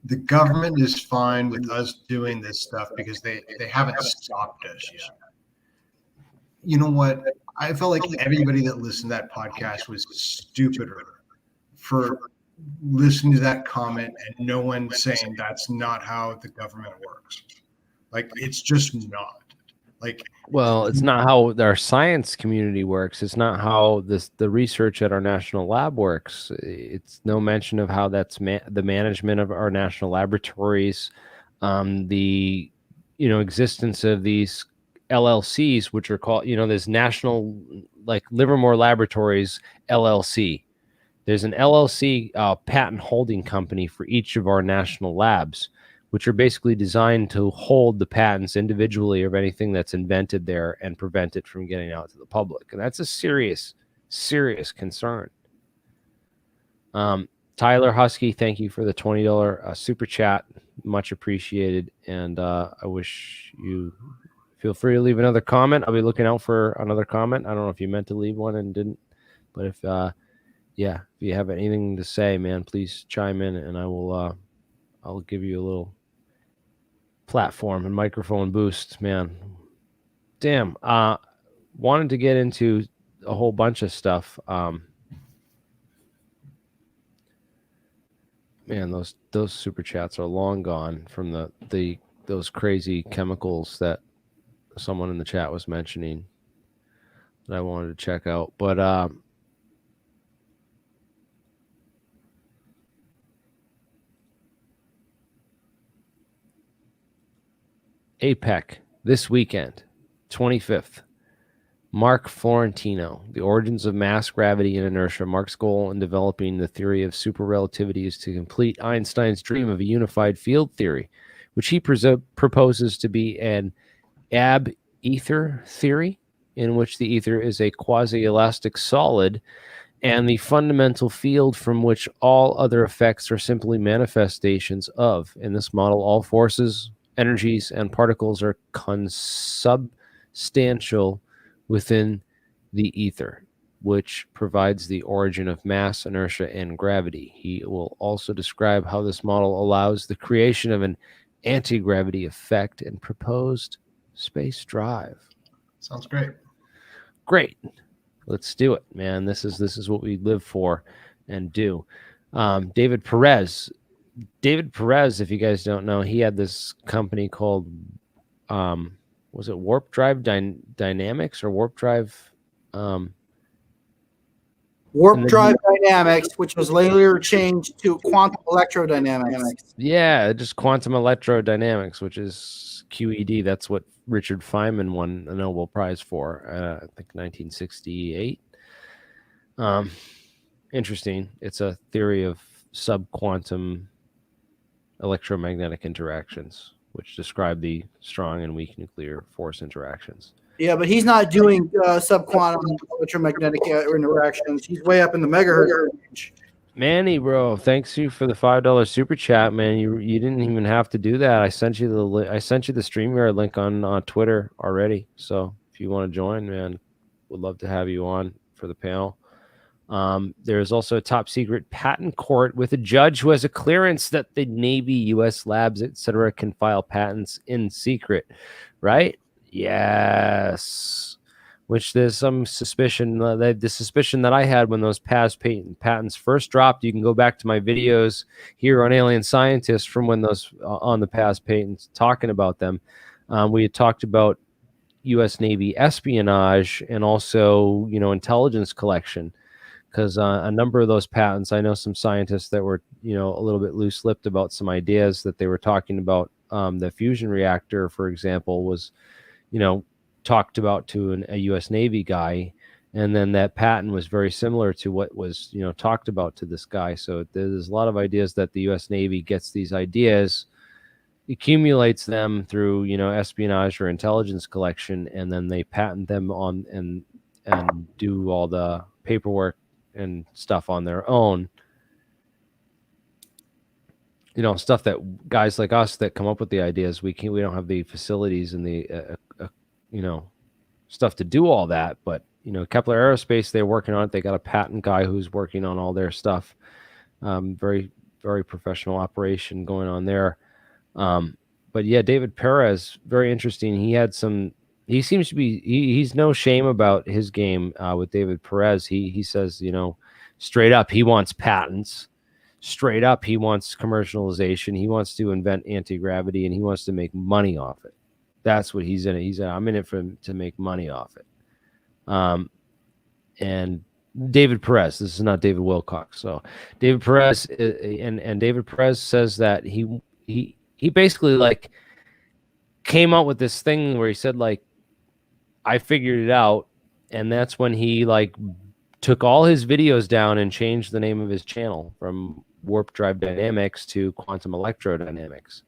the government is fine with us doing this stuff because they haven't stopped us yet. You know what? I felt like everybody that listened to that podcast was stupider for listening to that comment and no one saying that's not how the government works. Like, it's just not. Well, it's not how our science community works. It's not how the research at our national lab works. It's no mention of how that's the management of our national laboratories, the existence of these LLCs, which are called, there's National, like Livermore Laboratories LLC. There's an LLC patent holding company for each of our national labs, which are basically designed to hold the patents individually of anything that's invented there and prevent it from getting out to the public. And that's a serious, serious concern. Tyler Husky, thank you for the $20 super chat. Much appreciated. And I wish you feel free to leave another comment. I'll be looking out for another comment. I don't know if you meant to leave one and didn't, but if if you have anything to say, man, please chime in, and I will I'll give you a little platform and microphone boost, man. Damn. Wanted to get into a whole bunch of stuff. Man, those super chats are long gone from those crazy chemicals that someone in the chat was mentioning that I wanted to check out. But APEC this weekend, 25th. Mark Florentino, The Origins of Mass, Gravity, and Inertia. Mark's goal in developing the theory of superrelativity is to complete Einstein's dream of a unified field theory, which he proposes to be an ab-ether theory, in which the ether is a quasi-elastic solid and the fundamental field from which all other effects are simply manifestations of. In this model, all forces, energies, and particles are consubstantial within the ether, which provides the origin of mass, inertia, and gravity. He will also describe how this model allows the creation of an anti-gravity effect and proposed space drive. Sounds great. Great. Let's do it, man. This is what we live for and do. David Perez, if you guys don't know, he had this company called was it Warp Drive Dynamics or Warp Drive? Warp Drive Dynamics, which was later changed to Quantum Electrodynamics. Yeah, just Quantum Electrodynamics, which is QED. That's what Richard Feynman won a Nobel Prize for, I think 1968. Interesting. It's a theory of subquantum electromagnetic interactions, which describe the strong and weak nuclear force interactions. Yeah, but he's not doing subquantum electromagnetic interactions. He's way up in the megahertz range. Manny, bro, thanks you for the $5 super chat, man. You didn't even have to do that. I sent you the StreamYard link on Twitter already. So if you want to join, man, would love to have you on for the panel. There's also a top secret patent court with a judge who has a clearance that the Navy, U.S. labs, etc., can file patents in secret, right? Yes. Which there's some suspicion, the suspicion that I had when those past patents first dropped. You can go back to my videos here on Alien Scientists from when those on the past patents talking about them. We had talked about U.S. Navy espionage and also, intelligence collection. Because a number of those patents, I know some scientists that were, a little bit loose-lipped about some ideas that they were talking about. The fusion reactor, for example, was, talked about to a U.S. Navy guy, and then that patent was very similar to what was, talked about to this guy. So there's a lot of ideas that the U.S. Navy gets these ideas, accumulates them through, espionage or intelligence collection, and then they patent them on and do all the paperwork and stuff on their own, stuff that guys like us that come up with the ideas, we don't have the facilities and the stuff to do all that. But Kepler Aerospace, they're working on it. They got a patent guy who's working on all their stuff. Very, very professional operation going on there. But yeah, David Perez, very interesting. He seems to be, he's no shame about his game with David Perez. He says, straight up, he wants patents. Straight up, he wants commercialization. He wants to invent anti-gravity, and he wants to make money off it. That's what he's in it. I'm in it to make money off it. And David Perez, this is not David Wilcock. So David Perez, and David Perez says that he basically, like, came out with this thing where he said, like, I figured it out. And that's when he like took all his videos down and changed the name of his channel from Warp Drive Dynamics to Quantum Electrodynamics.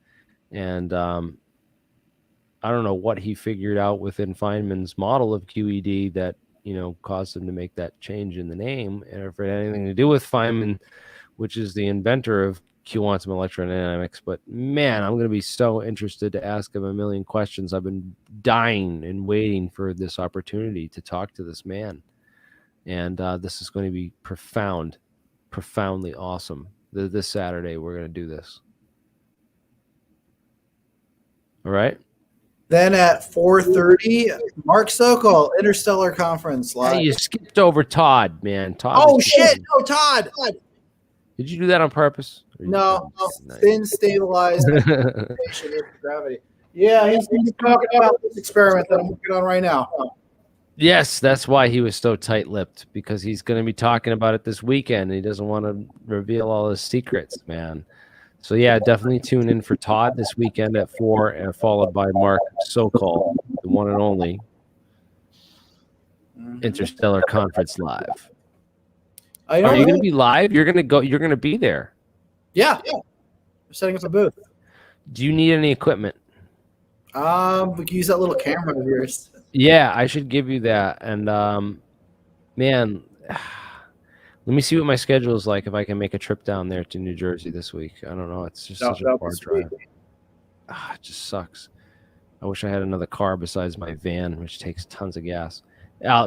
And I don't know what he figured out within Feynman's model of QED that, you know, caused him to make that change in the name, and if it had anything to do with Feynman, which is the inventor of quantum electrodynamics. But man, I'm going to be so interested to ask him a million questions. I've been dying and waiting for this opportunity to talk to this man. And this is going to be profoundly awesome. This Saturday, we're going to do this. All right. Then at 4:30, Mark Sokol, Interstellar Conference live. Hey, you skipped over Todd, man. Todd. Oh shit! No, Todd. Did you do that on purpose? No, spin stabilized gravity. Yeah, he's going to be talking about this experiment that I'm working on right now. Yes, that's why he was so tight-lipped, because he's going to be talking about it this weekend. He doesn't want to reveal all his secrets, man. So yeah, definitely tune in for Todd this weekend at 4, and followed by Mark Sokol, the one and only Interstellar Conference live. Are you going to be live? You're going to go. You're going to be there. Yeah. We're setting up a booth. Do you need any equipment? We can use that little camera of yours. Yeah, I should give you that. And man, let me see what my schedule is like if I can make a trip down there to New Jersey this week. I don't know. It's just such a far drive. It just sucks. I wish I had another car besides my van, which takes tons of gas.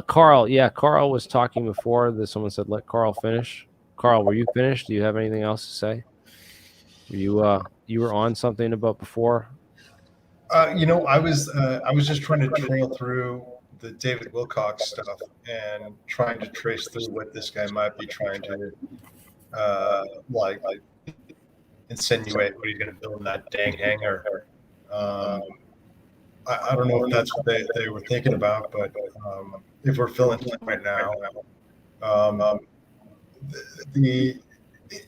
Carl, Carl was talking before. Someone said, let Carl finish. Carl, were you finished? Do you have anything else to say? You were on something about before? I was just trying to trail through the David Wilcock stuff and trying to trace through what this guy might be trying to like insinuate what he's going to build in that dang hangar. I don't know if that's what they were thinking about, but if we're filling it right now,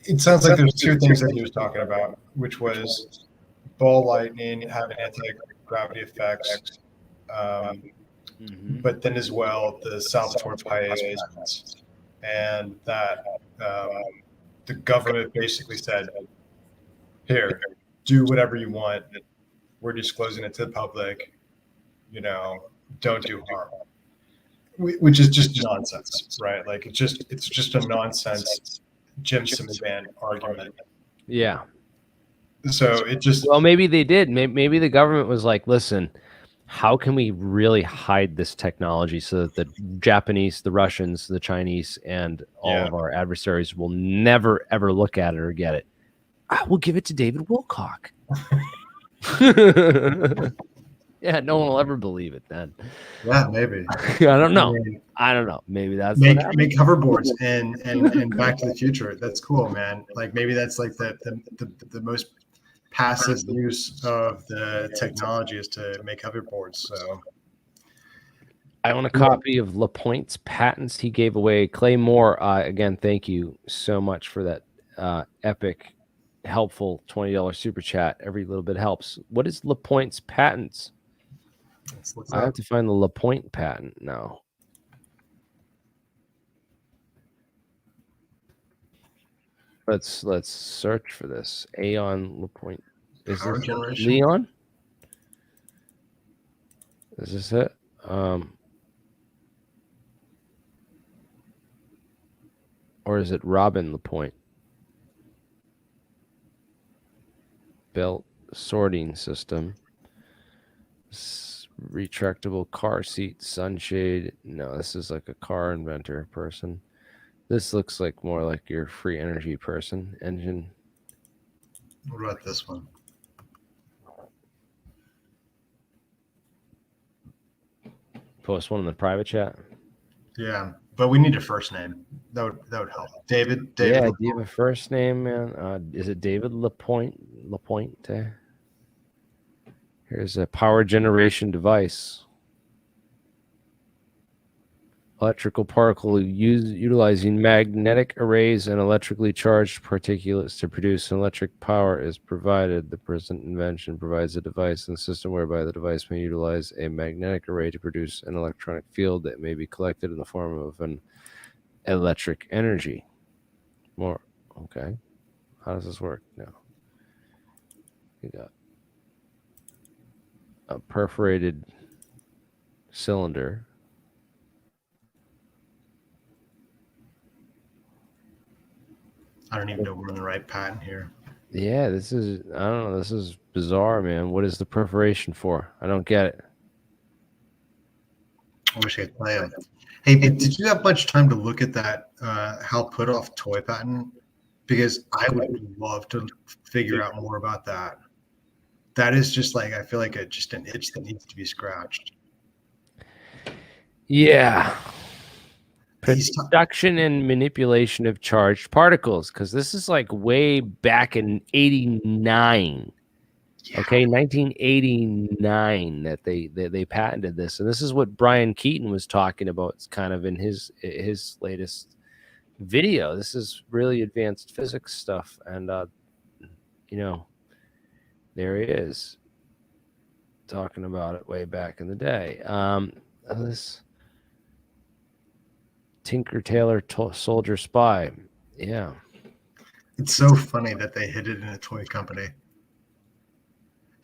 it sounds like there's two things that he was talking about, which was ball lightning having anti-gravity effects, but then as well the Salvatore Pais patents, and that the government basically said, here, do whatever you want. We're disclosing it to the public, don't do harm, which is just nonsense, right? Like it's just a nonsense Jim Simmons band argument. Yeah. So it just, well, maybe they did. Maybe the government was like, listen, how can we really hide this technology so that the Japanese, the Russians, the Chinese, and all of our adversaries will never, ever look at it or get it? We'll give it to David Wilcock. Yeah, no one will ever believe it then. Yeah, maybe. I don't know. I don't know. Maybe that's make hoverboards and Back to the Future. That's cool, man. Like maybe that's like the most passive use of the technology is to make hoverboards. So I own a copy of LaPointe's patents he gave away. Clay Moore, again, thank you so much for that epic, helpful $20 super chat. Every little bit helps. What is LaPointe's patents? I have to find the LaPointe patent now. Let's search for this. Aeon LaPointe. Is this Leon? Is this it? Or is it Robin LaPointe? Belt sorting system. Retractable car seat, sunshade. No, this is like a car inventor person. This looks like more like your free energy person. Engine. What about this one? Post one in the private chat. Yeah, but we need a first name. That would help. David. Yeah, do you have a first name, man? Is it David LaPointe? Here's a power generation device. electrical particle utilizing magnetic arrays and electrically charged particulates to produce an electric power is provided. The present invention provides a device and system whereby the device may utilize a magnetic array to produce an electronic field that may be collected in the form of an electric energy. More. Okay. How does this work now? You got a perforated cylinder. I don't even know we're on the right patent here. Yeah, this is, I don't know, this is bizarre, man. What is the perforation for? I don't get it. I wish I could play them. Hey, but did you have much time to look at that Hal Puthoff toy patent? Because I would love to figure out more about that. That is just like, I feel like just an itch that needs to be scratched. Yeah. Production and manipulation of charged particles, because this is like way back in 89. Yeah. Okay, 1989 that they patented this, and this is what Brian Keaton was talking about. It's kind of in his latest video. This is really advanced physics stuff, and you know, there he is talking about it way back in the day. This Tinker Tailor Soldier Spy. Yeah. It's so funny that they hid it in a toy company.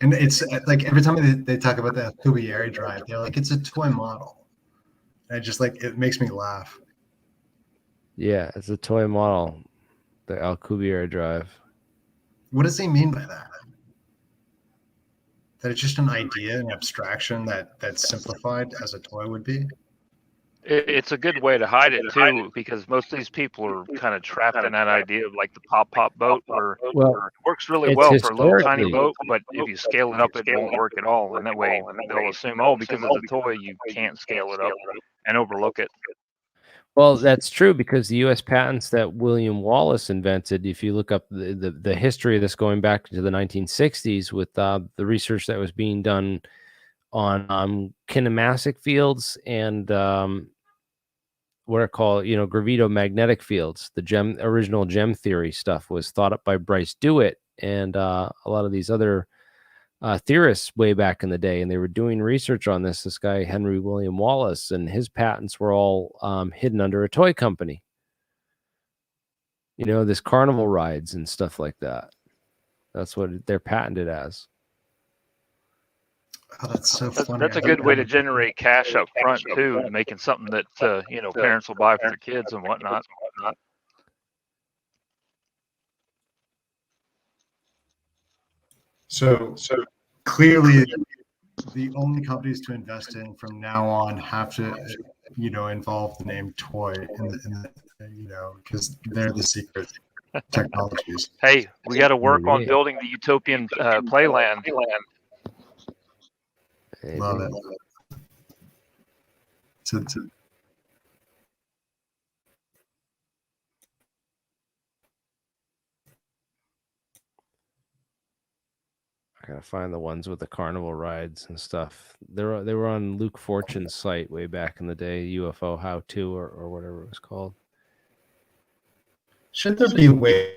And it's like every time they talk about the Alcubierre drive, they're like, it's a toy model. And I just like, it makes me laugh. Yeah, it's a toy model, the Alcubierre drive. What does he mean by that? That it's just an idea, an abstraction that's simplified as a toy would be? It's a good way to hide it too, because most of these people are kind of trapped in that idea of like the pop boat, where it works really well for a little tiny boat, but if you scale it up, it won't work at all. And that way they'll assume, oh, because it's a toy, you can't scale it up and overlook it. Well, that's true, because the U.S. patents that William Wallace invented, if you look up the history of this going back to the 1960s with the research that was being done on kinematic fields and what are called, gravitomagnetic fields. The original gem theory stuff was thought up by Bryce DeWitt and a lot of these other theorists way back in the day, and they were doing research on this guy Henry William Wallace, and his patents were all hidden under a toy company. This carnival rides and stuff like that. That's what they're patented as. Oh, that's so funny. That's a good way to generate cash up front too, making something that parents will buy for their kids and whatnot. So clearly, the only companies to invest in from now on have to, involve the name toy because they're the secret technologies. Hey, we got to work on building the utopian playland. Love it. I gotta find the ones with the carnival rides and stuff. They were on Luke Fortune's site way back in the day, UFO How To or whatever it was called. Should there be a way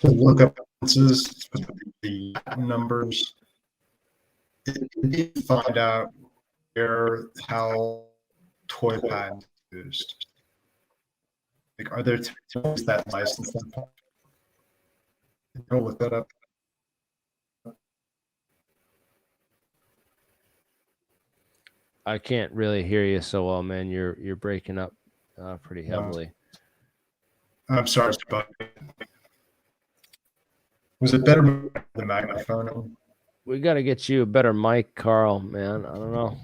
to look up the numbers? Find out how toy patents used. Like, are there toys that license them? Go look that up. I can't really hear you so well, man. You're breaking up pretty heavily. I'm sorry, but was it better with the microphone? We got to get you a better mic, Carl, man. I don't know.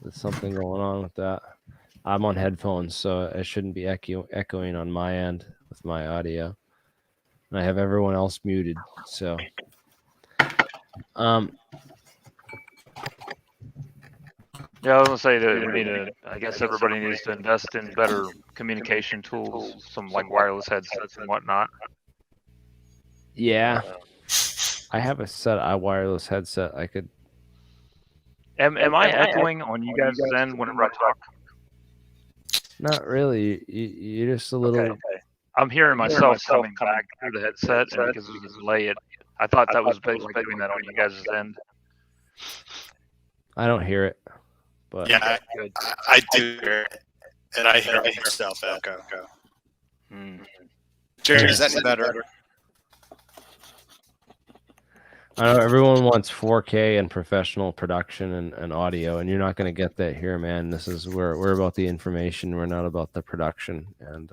There's something going on with that. I'm on headphones, so it shouldn't be echoing on my end with my audio. And I have everyone else muted, so. Yeah, I was gonna say that I guess everybody needs to invest in better communication tools, some like wireless headsets and whatnot. Yeah. I have a wireless headset. I could. Am I echoing on you guys' end whenever I talk? Not really. You're just a little. Okay. I'm hearing myself coming back through the headset, and because of the delay, I thought that was basically doing that on you guys' end. I don't hear it, but Yeah, I do hear it, and I hear myself echo. Jerry, is that any better? I know everyone wants 4K and professional production and audio, and you're not going to get that here, man. This is we're about the information. We're not about the production. And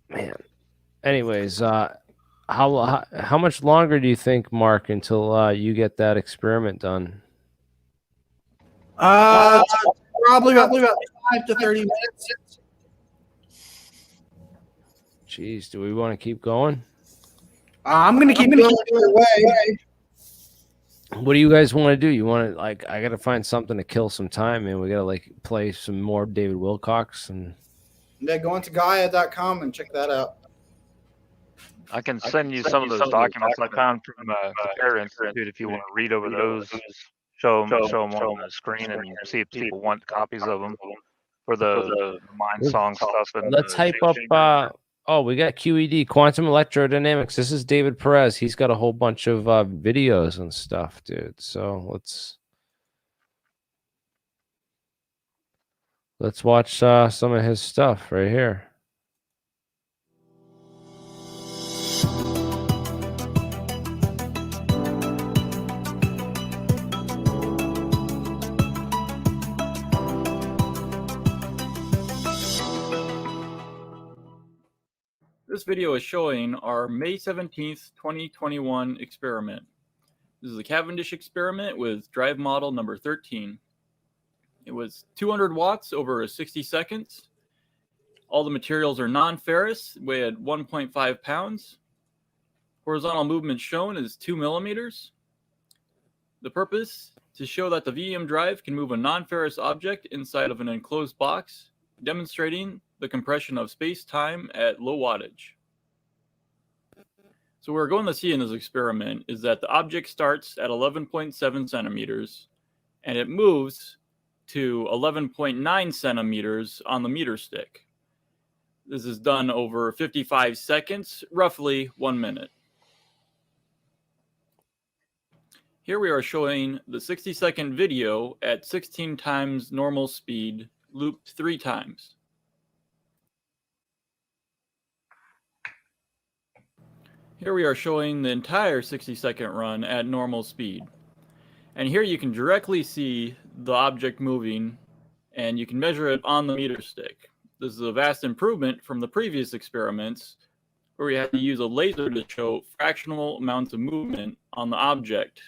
man, anyways, how much longer do you think, Mark, until you get that experiment done? Probably about 5 to 30 minutes. Jeez, do we want to keep going? I'm going to keep going either way. What do you guys want to do? You want to I got to find something to kill some time, man. We got to play some more David Wilcock and. Yeah, go into Gaia.com and check that out. I can send you some of those documents I found from Compare Institute if you want to read over those. Show them on the screen and see if people want copies of them for the Mind Song stuff. And let's hype up. Oh, we got QED, Quantum Electrodynamics. This is David Perez. He's got a whole bunch of videos and stuff, dude. So let's watch some of his stuff right here. This video is showing our May 17th, 2021 experiment. This is a Cavendish experiment with drive model number 13. It was 200 watts over 60 seconds. All the materials are non-ferrous, weigh at 1.5 pounds. Horizontal movement shown is 2 millimeters. The purpose, to show that the VEM drive can move a non-ferrous object inside of an enclosed box, demonstrating the compression of space-time at low wattage. So what we're going to see in this experiment is that the object starts at 11.7 centimeters and it moves to 11.9 centimeters on the meter stick. This is done over 55 seconds, roughly 1 minute. Here we are showing the 60-second video at 16 times normal speed, looped 3 times. Here we are showing the entire 60-second run at normal speed. And here you can directly see the object moving, and you can measure it on the meter stick. This is a vast improvement from the previous experiments, where we had to use a laser to show fractional amounts of movement on the object.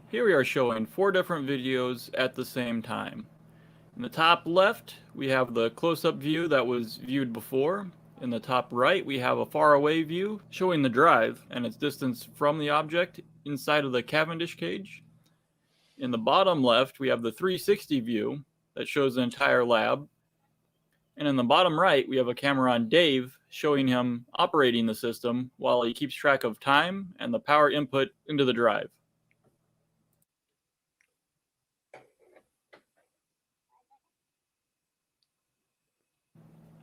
Here we are showing 4 different videos at the same time. In the top left, we have the close-up view that was viewed before. In the top right, we have a far-away view showing the drive and its distance from the object inside of the Cavendish cage. In the bottom left, we have the 360 view that shows the entire lab. And in the bottom right, we have a camera on Dave showing him operating the system while he keeps track of time and the power input into the drive.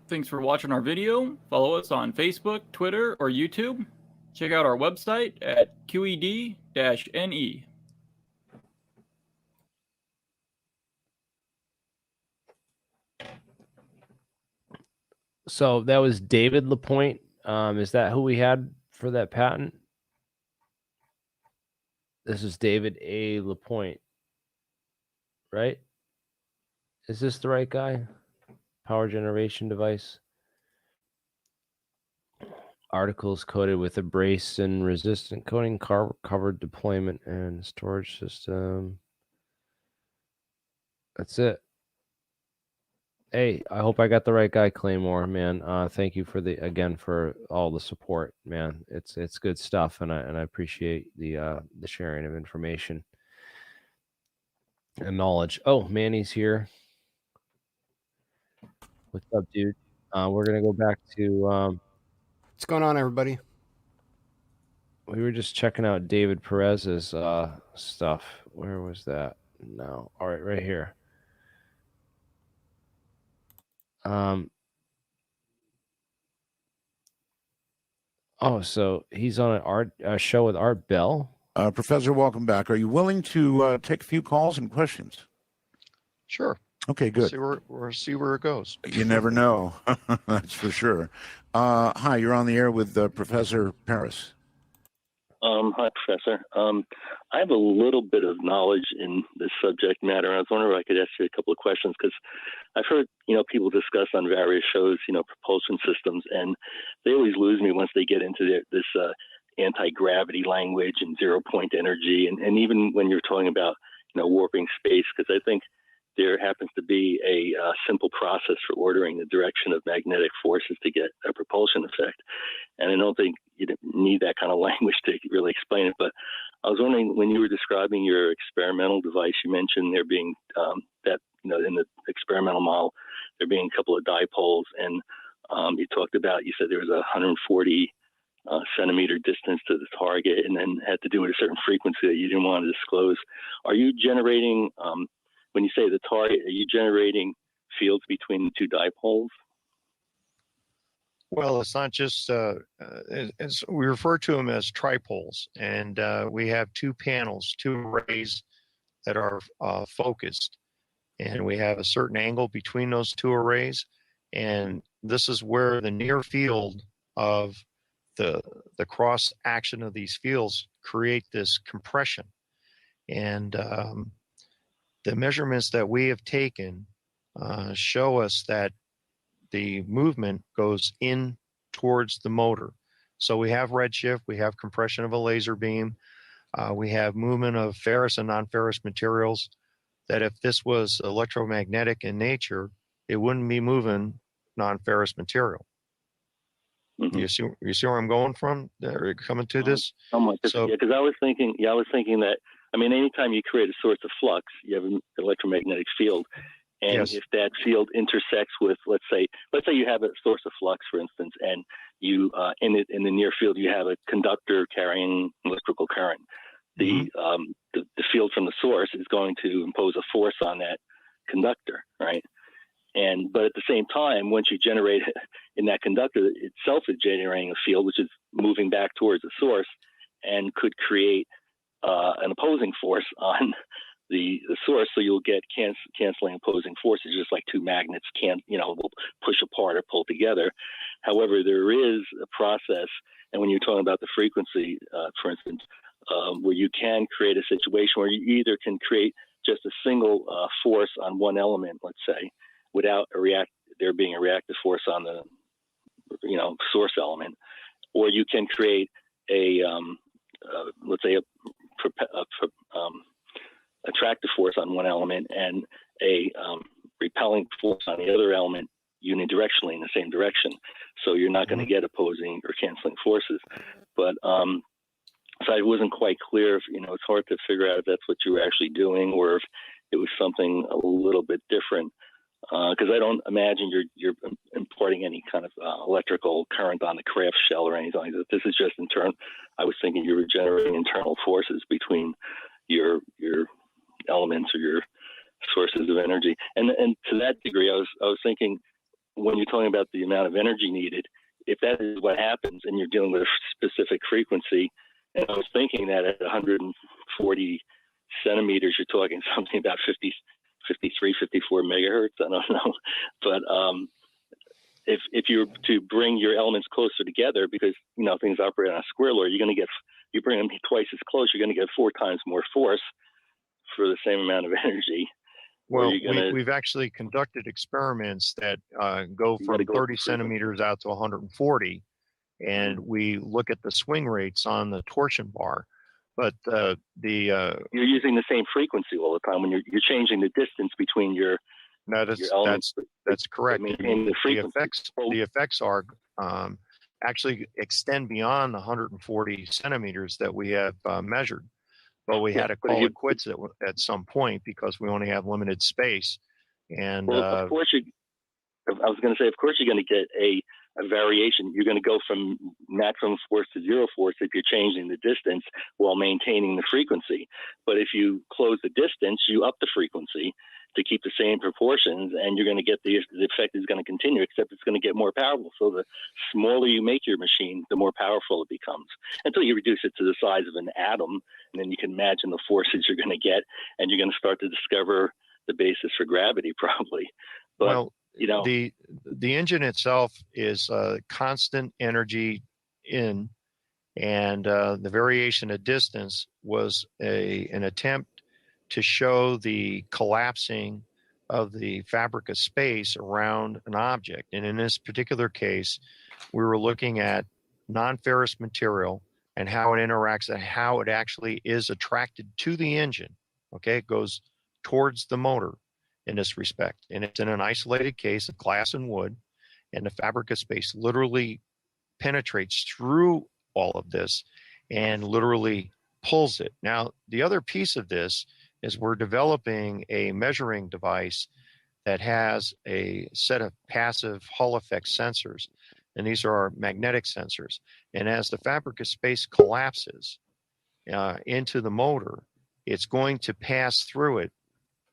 Thanks for watching our video. Follow us on Facebook, Twitter, or YouTube. Check out our website at QED-NE. So that was David Lapointe. Is that who we had for that patent? This is David A. Lapointe, right? Is this the right guy? Power generation device. articles coated with a brace and resistant coating, covered deployment and storage system. That's it. Hey, I hope I got the right guy, Claymore, man. Thank you for all the support, man. It's good stuff, and I appreciate the sharing of information and knowledge. Oh, Manny's here. What's up, dude? We're gonna go back to what's going on, everybody. We were just checking out David Perez's stuff. Where was that? No. All right here. Oh, so he's on a show with Art Bell. Professor, welcome back. Are you willing to take a few calls and questions? Sure. Okay, good. We'll see where it goes. You never know. That's for sure. Hi, you're on the air with Professor Paris. Hi, Professor. I have a little bit of knowledge in this subject matter, and I was wondering if I could ask you a couple of questions, because I've heard, people discuss on various shows, propulsion systems, and they always lose me once they get into this anti-gravity language and zero-point energy, and even when you're talking about, warping space, because I think there happens to be a simple process for ordering the direction of magnetic forces to get a propulsion effect. And I don't think you need that kind of language to really explain it. But I was wondering, when you were describing your experimental device, you mentioned there being in the experimental model, there being a couple of dipoles. And you said there was a 140 centimeter distance to the target, and then had to do with a certain frequency that you didn't want to disclose. Are you generating, when you say the target, are you generating fields between the two dipoles? Well, it's not just, we refer to them as tripoles, and we have two panels, two arrays that are focused, and we have a certain angle between those two arrays, and this is where the near field of the cross action of these fields create this compression. And the measurements that we have taken show us that the movement goes in towards the motor. So we have redshift, we have compression of a laser beam, we have movement of ferrous and non-ferrous materials, that if this was electromagnetic in nature, it wouldn't be moving non-ferrous material. Mm-hmm. You see where I'm going from? There, coming to this? So, because I was thinking that, anytime you create a source of flux, you have an electromagnetic field. And yes, if that field intersects with, let's say you have a source of flux, for instance, and you in the near field you have a conductor carrying electrical current. The field from the source is going to impose a force on that conductor, right? But at the same time, once you generate it in that conductor itself is generating a field which is moving back towards the source and could create an opposing force on the source, so you'll get canceling opposing forces, just like two magnets will push apart or pull together. However, there is a process, and when you're talking about the frequency, for instance, where you can create a situation where you either can create just a single force on one element, let's say, without there being a reactive force on the source element, or you can create a let's say a attractive force on one element and a repelling force on the other element unidirectionally in the same direction. So you're not going to get opposing or canceling forces. But so I wasn't quite clear if, it's hard to figure out if that's what you were actually doing or if it was something a little bit different. Because I don't imagine you're importing any kind of electrical current on the craft shell or anything like that. This is just internal. I was thinking you were generating internal forces between your elements or your sources of energy. And to that degree, I was thinking, when you're talking about the amount of energy needed, if that is what happens and you're dealing with a specific frequency, and I was thinking that at 140 centimeters, you're talking something about 53, 54 megahertz. I don't know. But if you were to bring your elements closer together, because, things operate on a square law, you bring them twice as close, you're going to get 4 times more force for the same amount of energy. Well, we've actually conducted experiments that go from 30 centimeters out to 140, and we look at the swing rates on the torsion bar. But you're using the same frequency all the time when you're changing the distance between your elements. That's correct. Maintaining the frequency. The effects are actually extend beyond the 140 centimeters that we have measured. But we had to call it quits at some point because we only have limited space. And of course, I was going to say, of course, you're going to get a variation. You're going to go from maximum force to zero force if you're changing the distance while maintaining the frequency. But if you close the distance, you up the frequency to keep the same proportions, and you're going to get the effect is going to continue, except it's going to get more powerful. So the smaller you make your machine, the more powerful it becomes, until you reduce it to the size of an atom, and then you can imagine the forces you're going to get, and you're going to start to discover the basis for gravity, probably. But well, the engine itself is constant energy in, and the variation of distance was an attempt to show the collapsing of the fabric of space around an object. And in this particular case, we were looking at non-ferrous material and how it interacts and how it actually is attracted to the engine. Okay, it goes towards the motor in this respect. And it's in an isolated case of glass and wood, and the fabric of space literally penetrates through all of this and literally pulls it. Now, the other piece of this is we're developing a measuring device that has a set of passive Hall effect sensors, and these are our magnetic sensors. And as the fabric of space collapses into the motor, it's going to pass through it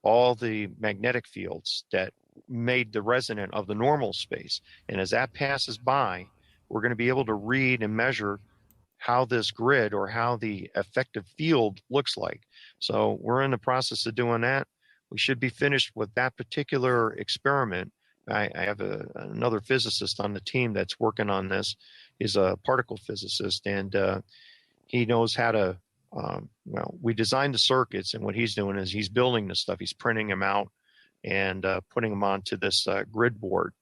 all the magnetic fields that made the resonant of the normal space. And as that passes by, we're going to be able to read and measure how this grid or how the effective field looks like. So we're in the process of doing that. We should be finished with that particular experiment. I have another physicist on the team that's working on this. He's a particle physicist, and he knows how to, well, we designed the circuits, and what he's doing is he's building the stuff. He's printing them out and putting them onto this grid board.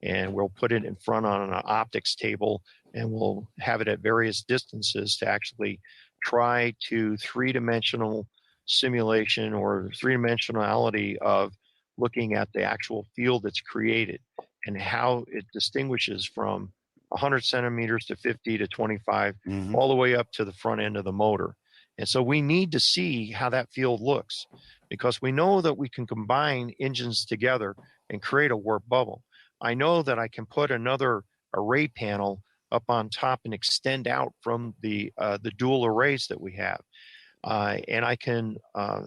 And we'll put it in front on an optics table, and we'll have it at various distances to actually try to three-dimensional simulation or three-dimensionality of looking at the actual field that's created and how it distinguishes from 100 centimeters to 50 to 25, all the way up to the front end of the motor. And so we need to see how that field looks, because we know that we can combine engines together and create a warp bubble. I know that I can put another array panel up on top and extend out from the dual arrays that we have. And I can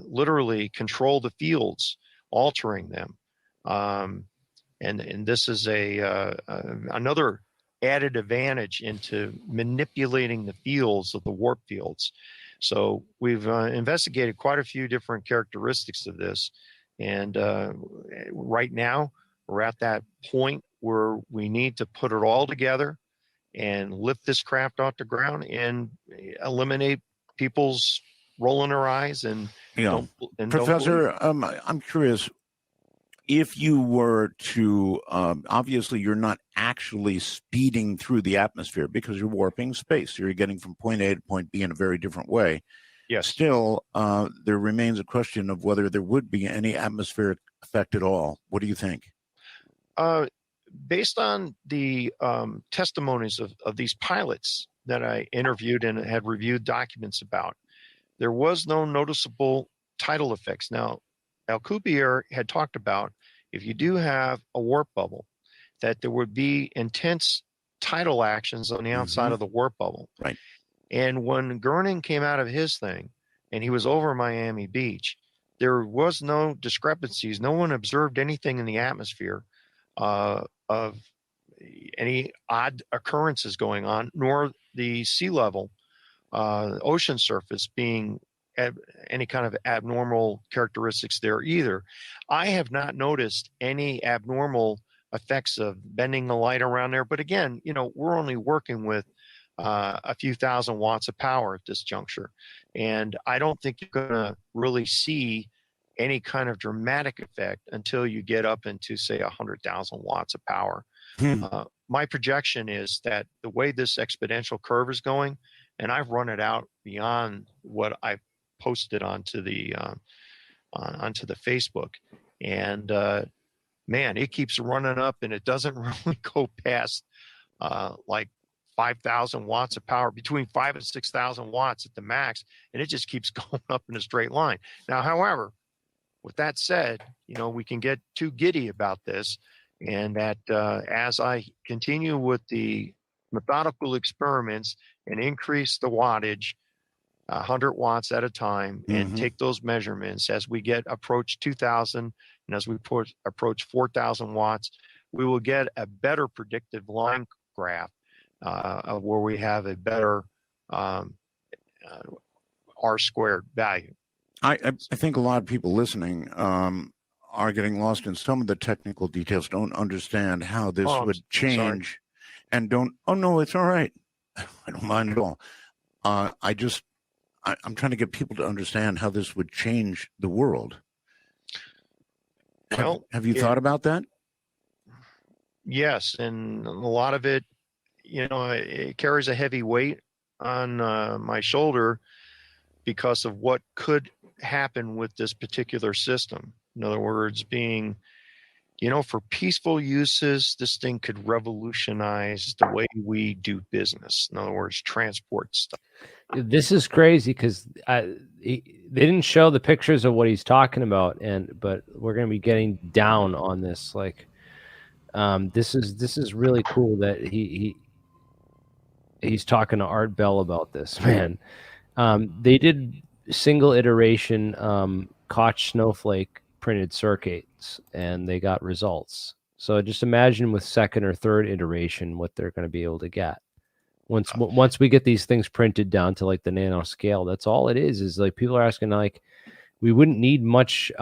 literally control the fields, altering them. And this is another added advantage into manipulating the fields of the warp fields. So we've investigated quite a few different characteristics of this. And right now, we're at that point where we need to put it all together and lift this craft off the ground and eliminate people's rolling their eyes and Professor, I'm curious, if you were to, obviously you're not actually speeding through the atmosphere because you're warping space. You're getting from point A to point B in a very different way. Yes. Still, there remains a question of whether there would be any atmospheric effect at all. What do you think? Based on the testimonies of these pilots that I interviewed and had reviewed documents about, there was no noticeable tidal effects. Now, Alcubierre had talked about if you do have a warp bubble, that there would be intense tidal actions on the outside of the warp bubble. Right. And when Gurning came out of his thing and he was over Miami Beach, there was no discrepancies. No one observed anything in the atmosphere of any odd occurrences going on, nor the sea level, ocean surface being any kind of abnormal characteristics there either. I have not noticed any abnormal effects of bending the light around there. But again, you know, we're only working with a few thousand watts of power at this juncture. And I don't think you're going to really see any kind of dramatic effect until you get up into, say, 100,000 watts of power. my projection is that the way this exponential curve is going, and I've run it out beyond what I posted onto the Facebook, and man, it keeps running up, and it doesn't really go past like 5,000 watts of power, between 5,000 and 6,000 watts at the max, and it just keeps going up in a straight line. Now, however, with that said, we can get too giddy about this, and that as I continue with the methodical experiments and increase the wattage 100 watts at a time and take those measurements as we approach 2,000 and as we approach 4,000 watts, we will get a better predictive line graph where we have a better R-squared value. I think a lot of people listening are getting lost in some of the technical details, don't understand how this would change, and don't. Oh no, it's all right. I don't mind at all. I'm trying to get people to understand how this would change the world. Well, have you thought about that? Yes, and a lot of it, it carries a heavy weight on my shoulder because of what could happen with this particular system. In other words, being, for peaceful uses, this thing could revolutionize the way we do business. In other words, transport stuff. This is crazy because they didn't show the pictures of what he's talking about, but we're going to be getting down on this. Like, this is really cool that he's talking to Art Bell about this, man. They did single iteration Koch snowflake printed circuits, and they got results. So just imagine with second or third iteration what they're going to be able to get. Once we get these things printed down to like the nano scale, that's all it is like people are asking, like, we wouldn't need much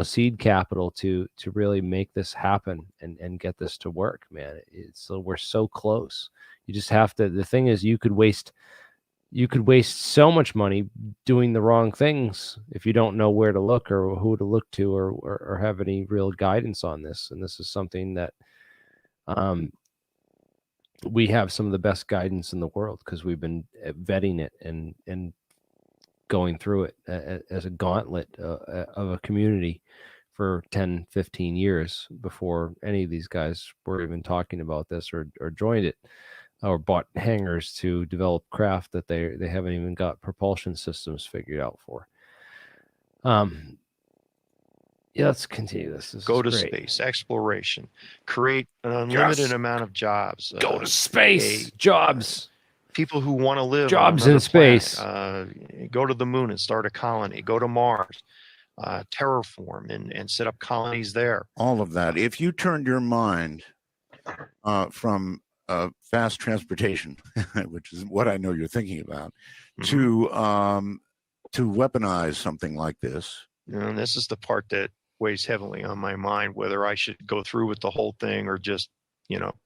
seed capital to really make this happen and get this to work, man. So we're so close. You just have to, the thing is, you could waste so much money doing the wrong things if you don't know where to look or who to look to or have any real guidance on this. And this is something that we have some of the best guidance in the world because we've been vetting it and going through it as a gauntlet of a community for 10, 15 years before any of these guys were even talking about this or joined it or bought hangars to develop craft that they haven't even got propulsion systems figured out for. Yeah, let's continue this. Go to space, exploration, create an unlimited amount of jobs. Go to space, jobs. People who want to live jobs on in space. Go to the moon and start a colony. Go to Mars, terraform and set up colonies there. All of that. If you turned your mind from fast transportation, which is what I know you're thinking about, to weaponize something like this. And this is the part that weighs heavily on my mind, whether I should go through with the whole thing or just,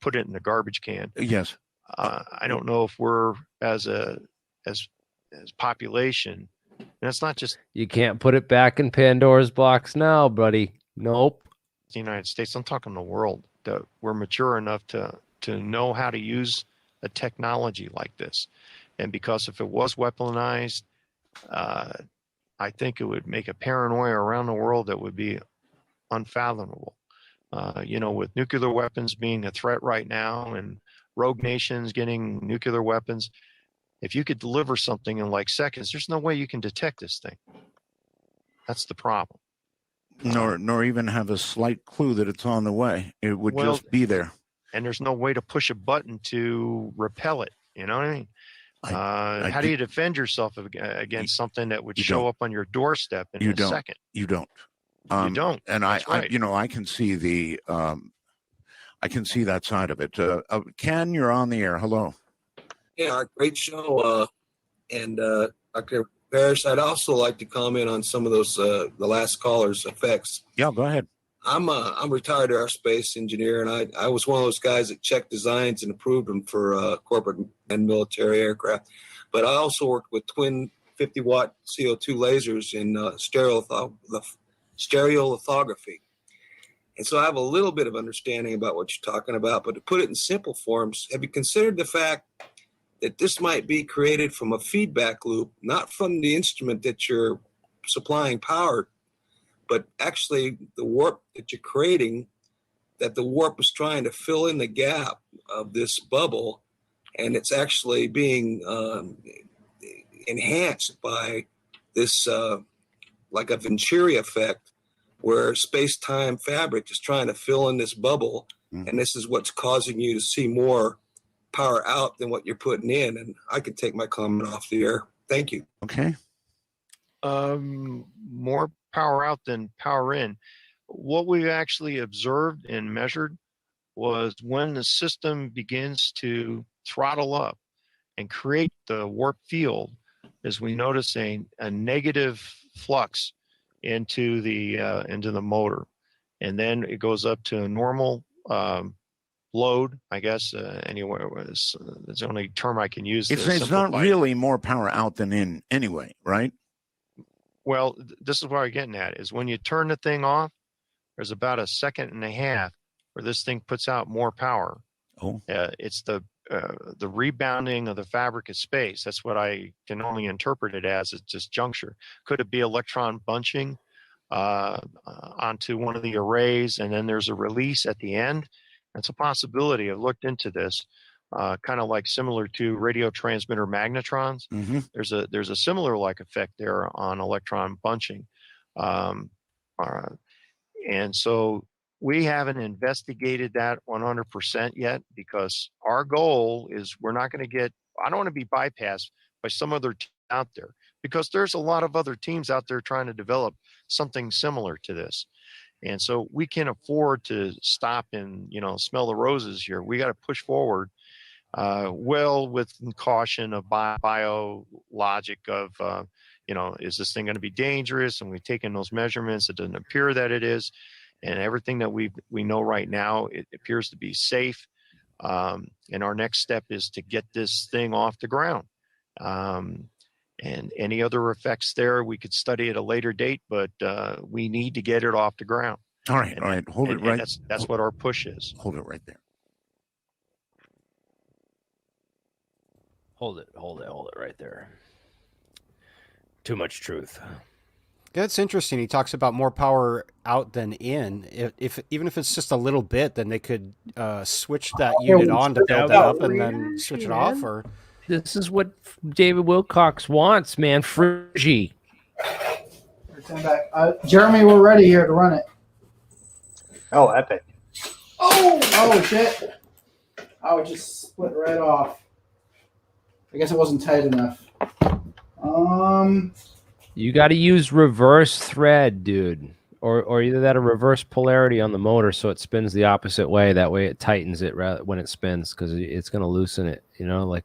put it in the garbage can. Yes. I don't know if we're as population, and it's not just you can't put it back in Pandora's box now, buddy. Nope. The United States, I'm talking the world, that we're mature enough to know how to use a technology like this. And because if it was weaponized, I think it would make a paranoia around the world that would be unfathomable. With nuclear weapons being a threat right now and rogue nations getting nuclear weapons, if you could deliver something in like seconds, there's no way you can detect this thing. That's the problem. Nor even have a slight clue that it's on the way. It would just be there. And there's no way to push a button to repel it. You know what I mean? How do you defend yourself against something that would show up on your doorstep in a second? You don't. You don't. And That's right. I can see I can see that side of it. Ken, you're on the air. Hello. Yeah, great show. And Dr. Parrish, I'd also like to comment on some of those the last caller's effects. Yeah, go ahead. I'm a retired aerospace engineer, and I was one of those guys that checked designs and approved them for corporate and military aircraft. But I also worked with twin 50-watt CO2 lasers in stereolithography. And so I have a little bit of understanding about what you're talking about, but to put it in simple forms, have you considered the fact that this might be created from a feedback loop, not from the instrument that you're supplying power, but actually the warp that you're creating, that the warp is trying to fill in the gap of this bubble, and it's actually being enhanced by this like a Venturi effect, where space-time fabric is trying to fill in this bubble, and this is what's causing you to see more power out than what you're putting in. And I could take my comment off the air. Thank you. Okay. More power out than power in. What we actually observed and measured was when the system begins to throttle up and create the warp field, is we notice a negative flux into the motor, and then it goes up to a normal load, I guess. Anywhere, that's the only term I can use. It's not really more power out than in anyway, right? Well, this is what I'm getting at, is when you turn the thing off, there's about a second and a half where this thing puts out more power. Oh. It's the rebounding of the fabric of space. That's what I can only interpret it as, at this juncture. Could it be electron bunching onto one of the arrays, and then there's a release at the end? That's a possibility. I've looked into this, kind of like similar to radio transmitter magnetrons. Mm-hmm. There's a similar like effect there on electron bunching. And so we haven't investigated that 100% yet, because our goal is we're not going to get, I don't want to be bypassed by some other team out there, because there's a lot of other teams out there trying to develop something similar to this. And so we can't afford to stop and, smell the roses here. We got to push forward, well, with caution of bio logic of, is this thing going to be dangerous? And we've taken those measurements. It doesn't appear that it is. And everything that we know right now, it appears to be safe. And our next step is to get this thing off the ground. And any other effects there, we could study at a later date, but we need to get it off the ground. All right, hold it right. That's what our push is. Hold it right there. Hold it right there. Too much truth. That's interesting. He talks about more power out than in. Even if it's just a little bit, then they could switch that unit on to build that up and then switch it off. Or this is what David Wilcock wants, man. Friggy. Stand back. Jeremy, we're ready here to run it. Oh, epic. Oh shit. Oh, it just split right off. I guess it wasn't tight enough. You got to use reverse thread, dude, or either that or reverse polarity on the motor, so it spins the opposite way. That way, it tightens it when it spins, because it's going to loosen it. Like.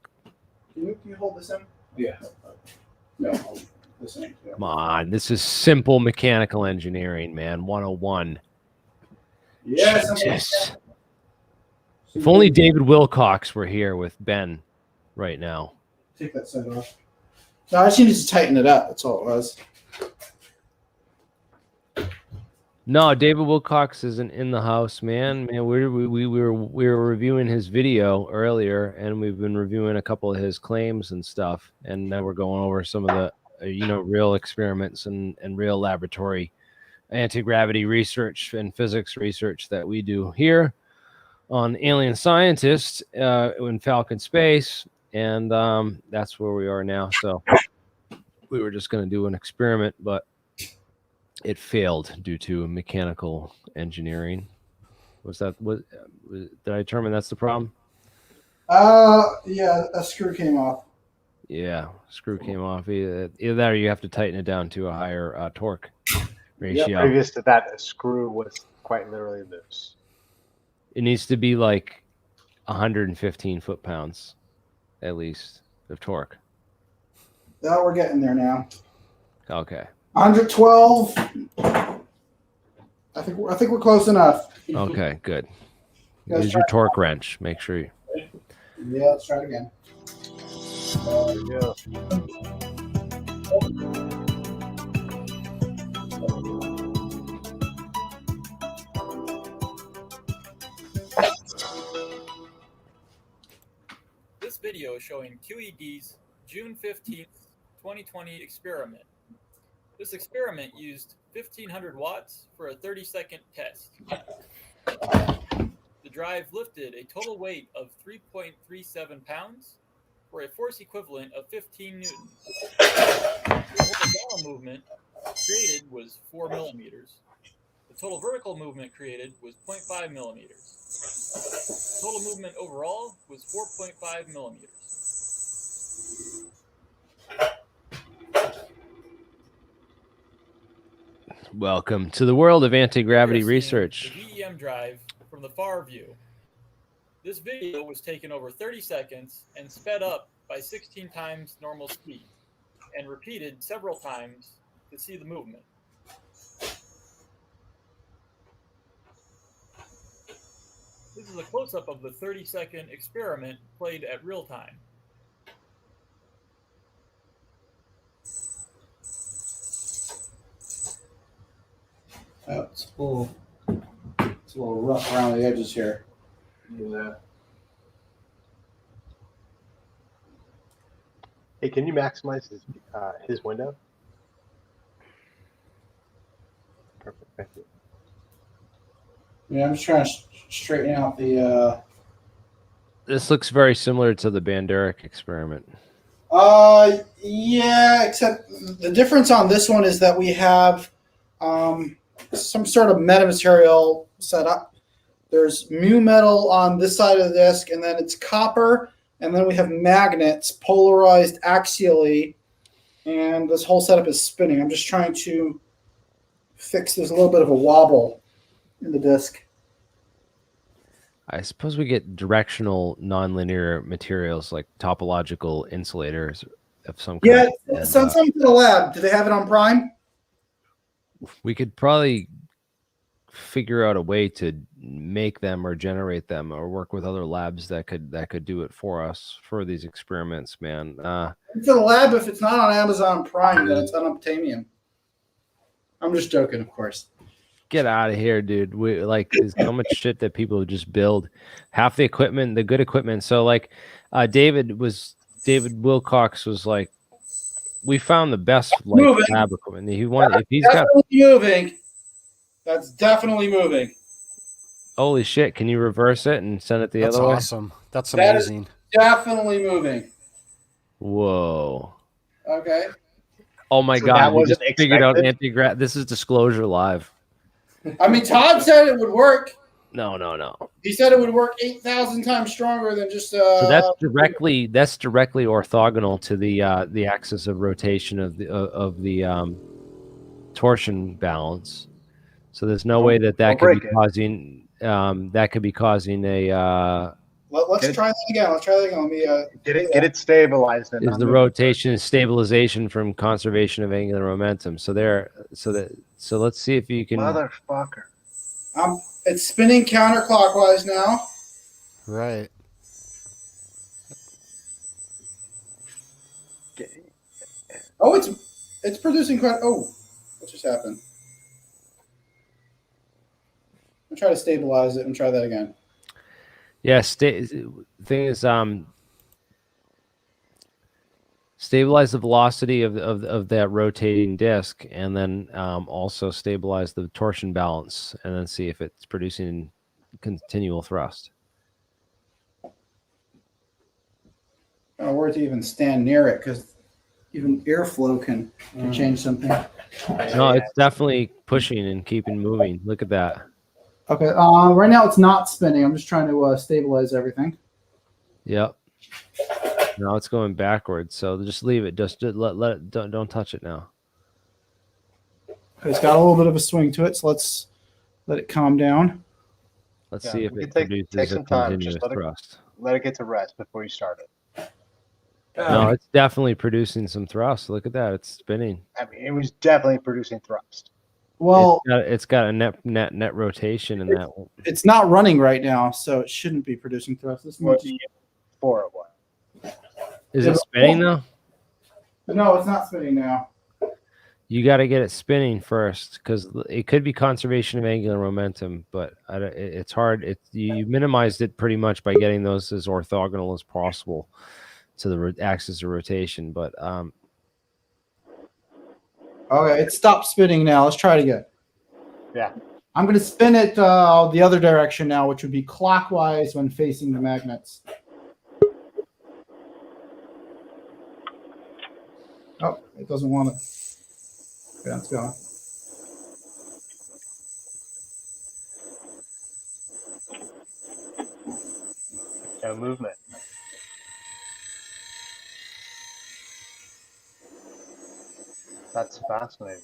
Can you hold this in? Yeah. No, this in. Yeah. Come on, this is simple mechanical engineering, man. 101. Yes. If only David Wilcock were here with Ben right now. Take that side off. No, I just needed to tighten it up. That's all it was. No, David Wilcock isn't in the house, man. We were reviewing his video earlier, and we've been reviewing a couple of his claims and stuff, and now we're going over some of the real experiments and real laboratory anti-gravity research and physics research that we do here on Alien Scientists in Falcon Space. And that's where we are now. So we were just going to do an experiment, but it failed due to mechanical engineering. Did I determine that's the problem? Yeah, a screw came off. Yeah, screw came off. Either that or you have to tighten it down to a higher torque ratio. Yeah, previous to that, a screw was quite literally loose. It needs to be like 115 foot-pounds. At least of torque. No, we're getting there now. Okay. 112. I think we're close enough. Okay, good. Use your torque wrench. Make sure you. Yeah, let's try it again. There we go. video showing QED's June 15th, 2020 experiment. This experiment used 1500 watts for a 30-second test. The drive lifted a total weight of 3.37 pounds for a force equivalent of 15 newtons. The horizontal movement created was 4 millimeters. The total vertical movement created was 0.5 millimeters. Total movement overall was 4.5 millimeters. Welcome to the world of anti-gravity We are seeing research. The VEM drive from the far view. This video was taken over 30 seconds and sped up by 16 times normal speed and repeated several times to see the movement. This is a close-up of the 30-second experiment played at real time. Oh, it's a little rough around the edges here. Yeah. Hey, can you maximize his window? Perfect, thank you. Yeah, I'm just trying to straighten out the. This looks very similar to the Banderic experiment. Yeah, except the difference on this one is that we have some sort of metamaterial set up. There's mu metal on this side of the disc, and then it's copper, and then we have magnets polarized axially, and this whole setup is spinning. I'm just trying to fix there's a little bit of a wobble in the disc. I suppose we get directional nonlinear materials like topological insulators of some kind. Yeah, send some to the lab. Do they have it on Prime? We could probably figure out a way to make them or generate them or work with other labs that could do it for us for these experiments, man. To the lab, if it's not on Amazon Prime, then it's on Obtainium. I'm just joking, of course. Get out of here, dude. We like there's so much shit that people just build. Half the equipment, the good equipment. So like David Wilcock was like, we found the best like lab equipment. He wanted if he's got moving. That's definitely moving. holy shit, can you reverse it and send it the That's other way? awesome. That's That is amazing. definitely moving. Whoa. Okay. Oh my So god, that we wasn't just figured out expected? anti-grav. This is Disclosure Live. I mean, Todd said it would work. No. He said it would work 8,000 times stronger than just. So that's directly orthogonal to the axis of rotation of the torsion balance. So there's no way that could be causing a. Let's try that again. Let's try that again. Let me get it stabilized. And is the rotation and stabilization from conservation of angular momentum. So let's see if you can. Motherfucker. It's spinning counterclockwise now. Right. Oh, it's producing quite. Oh, what just happened? I'll try to stabilize it and try that again. Yeah, thing is, stabilize the velocity of that rotating disc, and then also stabilize the torsion balance, and then see if it's producing continual thrust. I don't worry to even stand near it because even airflow can change something. No, it's definitely pushing and keeping moving. Look at that. Okay. Right now it's not spinning. I'm just trying to stabilize everything. Yep. Now it's going backwards, so just leave it. Just let it. Don't touch it now. It's got a little bit of a swing to it, so let's let it calm down. Let's see if we it can produces take a some time. continuous Just thrust. let it get to rest before you start it. No, it's definitely producing some thrust. Look at that; it's spinning. I mean, it was definitely producing thrust. Well, it's got a net rotation in that one. It's not running right now, so it shouldn't be producing thrust. This What much. do you get for it was? Is it spinning though? No, it's not spinning now. You got to get it spinning first, because it could be conservation of angular momentum, but it's hard. You minimized it pretty much by getting those as orthogonal as possible to the axis of rotation. But okay, it stopped spinning now. Let's try it again. Yeah. I'm going to spin it the other direction now, which would be clockwise when facing the magnets. Oh, it doesn't want to. Yeah, it's going. No movement. That's fascinating.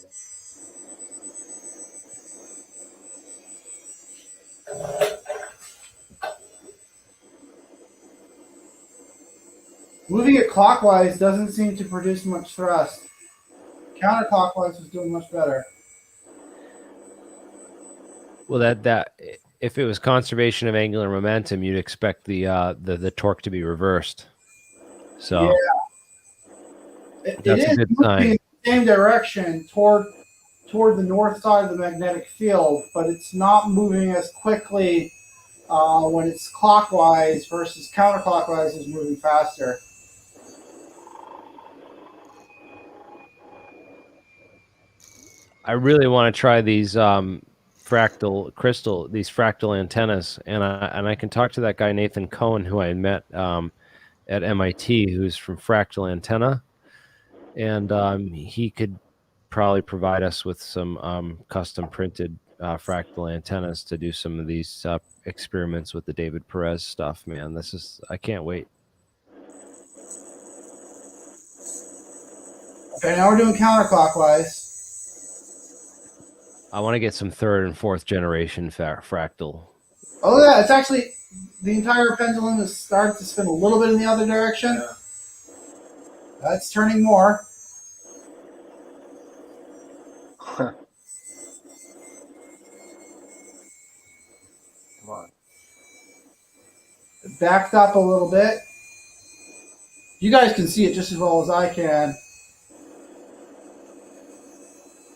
Moving it clockwise doesn't seem to produce much thrust. Counterclockwise is doing much better. well, that if it was conservation of angular momentum, you'd expect the torque to be reversed. So yeah, it that's a is good moving sign. in the same direction toward the north side of the magnetic field, but it's not moving as quickly when it's clockwise versus counterclockwise is moving faster. I really want to try these fractal antennas, and I can talk to that guy Nathan Cohen, who I met at MIT, who's from Fractal Antenna, and he could probably provide us with some custom printed fractal antennas to do some of these experiments with the David Perez stuff. Man, I can't wait. Okay, now we're doing counterclockwise. I want to get some third and fourth generation fractal. Oh yeah, it's actually the entire pendulum has started to spin a little bit in the other direction. Yeah. That's turning more. Come on. It backed up a little bit. You guys can see it just as well as I can.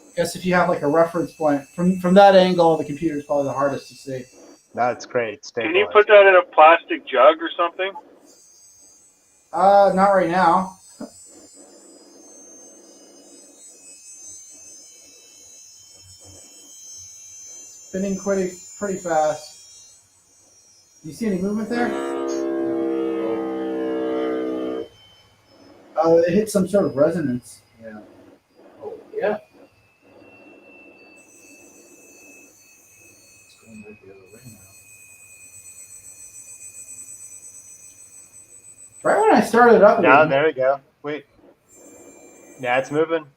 I guess if you have like a reference point from that angle, the computer is probably the hardest to see. That's great. Can you put that in a plastic jug or something? Not right now. Spinning pretty fast. Do you see any movement there? It hit some sort of resonance. Yeah. Oh yeah. Right when I started up. Now there we go. Wait. Now it's moving.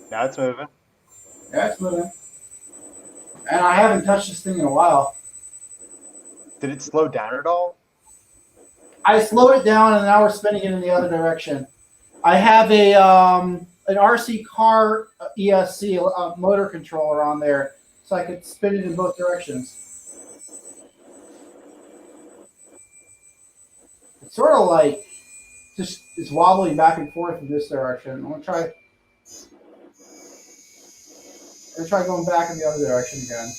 Now it's moving. Yeah, it's moving. And I haven't touched this thing in a while. Did it slow down at all? I slowed it down, and now we're spinning it in the other direction. I have a an RC car ESC motor controller on there, so I could spin it in both directions. It's sort of like just it's wobbling back and forth in this direction. I'm gonna try going back in the other direction again.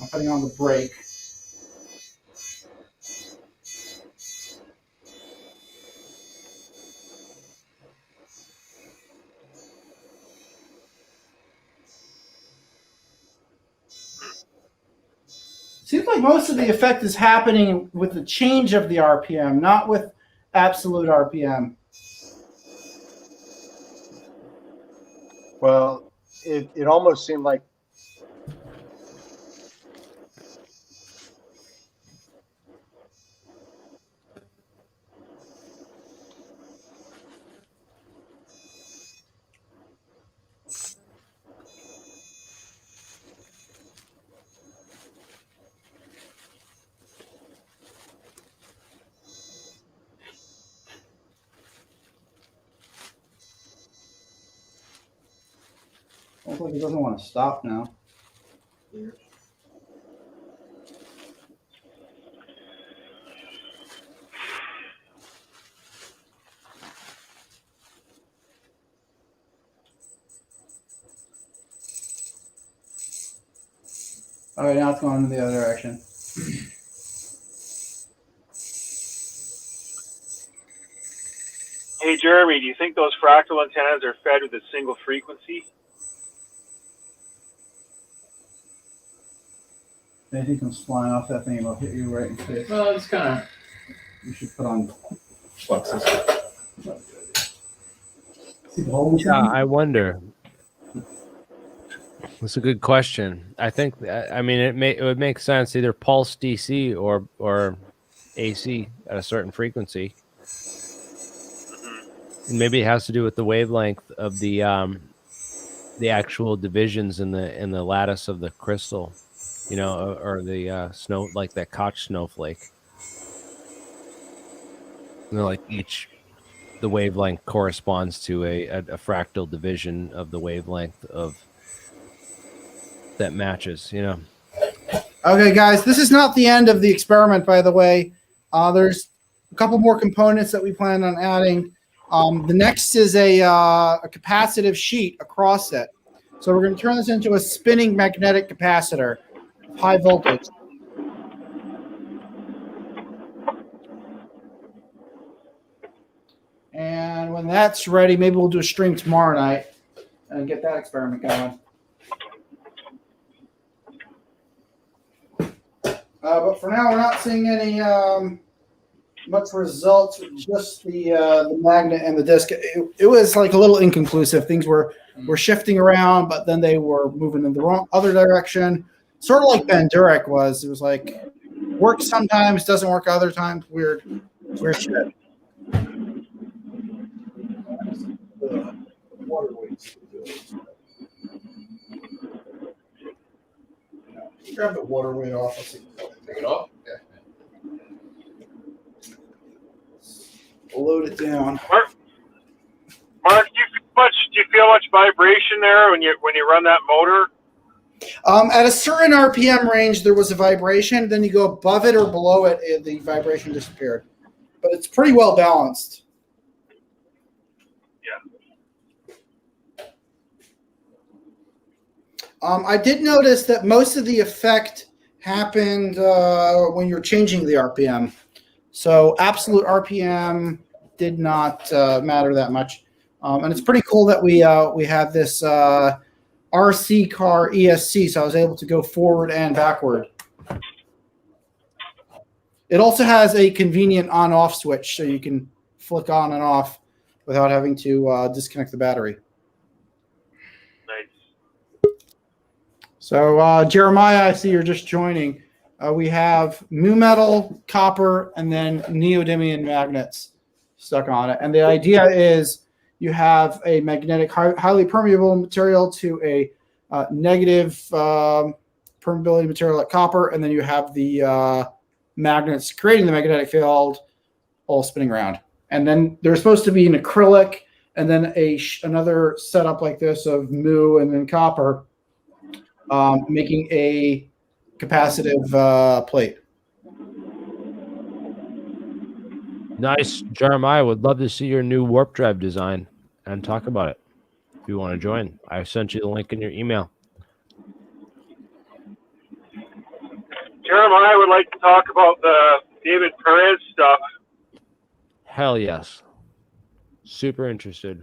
I'm putting on the brake. Seems like most of the effect is happening with the change of the RPM, not with absolute RPM. Well, it almost seemed like Looks like it doesn't want to stop now. All right, now it's going in the other direction. Hey, Jeremy, do you think those fractal antennas are fed with a single frequency? Anything comes flying off that thing, it'll hit you right in the face. Well, it's kind of. You should put on fluxes. Yeah, I wonder. That's a good question. I think. I mean, it would make sense either pulse DC or AC at a certain frequency. And maybe it has to do with the wavelength of the actual divisions in the lattice of the crystal, or the snow, like that Koch snowflake. Like the wavelength corresponds to a fractal division of the wavelength of that matches. Okay, guys, this is not the end of the experiment, by the way. There's a couple more components that we plan on adding. The next is a capacitive sheet across it. So we're going to turn this into a spinning magnetic capacitor, high voltage. And when that's ready, maybe we'll do a stream tomorrow night and get that experiment going. But for now, we're not seeing any much results with just the magnet and the disc. It was like a little inconclusive. Things were shifting around, but then they were moving in the other direction. Sort of like Ben Durek was. It was like works sometimes, doesn't work other times. Weird shit. Grab the water weight off. Let's see. Take it off. Okay. Load it down. Mark, do you feel much vibration there when you run that motor? At a certain RPM range, there was a vibration. Then you go above it or below it, the vibration disappeared. But it's pretty well balanced. I did notice that most of the effect happened when you're changing the RPM. So absolute RPM did not matter that much. And it's pretty cool that we have this RC car ESC, so I was able to go forward and backward. It also has a convenient on-off switch, so you can flick on and off without having to disconnect the battery. So, Jeremiah, I see you're just joining. We have mu metal, copper, and then neodymium magnets stuck on it. And the idea is you have a magnetic, highly permeable material to a negative permeability material like copper, and then you have the magnets creating the magnetic field all spinning around. And then there's supposed to be an acrylic, and then another setup like this of mu and then copper. Making a capacitive plate. Nice. Jeremiah, would love to see your new warp drive design and talk about it if you want to join. I sent you the link in your email. Jeremiah would like to talk about the David Perez stuff. Hell yes. Super interested.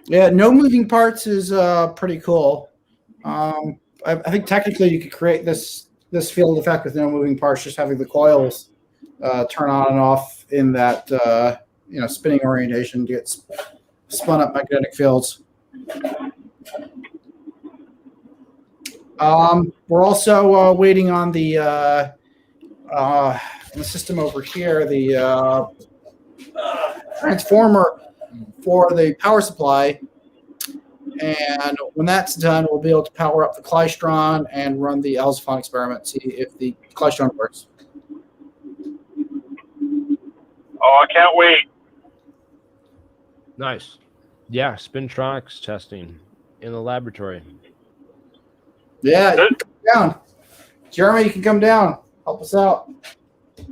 Yeah, no moving parts is pretty cool. I think technically you could create this field effect with no moving parts, just having the coils turn on and off in that spinning orientation to get spun up magnetic fields. We're also waiting on the system over here, the transformer for the power supply, and when that's done, we'll be able to power up the klystron and run the Elzaphan experiment, see if the klystron works. Oh, I can't wait. Nice. Yeah, spintronics testing in the laboratory. Yeah, down. Jeremy, you can come down. Help us out.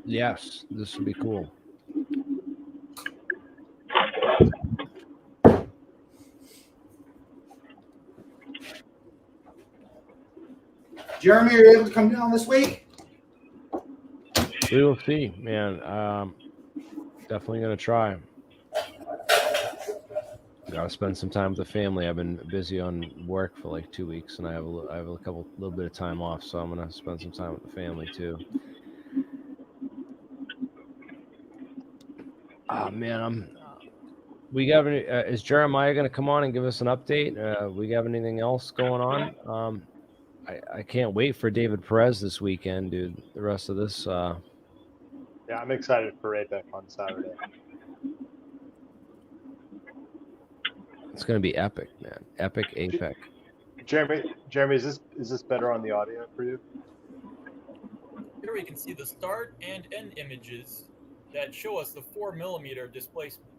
Yes, this would be cool. Jeremy, are you able to come down this week? We will see, man. Definitely gonna try. Gotta spend some time with the family. I've been busy on work for like 2 weeks, and I have a little bit of time off, so I'm gonna spend some time with the family too. Oh man, we got any? Is Jeremiah gonna come on and give us an update? We got anything else going on? I can't wait for David Perez this weekend, dude. The rest of this. Yeah, I'm excited for APEC on Saturday. It's gonna be epic, man. Epic APEC. Jeremy, is this better on the audio for you? Here we can see the start and end images that show us the 4mm displacement.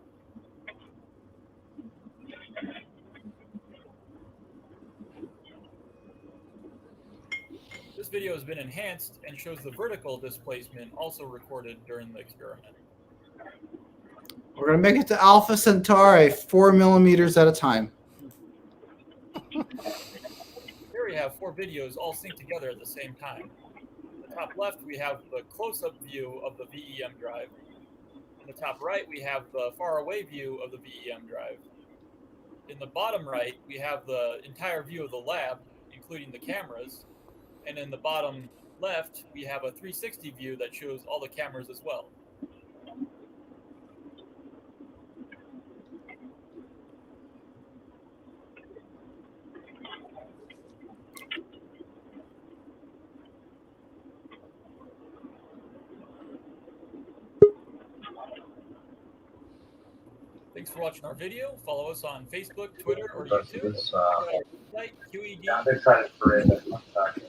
This video has been enhanced and shows the vertical displacement also recorded during the experiment. We're going to make it to Alpha Centauri 4mm at a time. Here we have 4 videos all synced together at the same time. In the top left, we have the close-up view of the VEM drive. In the top right, we have the far-away view of the VEM drive. In the bottom right, we have the entire view of the lab, including the cameras. And in the bottom left, we have a 360 view that shows all the cameras as well. Thanks for watching our video. Follow us on Facebook, Twitter, or YouTube. Check out our website, QED. Yeah, I'm excited for APEC on Saturday.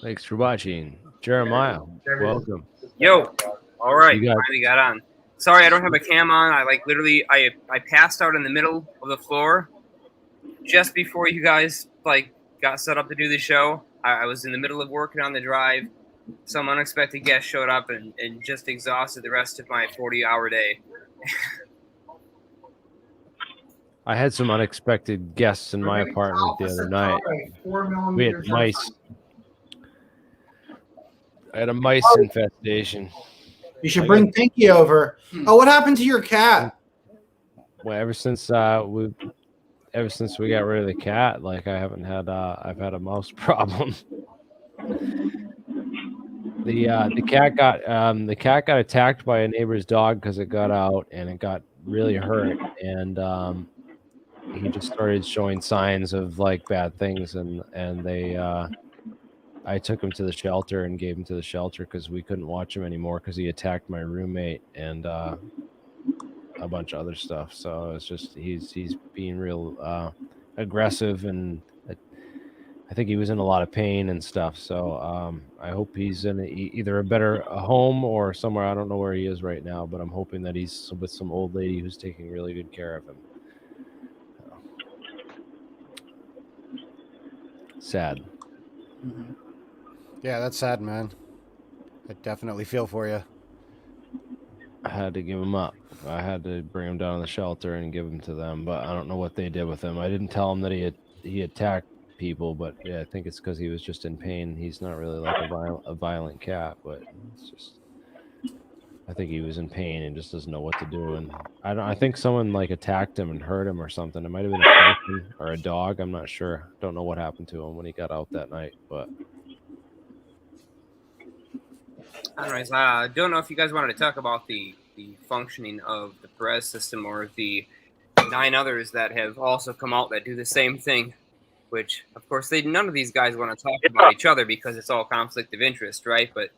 Thanks for watching, Jeremiah. Welcome. Yo, all right, You got- finally got on. Sorry, I don't have a cam on. I literally I passed out in the middle of the floor just before you guys got set up to do the show. I was in the middle of working on the drive. Some unexpected guest showed up and just exhausted the rest of my 40-hour day. I had some unexpected guests in my apartment the other night. We had mice. I had a mice infestation. You should bring Pinky over. Oh, what happened to your cat? Well, ever since we got rid of the cat, I've had a mouse problem. The cat got attacked by a neighbor's dog because it got out and it got really hurt, and he just started showing signs of bad things, and I took him to the shelter and gave him to the shelter because we couldn't watch him anymore because he attacked my roommate and a bunch of other stuff. So it's just he's being real aggressive, and I think he was in a lot of pain and stuff. So I hope he's in either a better home or somewhere. I don't know where he is right now, but I'm hoping that he's with some old lady who's taking really good care of him. Sad. Mm-hmm. Yeah, that's sad, man. I definitely feel for you. I had to give him up. I had to bring him down to the shelter and give him to them, but I don't know what they did with him. I didn't tell him that he attacked people, but yeah, I think it's because he was just in pain. He's not really like a violent cat, but it's just I think he was in pain and just doesn't know what to do. And I think someone attacked him and hurt him or something. It might have been a person or a dog. I'm not sure. Don't know what happened to him when he got out that night, but. Anyways, I don't know if you guys wanted to talk about the functioning of the Perez system or the 9 others that have also come out that do the same thing, which, of course, none of these guys want to talk about each other because it's all conflict of interest, right? But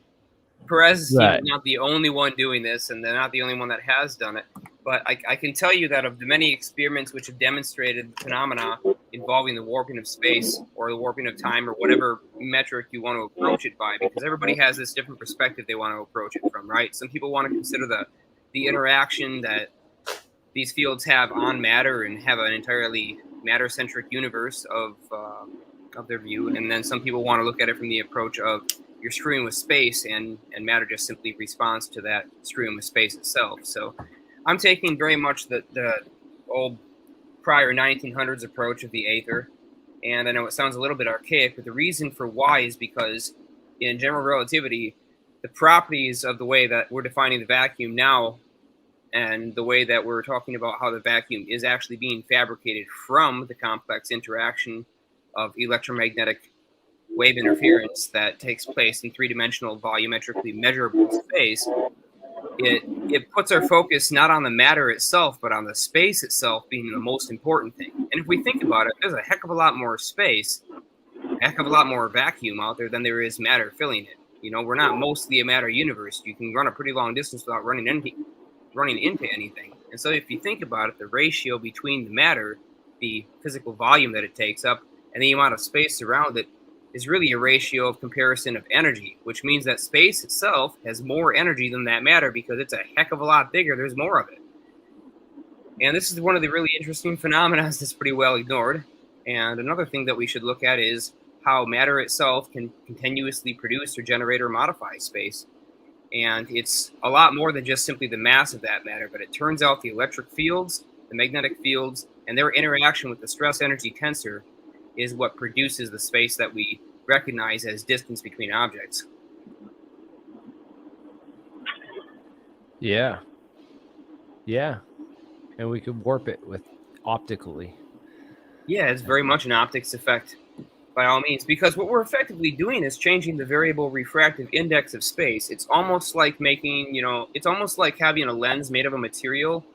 Perez is not the only one doing this, and they're not the only one that has done it. But I can tell you that of the many experiments which have demonstrated phenomena involving the warping of space or the warping of time or whatever metric you want to approach it by, because everybody has this different perspective they want to approach it from, right? Some people want to consider the interaction that these fields have on matter and have an entirely matter-centric universe of their view, and then some people want to look at it from the approach of you're screwing with space, and matter just simply responds to that screwing with space itself. So I'm taking very much the old prior 1900s approach of the aether, and I know it sounds a little bit archaic, but the reason for why is because in general relativity, the properties of the way that we're defining the vacuum now and the way that we're talking about how the vacuum is actually being fabricated from the complex interaction of electromagnetic wave interference that takes place in three-dimensional volumetrically measurable space, it puts our focus not on the matter itself, but on the space itself being the most important thing. And if we think about it, there's a heck of a lot more space, a heck of a lot more vacuum out there than there is matter filling it. You know, we're not mostly a matter universe. You can run a pretty long distance without running into anything. And so if you think about it, the ratio between the matter, the physical volume that it takes up, and the amount of space around it is really a ratio of comparison of energy, which means that space itself has more energy than that matter because it's a heck of a lot bigger. There's more of it. And this is one of the really interesting phenomena that's pretty well ignored. And another thing that we should look at is how matter itself can continuously produce or generate or modify space. And it's a lot more than just simply the mass of that matter, but it turns out the electric fields, the magnetic fields, and their interaction with the stress energy tensor is what produces the space that we recognize as distance between objects. Yeah. Yeah. And we could warp it with optically. Yeah, it's very much an optics effect by all means, because what we're effectively doing is changing the variable refractive index of space. It's almost like making, it's almost like having a lens made of a material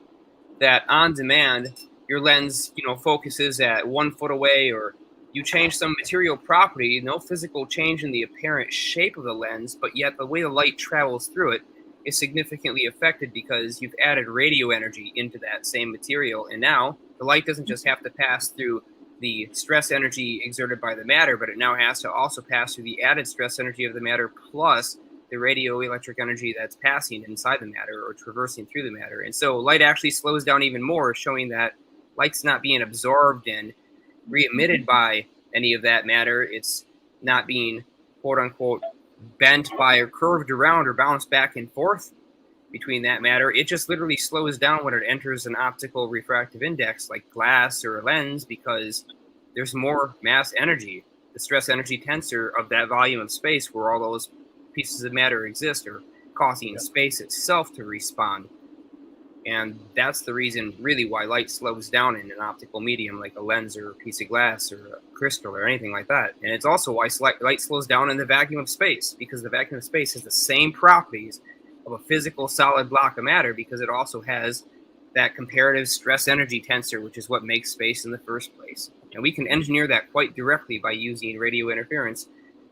that on demand, your lens, focuses at 1 foot away, or you change some material property, no physical change in the apparent shape of the lens, but yet the way the light travels through it is significantly affected because you've added radio energy into that same material. And now the light doesn't just have to pass through the stress energy exerted by the matter, but it now has to also pass through the added stress energy of the matter plus the radioelectric energy that's passing inside the matter or traversing through the matter. And so light actually slows down even more, showing that light's not being absorbed and re-emitted by any of that matter. It's not being, quote unquote, bent by or curved around or bounced back and forth between that matter. It just literally slows down when it enters an optical refractive index like glass or a lens because there's more mass energy. The stress energy tensor of that volume of space where all those pieces of matter exist are causing space itself to respond. And that's the reason really why light slows down in an optical medium like a lens or a piece of glass or a crystal or anything like that. And it's also why light slows down in the vacuum of space, because the vacuum of space has the same properties of a physical solid block of matter, because it also has that comparative stress energy tensor, which is what makes space in the first place. And we can engineer that quite directly by using radio interference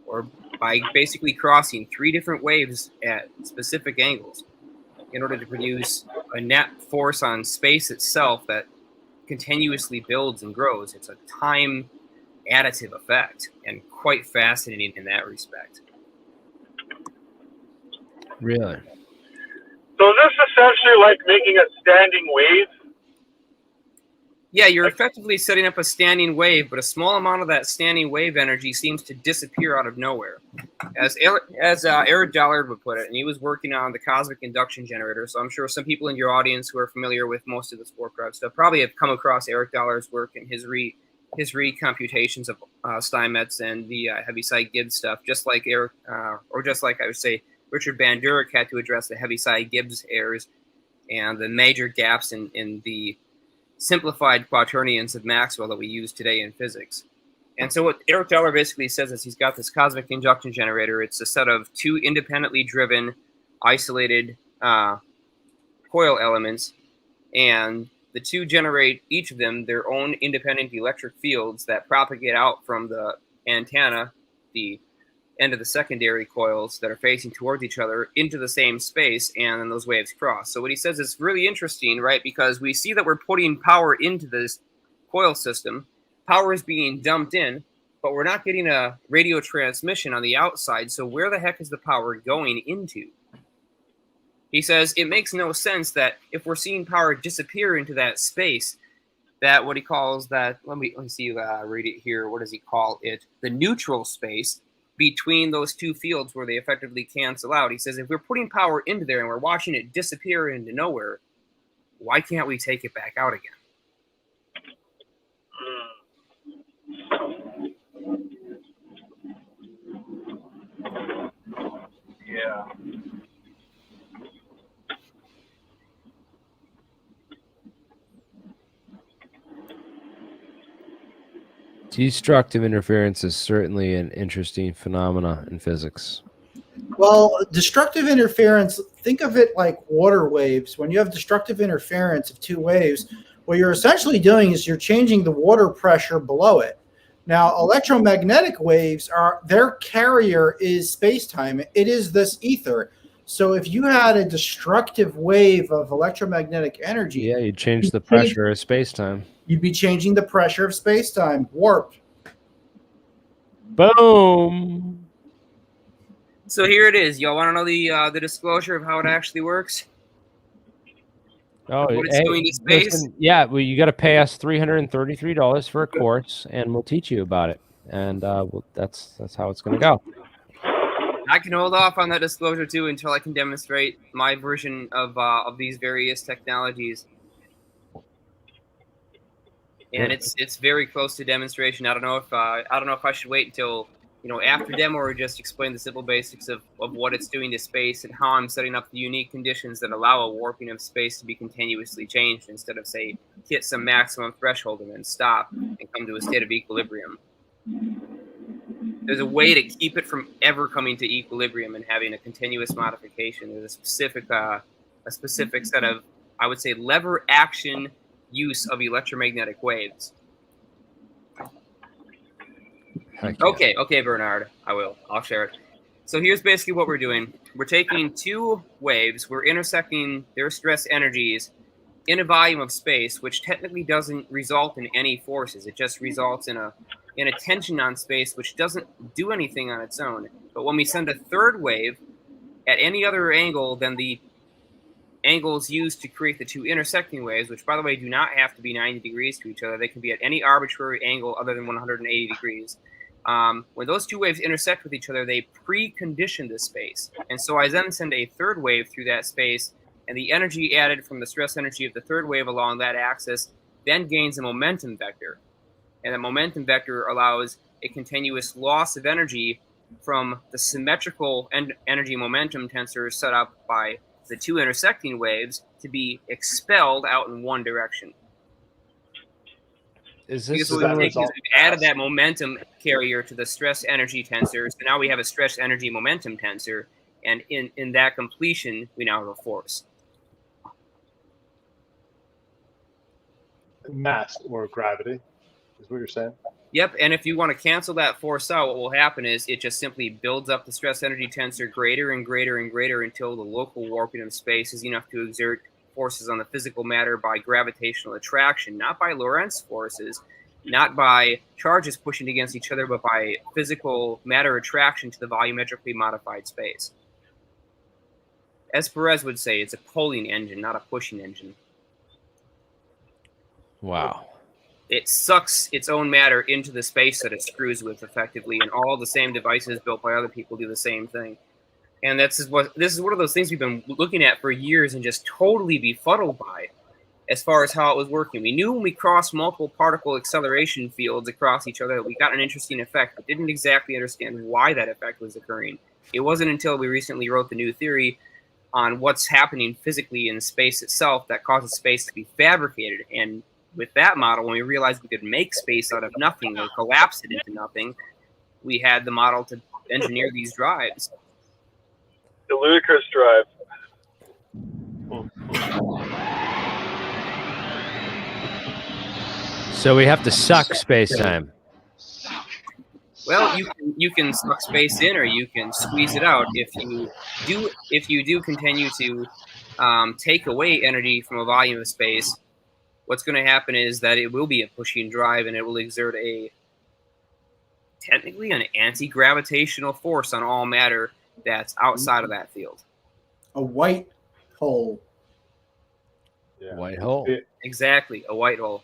or by basically crossing 3 different waves at specific angles in order to produce a net force on space itself that continuously builds and grows. It's a time additive effect and quite fascinating in that respect. Really? So is this essentially like making a standing wave? Yeah, you're effectively setting up a standing wave, but a small amount of that standing wave energy seems to disappear out of nowhere. As Eric Dollard would put it, and he was working on the cosmic induction generator, so I'm sure some people in your audience who are familiar with most of the Warcraft stuff probably have come across Eric Dollard's work and his recomputations of Steinmetz and the Heaviside Gibbs stuff, just like Eric, or just like I would say Richard Van Durick had to address the Heaviside Gibbs errors and the major gaps in the simplified quaternions of Maxwell that we use today in physics. And so what Eric Dollard basically says is he's got this cosmic induction generator. It's a set of 2 independently driven, isolated coil elements, and the 2 generate, each of them, their own independent electric fields that propagate out from the antenna, the end of the secondary coils that are facing towards each other into the same space, and then those waves cross. So what he says is really interesting, right? Because we see that we're putting power into this coil system. Power is being dumped in, but we're not getting a radio transmission on the outside. So where the heck is the power going into? He says it makes no sense that if we're seeing power disappear into that space, that what he calls that. Let me see you read it here. What does he call it? The neutral space between those two fields where they effectively cancel out. He says if we're putting power into there and we're watching it disappear into nowhere, why can't we take it back out again? Yeah. Destructive interference is certainly an interesting phenomena in physics. Well, destructive interference, think of it like water waves. When you have destructive interference of two waves, what you're essentially doing is you're changing the water pressure below it. Now, electromagnetic waves their carrier is space-time. It is this ether. So if you had a destructive wave of electromagnetic energy, Yeah, you change the pressure of space-time. You'd be changing the pressure of space-time, warp. Boom. So here it is. Y'all want to know the disclosure of how it actually works? Oh, What it's doing to space? listen, yeah, well, you got to pay us $333 for a course, and we'll teach you about it. And that's how it's going to go. I can hold off on that disclosure too until I can demonstrate my version of these various technologies. And it's very close to demonstration. I don't know if I should wait until after demo or just explain the simple basics of what it's doing to space and how I'm setting up the unique conditions that allow a warping of space to be continuously changed instead of, say, hit some maximum threshold and then stop and come to a state of equilibrium. There's a way to keep it from ever coming to equilibrium and having a continuous modification. There's a specific set of, I would say, lever action use of electromagnetic waves. Okay, Bernard. I'll share it. So here's basically what we're doing. We're taking two waves. We're intersecting their stress energies in a volume of space, which technically doesn't result in any forces. It just results in a tension on space, which doesn't do anything on its own. But when we send a third wave at any other angle than the angles used to create the two intersecting waves, which, by the way, do not have to be 90 degrees to each other. They can be at any arbitrary angle other than 180 degrees. When those two waves intersect with each other, they precondition the space. And so I then send a third wave through that space, and the energy added from the stress energy of the third wave along that axis then gains a momentum vector. And the momentum vector allows a continuous loss of energy from the symmetrical energy momentum tensor set up by the two intersecting waves to be expelled out in one direction. Because what we've added that momentum carrier to the stress energy tensor, so now we have a stress energy momentum tensor, and in that completion, we now have a force. Mass or gravity is what you're saying? Yep, and if you want to cancel that force out, what will happen is it just simply builds up the stress energy tensor greater and greater and greater until the local warping of space is enough to exert forces on the physical matter by gravitational attraction, not by Lorentz forces, not by charges pushing against each other, but by physical matter attraction to the volumetrically modified space. As Perez would say, it's a pulling engine, not a pushing engine. Wow. It sucks its own matter into the space that it screws with effectively, and all the same devices built by other people do the same thing. And this is one of those things we've been looking at for years and just totally befuddled by as far as how it was working. We knew when we crossed multiple particle acceleration fields across each other that we got an interesting effect, but didn't exactly understand why that effect was occurring. It wasn't until we recently wrote the new theory on what's happening physically in space itself that causes space to be fabricated. And with that model, when we realized we could make space out of nothing or collapse it into nothing, we had the model to engineer these drives. The ludicrous drive. So we have to suck space-time. Well, you can suck space in, or you can squeeze it out. If you do continue to take away energy from a volume of space, what's going to happen is that it will be a pushing drive, and it will exert technically an anti-gravitational force on all matter that's outside of that field. A white hole. Yeah. White hole. Exactly, a white hole.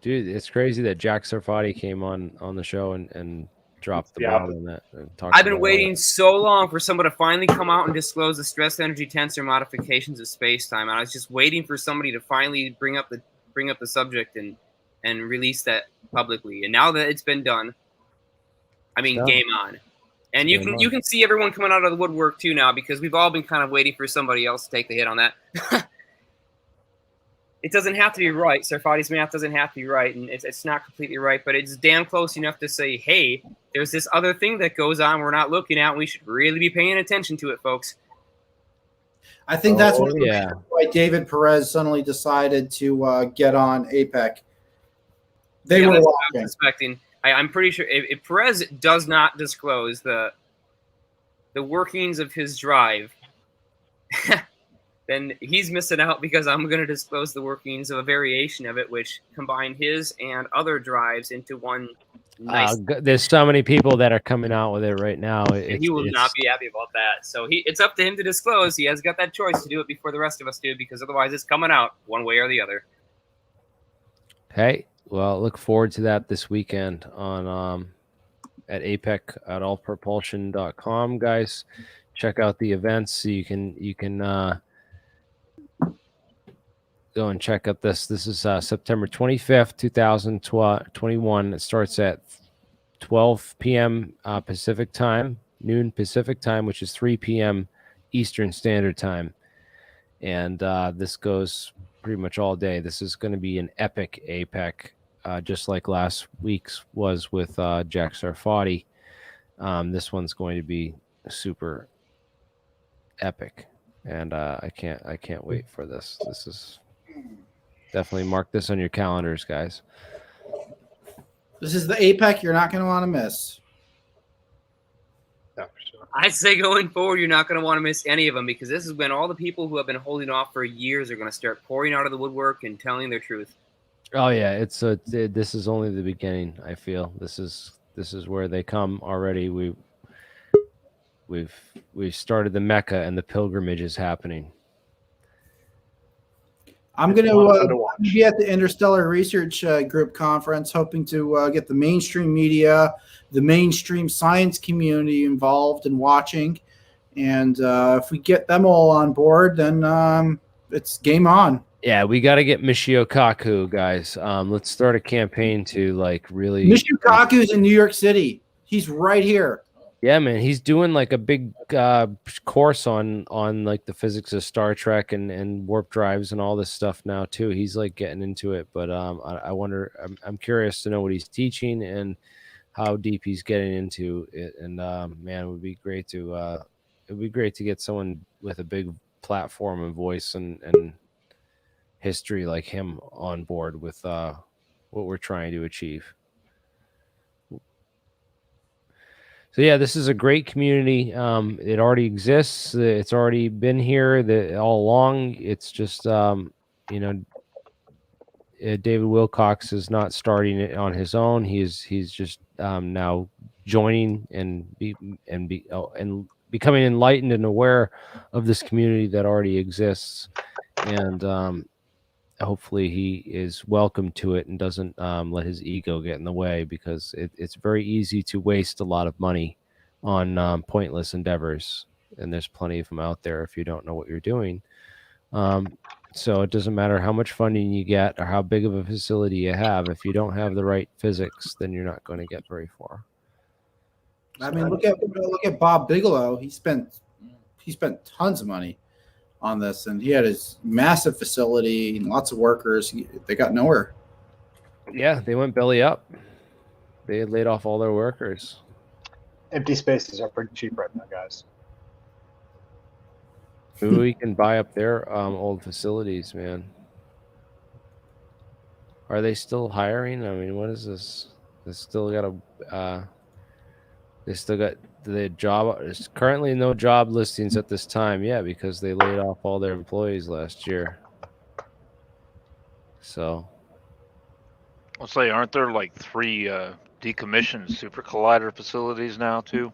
Dude, it's crazy that Jack Sarfati came on the show and dropped the Yeah. bomb on that. And talked I've been about waiting so long for someone to finally come out and disclose the stress energy tensor modifications of space-time. I was just waiting for somebody to finally bring up the subject and release that publicly. And now that it's been done, I mean, done. game on. And Game on. you can see everyone coming out of the woodwork too now, because we've all been kind of waiting for somebody else to take the hit on that. It doesn't have to be right. Sarfati's math doesn't have to be right, and it's not completely right, but it's damn close enough to say, hey, there's this other thing that goes on we're not looking at, and we should really be paying attention to it, folks. I think that's one of the yeah. reasons why David Perez suddenly decided to get on APEC. They Yeah, were that's what I watching. was suspecting. I'm pretty sure if Perez does not disclose the workings of his drive, then he's missing out, because I'm going to disclose the workings of a variation of it, which combine his and other drives into one nice. There's so many people that are coming out with it right now. And he will not be happy about that. So it's up to him to disclose. He has got that choice to do it before the rest of us do, because otherwise it's coming out one way or the other. Hey, well, look forward to that this weekend on at APEC at allpropulsion.com, guys. Check out the events so you can go and check out this. This is September 25th, 2021. It starts at 12 p.m. Pacific time, noon Pacific time, which is 3 p.m. Eastern Standard Time. And this goes pretty much all day. This is going to be an epic APEC, just like last week's was with Jack Sarfati. This one's going to be super epic, and I can't wait for this. This is definitely mark this on your calendars, guys. This is the APEC you're not going to want to miss. Yeah, for sure. I'd say going forward, you're not going to want to miss any of them, because this is when all the people who have been holding off for years are going to start pouring out of the woodwork and telling their truth. Oh yeah, this is only the beginning. I feel this is where they come already. We've started the Mecca, and the pilgrimage is happening. I'm going to be at the Interstellar Research Group conference, hoping to get the mainstream media, the mainstream science community involved in watching. And if we get them all on board, then it's game on. Yeah, we got to get Michio Kaku, guys. Let's start a campaign to really. Michio Kaku's in New York City. He's right here. Yeah, man, he's doing like a big course on like the physics of Star Trek and warp drives and all this stuff now too. He's like getting into it, but I wonder. I'm curious to know what he's teaching and how deep he's getting into it. And man, it would be great to get someone with a big platform and voice and history like him on board with what we're trying to achieve. So yeah, this is a great community. It already exists. It's already been here all along. It's just David Wilcock is not starting it on his own. He's just now joining and becoming enlightened and aware of this community that already exists, and hopefully he is welcome to it and doesn't let his ego get in the way, because it's very easy to waste a lot of money on pointless endeavors, and there's plenty of them out there if you don't know what you're doing. So it doesn't matter how much funding you get or how big of a facility you have. If you don't have the right physics, then you're not going to get very far. I mean, look at Bob Bigelow. He spent tons of money on this, and he had his massive facility and lots of workers. They got nowhere. Yeah, they went belly up. They had laid off all their workers. Empty spaces are pretty cheap right now, guys. Maybe we can buy up their old facilities, man. Are they still hiring? I mean, what is this? They still got the job. There's currently no job listings at this time. Yeah, because they laid off all their employees last year. So I'll say, aren't there like 3 decommissioned super collider facilities now too?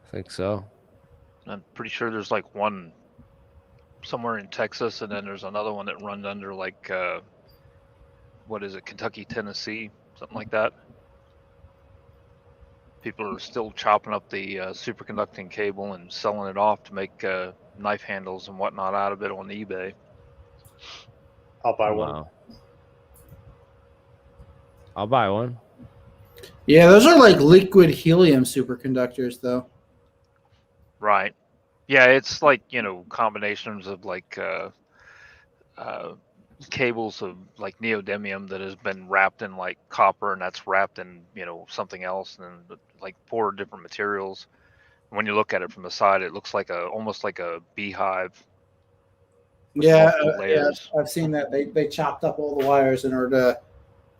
I think so. I'm pretty sure there's like one somewhere in Texas, and then there's another one that runs under like what is it, Kentucky, Tennessee, something like that. People are still chopping up the superconducting cable and selling it off to make knife handles and whatnot out of it on eBay. I'll buy one. Wow. I'll buy one. Yeah, those are like liquid helium superconductors, though. Right. Yeah, it's like, you know, combinations of like cables of like neodymium that has been wrapped in like copper, and that's wrapped in, you know, something else, and like 4 different materials. When you look at it from the side, it looks like almost like a beehive. Yeah, layers. I've seen that. They chopped up all the wires in order to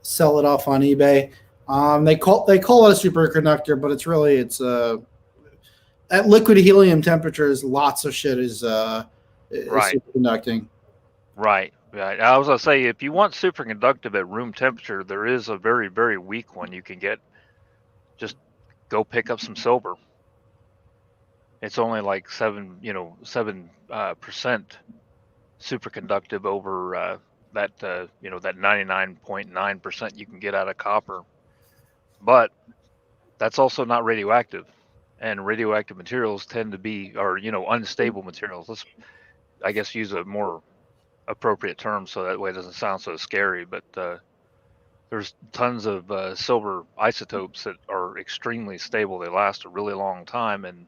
sell it off on eBay. They call it a superconductor, but it's at liquid helium temperatures, lots of shit is Right. superconducting. Right. I was gonna say, if you want superconductive at room temperature, there is a very, very weak one you can get. Just go pick up some silver. It's only like 7% superconductive over that 99.9% you can get out of copper. But that's also not radioactive, and radioactive materials tend to be, or unstable materials. Let's, I guess, use a more appropriate term so that way it doesn't sound so scary. But there's tons of silver isotopes that are extremely stable. They last a really long time, and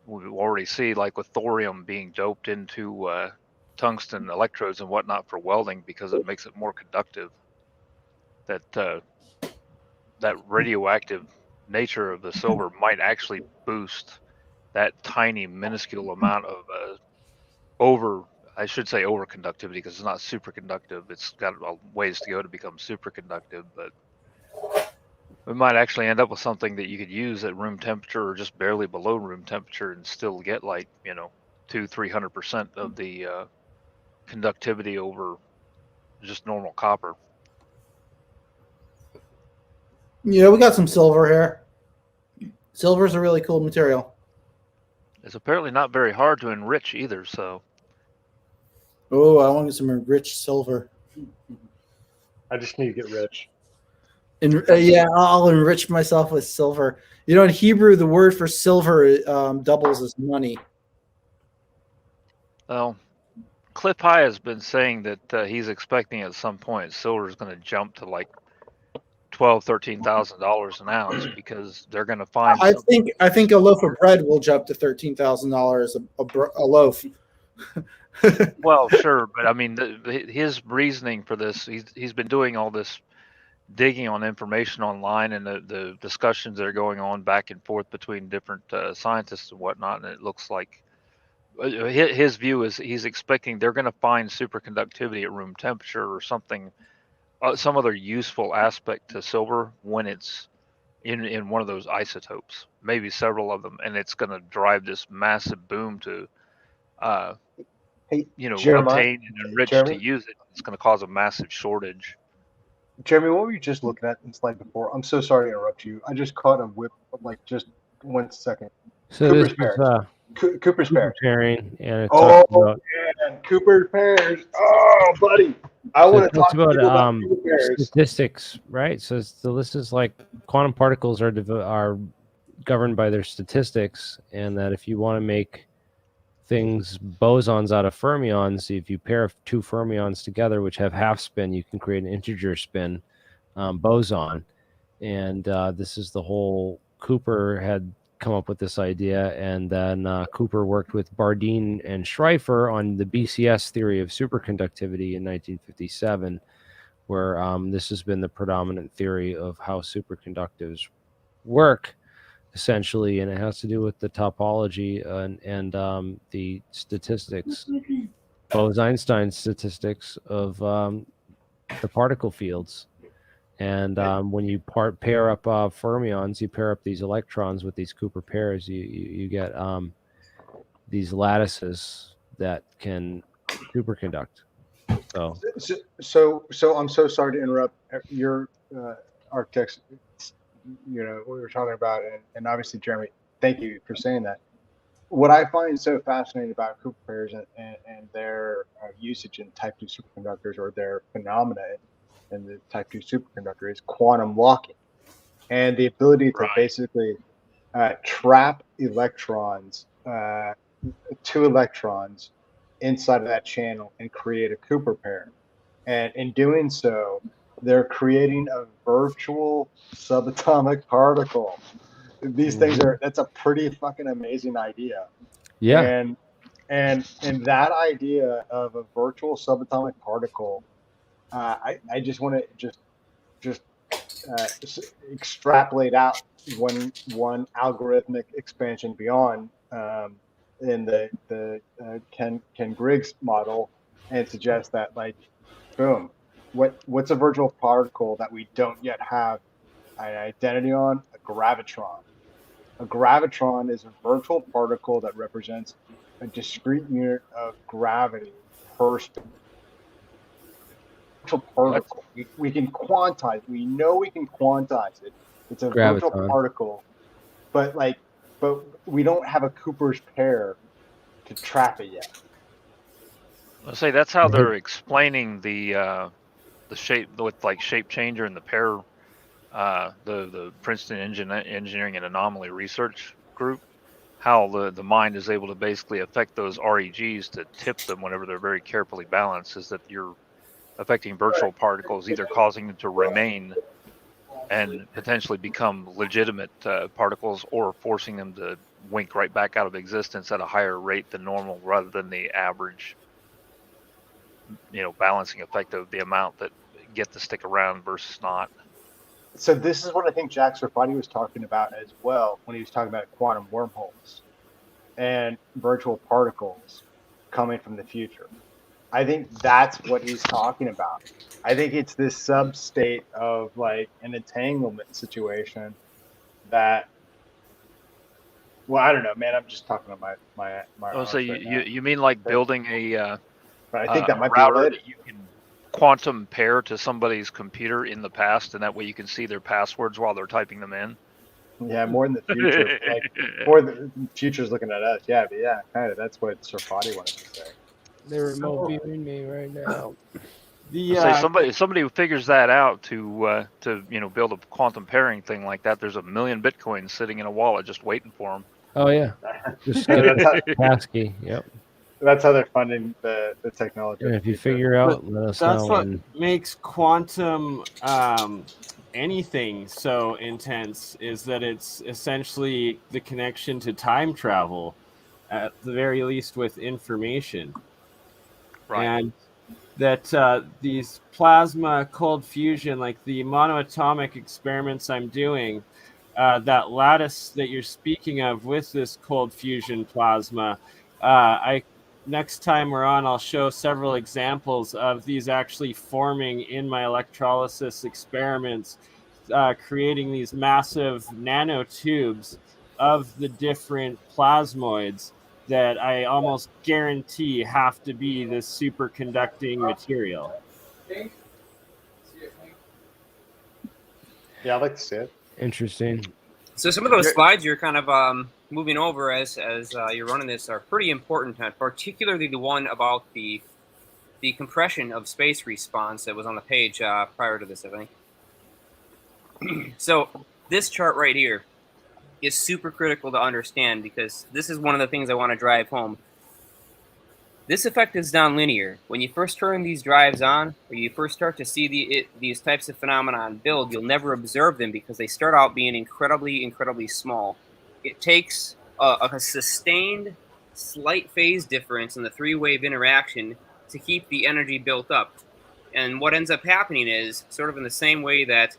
we already see, like with thorium being doped into tungsten electrodes and whatnot for welding because it makes it more conductive. That radioactive nature of the silver might actually boost that tiny minuscule amount of overconductivity, because it's not superconductive. It's got a ways to go to become superconductive, but we might actually end up with something that you could use at room temperature or just barely below room temperature and still get like 200-300% of the conductivity over just normal copper. Yeah, we got some silver here. Silver's a really cool material. It's apparently not very hard to enrich either, so. Oh, I want some enriched silver. I just need to get rich. Yeah, I'll enrich myself with silver. In Hebrew, the word for silver doubles as money. Well, Cliff High has been saying that he's expecting at some point silver is going to jump to like $12,000-$13,000 an ounce, because they're going to find. I think a loaf of bread will jump to $13,000 a loaf. Well, sure, but I mean, his reasoning for this, he's been doing all this digging on information online, and the discussions that are going on back and forth between different scientists and whatnot, and it looks like his view is he's expecting they're going to find superconductivity at room temperature or something, some other useful aspect to silver when it's in one of those isotopes, maybe several of them, and it's going to drive this massive boom to obtain and enrich to use it. It's going to cause a massive shortage. Jeremy, what were you just looking at in the slide before? I'm so sorry to interrupt you. I just caught a whip, like just 1 second. So Cooper's this pears. is Cooper's pears. pairing, and it Oh, talks about, man, Cooper's pears. Oh, buddy, I want to talk to you about Cooper pears. statistics, right? So this is like quantum particles are governed by their statistics, and that if you want to make things bosons out of fermions, if you pair 2 fermions together which have half spin, you can create an integer spin boson. And this is the whole, Cooper had come up with this idea, and then Cooper worked with Bardeen and Schrieffer on the BCS theory of superconductivity in 1957, where this has been the predominant theory of how superconductives work, essentially, and it has to do with the topology and the statistics, Bose-Einstein statistics of the particle fields. And when you pair up fermions, you pair up these electrons with these Cooper pairs, you get these lattices that can superconduct. So I'm so sorry to interrupt your architects. We were talking about, and obviously, Jeremy, thank you for saying that. what I find so fascinating about Cooper pairs and their usage in Type 2 superconductors, or their phenomena in the Type 2 superconductor, is quantum locking, and the ability to basically trap electrons, 2 electrons inside of that channel, and create a Cooper pair. And in doing so, they're creating a virtual subatomic particle. These things that's a pretty fucking amazing idea. Yeah. And that idea of a virtual subatomic particle, I just want to just extrapolate out one algorithmic expansion beyond in the Ken Griggs model, and suggest that, like, boom, what's a virtual particle that we don't yet have an identity on? A gravitron. A gravitron is a virtual particle that represents a discrete unit of gravity per space. Particle. We can quantize. We know we can quantize it. It's a virtual Graviton. particle, but we don't have a Cooper's pair to trap it yet. Let's say that's how they're explaining the shape with like shape changer and the pair. The Princeton Engineering and Anomaly Research Group, how the mind is able to basically affect those REGs to tip them whenever they're very carefully balanced, is that you're affecting virtual particles, either causing them to remain and potentially become legitimate particles, or forcing them to wink right back out of existence at a higher rate than normal, rather than the average, balancing effect of the amount that get to stick around versus not. So this is what I think Jack Sarfati was talking about as well, when he was talking about quantum wormholes and virtual particles coming from the future. I think that's what he's talking about. I think it's this sub-state of like an entanglement situation that, well, I don't know, man. I'm just talking about my Oh, so you mean like building a but I think that might be router related. that you can quantum pair to somebody's computer in the past, and that way you can see their passwords while they're typing them in? Yeah, more in the future. More the future's looking at us. Yeah, but yeah, kind of. That's what Sarfati wanted to say. They're remote viewing me right now. Say somebody who figures that out to build a quantum pairing thing like that, there's 1 million Bitcoins sitting in a wallet just waiting for them. Oh yeah, just passkey. Yep. That's how they're funding the technology. And if you figure out, let us That's know. what And makes quantum anything so intense, is that it's essentially the connection to time travel, at the very least with information. Right. And that these plasma cold fusion, like the monoatomic experiments I'm doing, that lattice that you're speaking of with this cold fusion plasma, next time we're on, I'll show several examples of these actually forming in my electrolysis experiments, creating these massive nanotubes of the different plasmoids that I almost guarantee have to be this superconducting material. Yeah, I'd like to see it. interesting. So some of those slides you're kind of moving over as you're running this are pretty important, particularly the one about the compression of space response that was on the page prior to this, I think. So this chart right here is super critical to understand, because this is one of the things I want to drive home. This effect is nonlinear. When you first turn these drives on, or you first start to see these types of phenomena build, you'll never observe them because they start out being incredibly, incredibly small. It takes a sustained slight phase difference in the three-wave interaction to keep the energy built up. And what ends up happening is, sort of in the same way that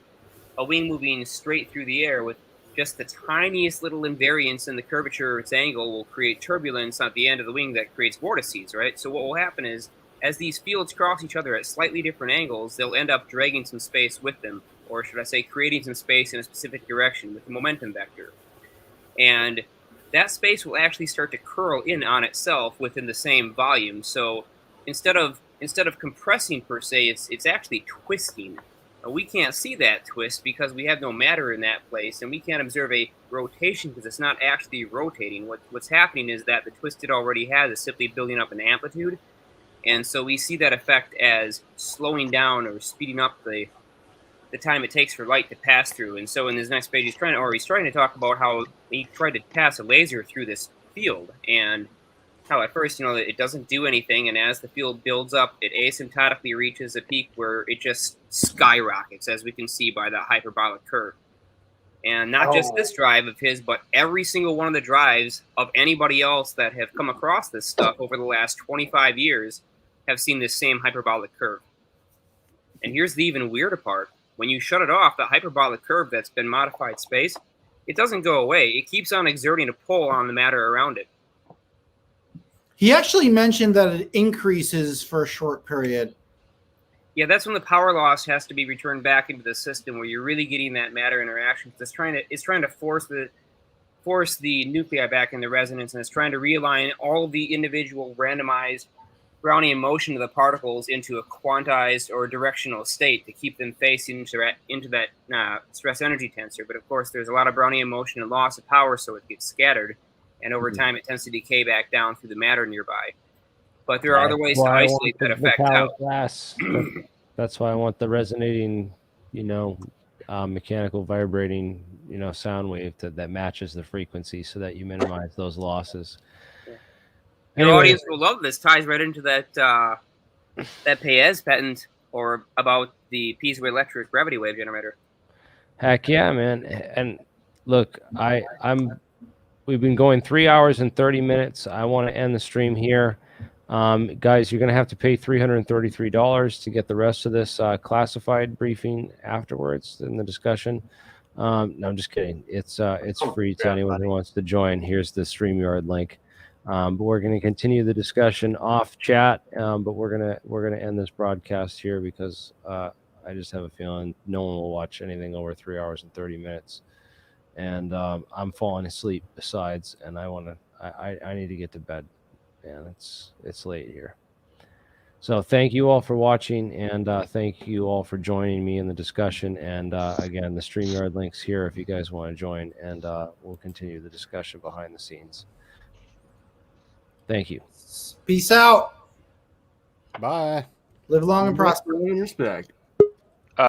a wing moving straight through the air with just the tiniest little invariance in the curvature of its angle will create turbulence at the end of the wing that creates vortices, right? So what will happen is, as these fields cross each other at slightly different angles, they'll end up dragging some space with them, or should I say creating some space in a specific direction with the momentum vector. And that space will actually start to curl in on itself within the same volume. So instead of compressing per se, it's actually twisting. We can't see that twist because we have no matter in that place, and we can't observe a rotation because it's not actually rotating. What's happening is that the twist it already has is simply building up an amplitude, and so we see that effect as slowing down or speeding up the time it takes for light to pass through. And so in this next page, he's trying to talk about how he tried to pass a laser through this field, and how at first, it doesn't do anything, and as the field builds up, it asymptotically reaches a peak where it just skyrockets, as we can see by the hyperbolic curve. And not just this drive of his, but every single one of the drives of anybody else that have come across this stuff over the last 25 years have seen this same hyperbolic curve. And here's the even weirder part. When you shut it off, the hyperbolic curve that's been modified space, it doesn't go away. It keeps on exerting a pull on the matter around it. He actually mentioned that it increases for a short period. Yeah, that's when the power loss has to be returned back into the system, where you're really getting that matter interaction. It's trying to force the nuclei back into resonance, and it's trying to realign all of the individual randomized Brownian motion of the particles into a quantized or directional state to keep them facing into that stress energy tensor. But of course, there's a lot of Brownian motion and loss of power, so it gets scattered. And over time, it tends to decay back down through the matter nearby. But there are other ways to isolate that effect out. Glass. That's why I want the resonating, mechanical vibrating, sound wave that matches the frequency, so that you minimize those losses. Your audience will love this. Ties right into that Payez patent, or about the piezoelectric gravity wave generator. Heck yeah, man! And look, we've been going 3 hours and 30 minutes. I want to end the stream here. Guys, you're going to have to pay $333 to get the rest of this classified briefing afterwards in the discussion. No, I'm just kidding. It's free to anyone who wants to join. Here's the StreamYard link. But we're going to continue the discussion off chat. But we're gonna end this broadcast here because I just have a feeling no one will watch anything over 3 hours and 30 minutes. And I'm falling asleep besides, and I need to get to bed. Man, it's late here. So thank you all for watching, and thank you all for joining me in the discussion. And again, the StreamYard link's here if you guys want to join, and we'll continue the discussion behind the scenes. Thank you. Peace out. Bye. Live long and prosper. Respect.